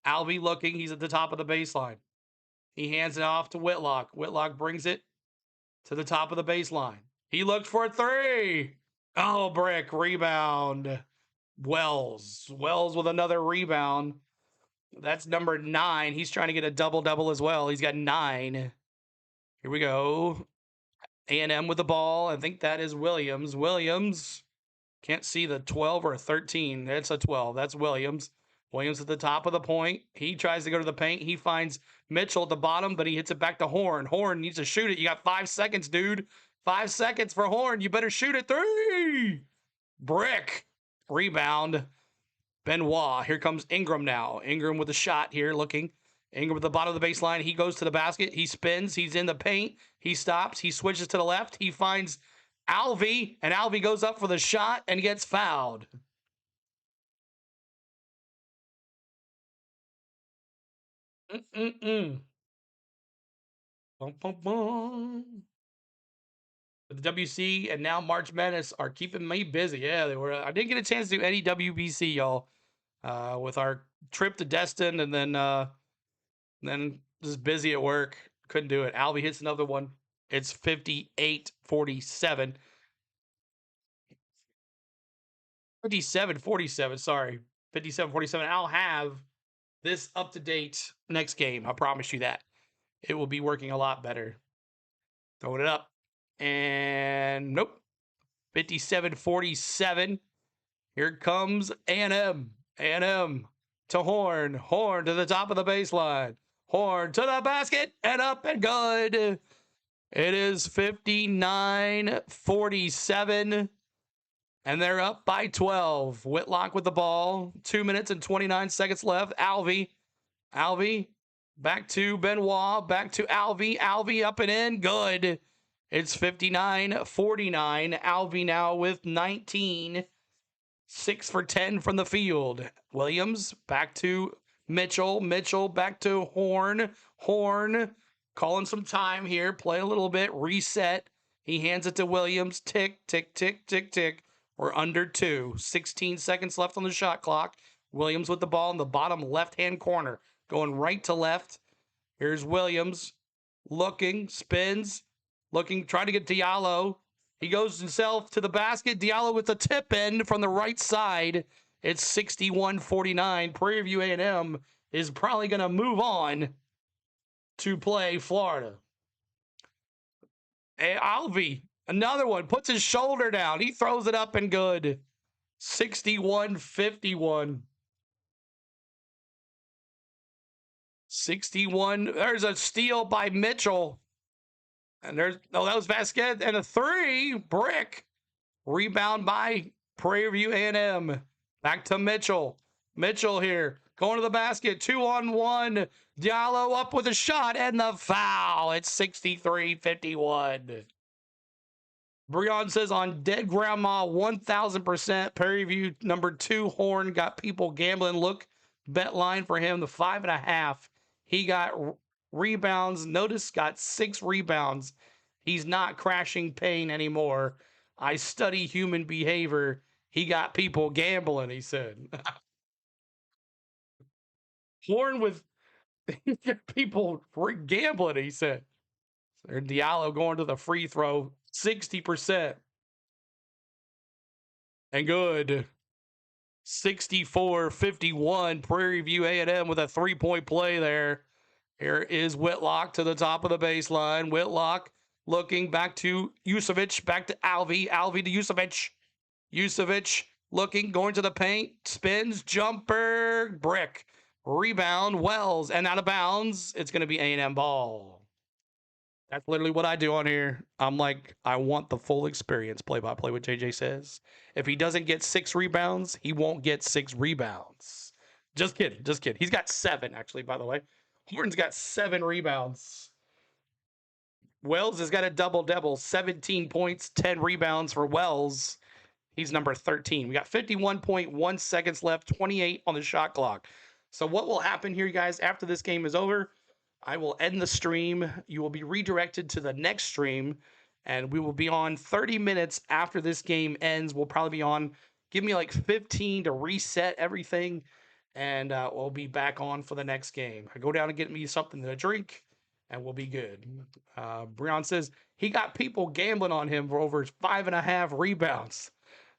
Alvey looking, he's at the top of the baseline. He hands it off to Whitlock. Whitlock brings it to the top of the baseline. He looks for a three. Oh, brick, rebound. Wells with another rebound. That's number 9. He's trying to get a double-double as well. He's got 9. Here we go. A&M with the ball. I think that is Williams. Williams. Can't see the 12 or 13. That's a 12. That's Williams. Williams at the top of the point. He tries to go to the paint. He finds Mitchell at the bottom, but he hits it back to Horn. Horn needs to shoot it. You got 5 seconds, dude. 5 seconds for Horn. You better shoot it. 3. Brick. Rebound. Benoit. Here comes Ingram now. Ingram with a shot here looking. Ingram at the bottom of the baseline. He goes to the basket. He spins. He's in the paint. He stops. He switches to the left. He finds Alvey, and Alvey goes up for the shot and gets fouled. Bum, bum, bum. The WC and now March Madness are keeping me busy. Yeah, they were. I didn't get a chance to do any WBC, y'all, with our trip to Destin, and then just busy at work. Couldn't do it. Alvey hits another one. It's 58-47. 57-47, sorry. 57-47. I'll have this up to date next game. I promise you that. It will be working a lot better. Throwing it up. And nope. 57-47. Here comes A&M. A&M to Horn. Horn to the top of the baseline. Horn to the basket and up and good. It is 59-47. And they're up by 12. Whitlock with the ball. 2 minutes and 29 seconds left. Alvey. Back to Benoit. Back to Alvey. Alvey up and in. Good. It's 59-49. Alvey now with 19. 6 for 10 from the field. Williams back to Mitchell. Mitchell back to Horn. Horn calling some time here. Play a little bit. Reset. He hands it to Williams. Tick, tick, tick, tick, tick. We're under 2. 16 seconds left on the shot clock. Williams with the ball in the bottom left-hand corner. Going right to left. Here's Williams. Looking. Spins. Looking. Trying to get Diallo. He goes himself to the basket. Diallo with the tip in from the right side. It's 61-49. Prairie View A&M is probably going to move on to play Florida. Alvey. Another one, puts his shoulder down. He throws it up and good. 61-51. 61. There's a steal by Mitchell. And that was Vasquez. And a 3. Brick. Rebound by Prairie View A&M. Back to Mitchell. Mitchell here. Going to the basket. 2-on-1. Diallo up with a shot and the foul. It's 63-51. Breon says on Dead Grandma 1000%. Prairie View number 2 Horn got people gambling. Look, bet line for him, the 5.5. He got rebounds. Notice got 6 rebounds. He's not crashing pain anymore. I study human behavior. He got people gambling, he said. Horn with people gambling, he said. There's Diallo going to the free throw. 60%. And good. 64-51. Prairie View A&M with a 3-point play there. Here is Whitlock to the top of the baseline. Whitlock looking back to Yusevich. Back to Alvey. Alvey to Yusevich. Yusevich looking, going to the paint. Spins, jumper, brick. Rebound, Wells, and out of bounds. It's going to be A&M ball. That's literally what I do on here. I'm like, I want the full experience, play-by-play, what JJ says. If he doesn't get 6 rebounds, he won't get 6 rebounds. Just kidding, just kidding. He's got 7, actually, by the way. Horton's got 7 rebounds. Wells has got a double-double, 17 points, 10 rebounds for Wells. He's number 13. We got 51.1 seconds left, 28 on the shot clock. So what will happen here, guys, after this game is over? I will end the stream. You will be redirected to the next stream. And we will be on 30 minutes after this game ends. We'll probably be on, give me like 15 to reset everything. And we'll be back on for the next game. I go down and get me something to drink, and we'll be good. Breon says he got people gambling on him for over 5.5 rebounds.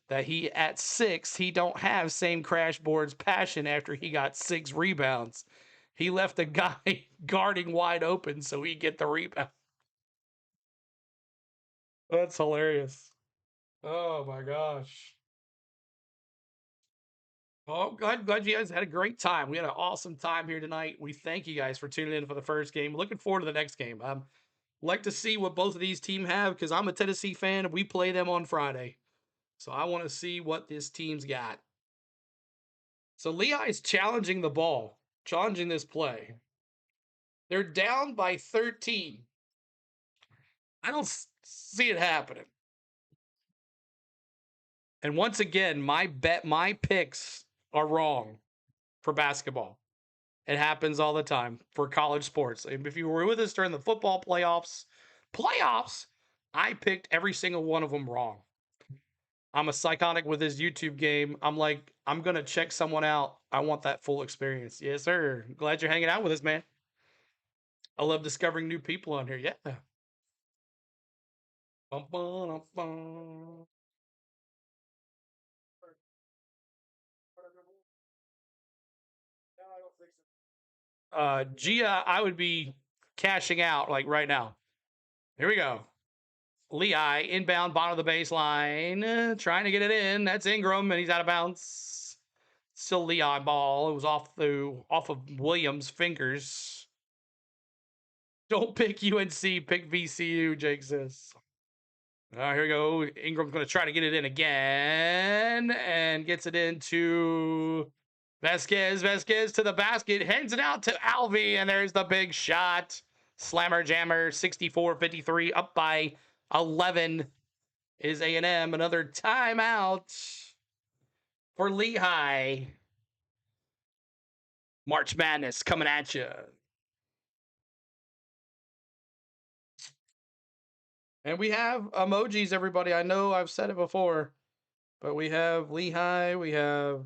That he at 6, he don't have same crash boards passion after he got 6 rebounds. He left a guy guarding wide open so he get the rebound. That's hilarious. Oh my gosh. Oh, glad you guys had a great time. We had an awesome time here tonight. We thank you guys for tuning in for the first game. Looking forward to the next game. Like to see what both of these teams have because I'm a Tennessee fan and we play them on Friday. So I want to see what this team's got. So Lehigh is challenging the ball, challenging this play. They're down by 13. I don't see it happening. And once again, my picks are wrong for basketball. It happens all the time for college sports. If you were with us during the football playoffs, I picked every single one of them wrong. I'm a psychotic with this YouTube game. I'm like, I'm going to check someone out. I want that full experience. Yes, sir. Glad you're hanging out with us, man. I love discovering new people on here. Yeah. Bum, bum, bum. Gia, I would be cashing out like right now. Here we go. Lehigh inbound, bottom of the baseline, trying to get it in. That's Ingram, and he's out of bounds. Still Lehigh ball. It was off of Williams' fingers. Don't pick UNC, pick VCU, Jake says. Here we go. Ingram's going to try to get it in again and gets it into Vasquez. Vasquez to the basket, hands it out to Alvey, and there's the big shot. Slammer jammer, 64-53, up by 11 is A&M. Another timeout for Lehigh. March Madness coming at you. And we have emojis, everybody. I know I've said it before, but we have Lehigh, we have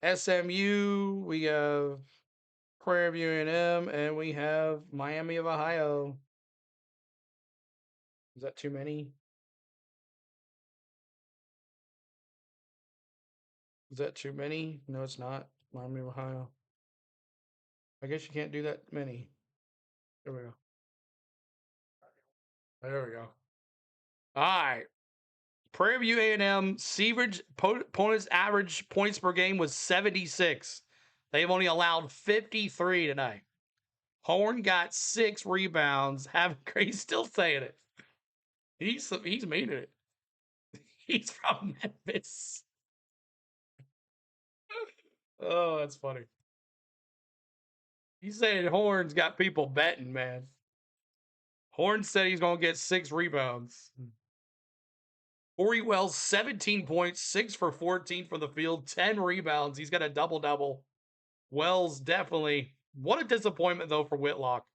SMU, we have Prairie View A&M, and we have Miami of Ohio. Is that too many? Is that too many? No, it's not. Miami of Ohio. I guess you can't do that many. There we go. There we go. All right. Prairie View A&M opponent's average points per game was 76. They've only allowed 53 tonight. Horn got 6 rebounds. He's still saying it. He's meaning it. He's from Memphis. Oh, that's funny. He's saying Horn's got people betting, man. Horn said he's going to get 6 rebounds. Corey Wells, 17 points, 6 for 14 from the field, 10 rebounds. He's got a double-double. Wells definitely. What a disappointment, though, for Whitlock.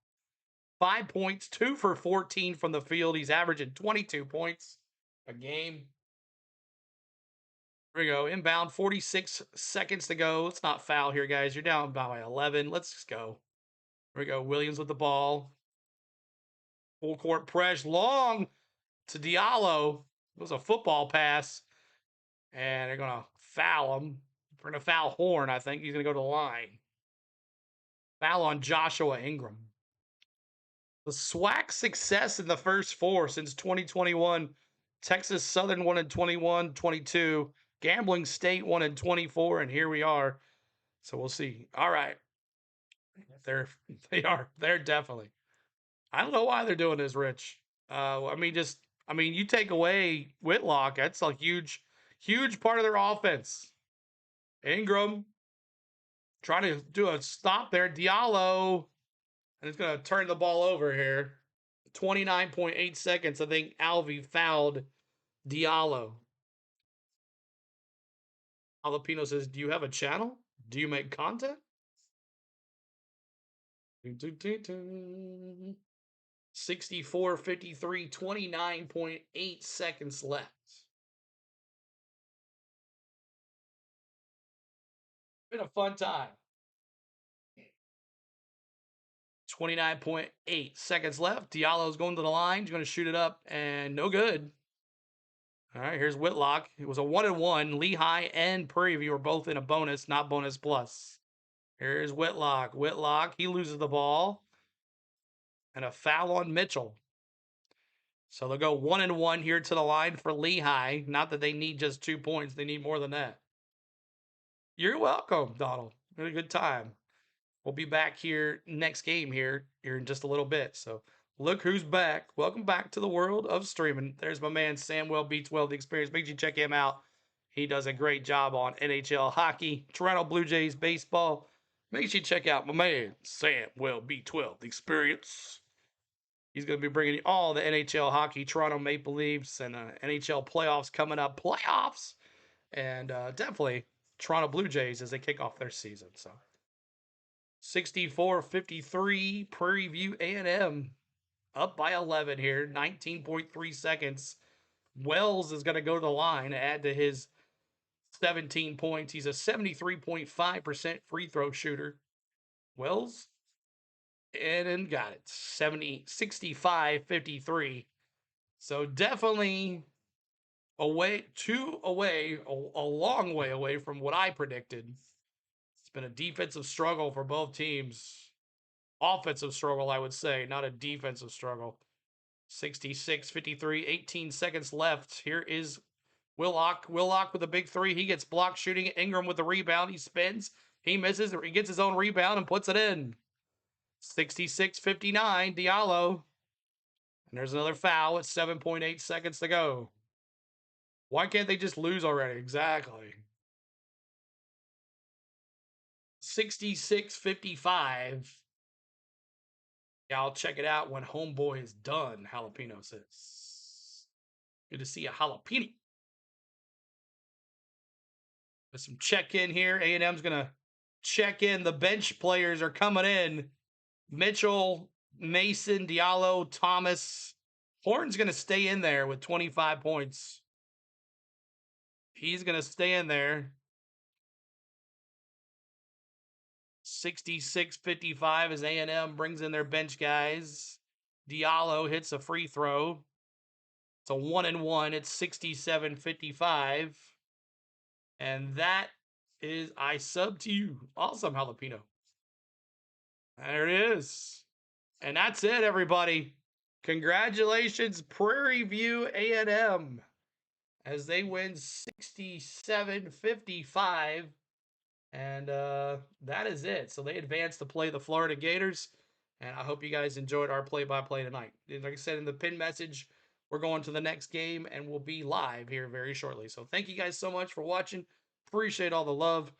5 points, 2 for 14 from the field. He's averaging 22 points a game. Here we go. Inbound, 46 seconds to go. Let's not foul here, guys. You're down by 11. Let's just go. Here we go. Williams with the ball. Full court press. Long to Diallo. It was a football pass. And they're going to foul him. We're going to foul Horn, I think. He's going to go to the line. Foul on Joshua Ingram. The SWAC success in the first 4 since 2021. Texas Southern won in 21-22. Gambling State won in 24, and here we are. So we'll see. All right. They're definitely. I don't know why they're doing this, Rich. You take away Whitlock, that's a huge part of their offense. Ingram trying to do a stop there. Diallo, and it's going to turn the ball over here. 29.8 seconds. I think Alvey fouled Diallo. Jalapeno says, do you have a channel? Do you make content? 64-53, 29.8 seconds left. Been a fun time. 29.8 seconds left. Diallo's going to the line. He's going to shoot it up, and no good. All right, here's Whitlock. It was a 1-1. Lehigh and Prairie View are both in a bonus, not bonus plus. Here's Whitlock. Whitlock, he loses the ball. And a foul on Mitchell. So they'll go 1-1 here to the line for Lehigh. Not that they need just 2 points. They need more than that. You're welcome, Donald. Had a good time. We'll be back here next game here in just a little bit. So look who's back. Welcome back to the world of streaming. There's my man, Samwell Beats Well, the experience. Make sure you check him out. He does a great job on NHL hockey, Toronto Blue Jays baseball. Make sure you check out my man, Samwell B12, the experience. He's going to be bringing you all the NHL hockey, Toronto Maple Leafs, and NHL playoffs coming up. Playoffs! And definitely Toronto Blue Jays as they kick off their season. So 64-53, Prairie View A&M up by 11 here, 19.3 seconds. Wells is going to go to the line, add to his 17 points. He's a 73.5% free throw shooter. Wells, and got it. 65-53. So definitely a long way away from what I predicted. It's been a defensive struggle for both teams. Offensive struggle, I would say, not a defensive struggle. 66-53, 18 seconds left. Here is Whitlock. Whitlock with a big three. He gets blocked shooting it. Ingram with the rebound. He spins. He misses. He gets his own rebound and puts it in. 66-59, Diallo. And there's another foul with 7.8 seconds to go. Why can't they just lose already? Exactly. 66-55. Yeah, I'll check it out when homeboy is done, Jalapeno says. Good to see a jalapeno. With some check-in here. A&M's going to check in. The bench players are coming in. Mitchell, Mason, Diallo, Thomas. Horn's going to stay in there with 25 points. He's going to stay in there. 66-55 as A&M brings in their bench guys. Diallo hits a free throw. It's a 1-1. It's 67-55. And that is I sub to you. Awesome, Jalapeno. There it is. And that's it, everybody. Congratulations, Prairie View A&M, as they win 67-55. And that is it. So they advance to play the Florida Gators. And I hope you guys enjoyed our play-by-play tonight. Like I said in the pin message, we're going to the next game and we'll be live here very shortly. So thank you guys so much for watching. Appreciate all the love.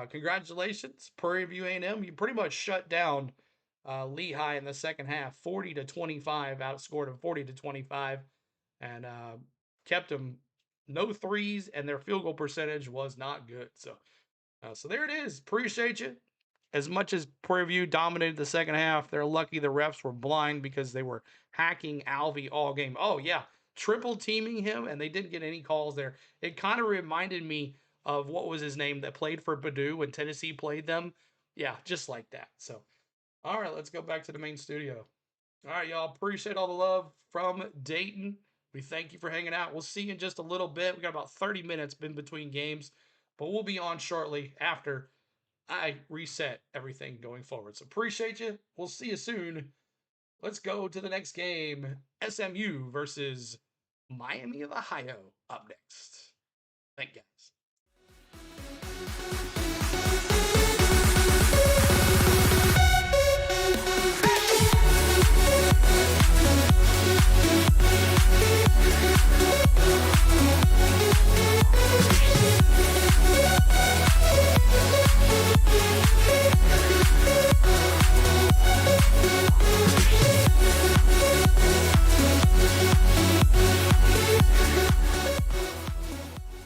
Congratulations, Prairie View A&M. You pretty much shut down Lehigh in the second half, 40-25, outscored them 40-25, and kept them no threes, and their field goal percentage was not good. So there it is. Appreciate you. As much as Prairie View dominated the second half, they're lucky the refs were blind because they were hacking Alvey all game. Oh, yeah. Triple teaming him, and they didn't get any calls there. It kind of reminded me of what was his name that played for Purdue when Tennessee played them. Yeah, just like that. So, all right, let's go back to the main studio. All right, y'all. Appreciate all the love from Dayton. We thank you for hanging out. We'll see you in just a little bit. We got about 30 minutes in between games, but we'll be on shortly after I reset everything going forward. So appreciate you. We'll see you soon. Let's go to the next game. SMU versus Miami of Ohio up next. Thank you, guys.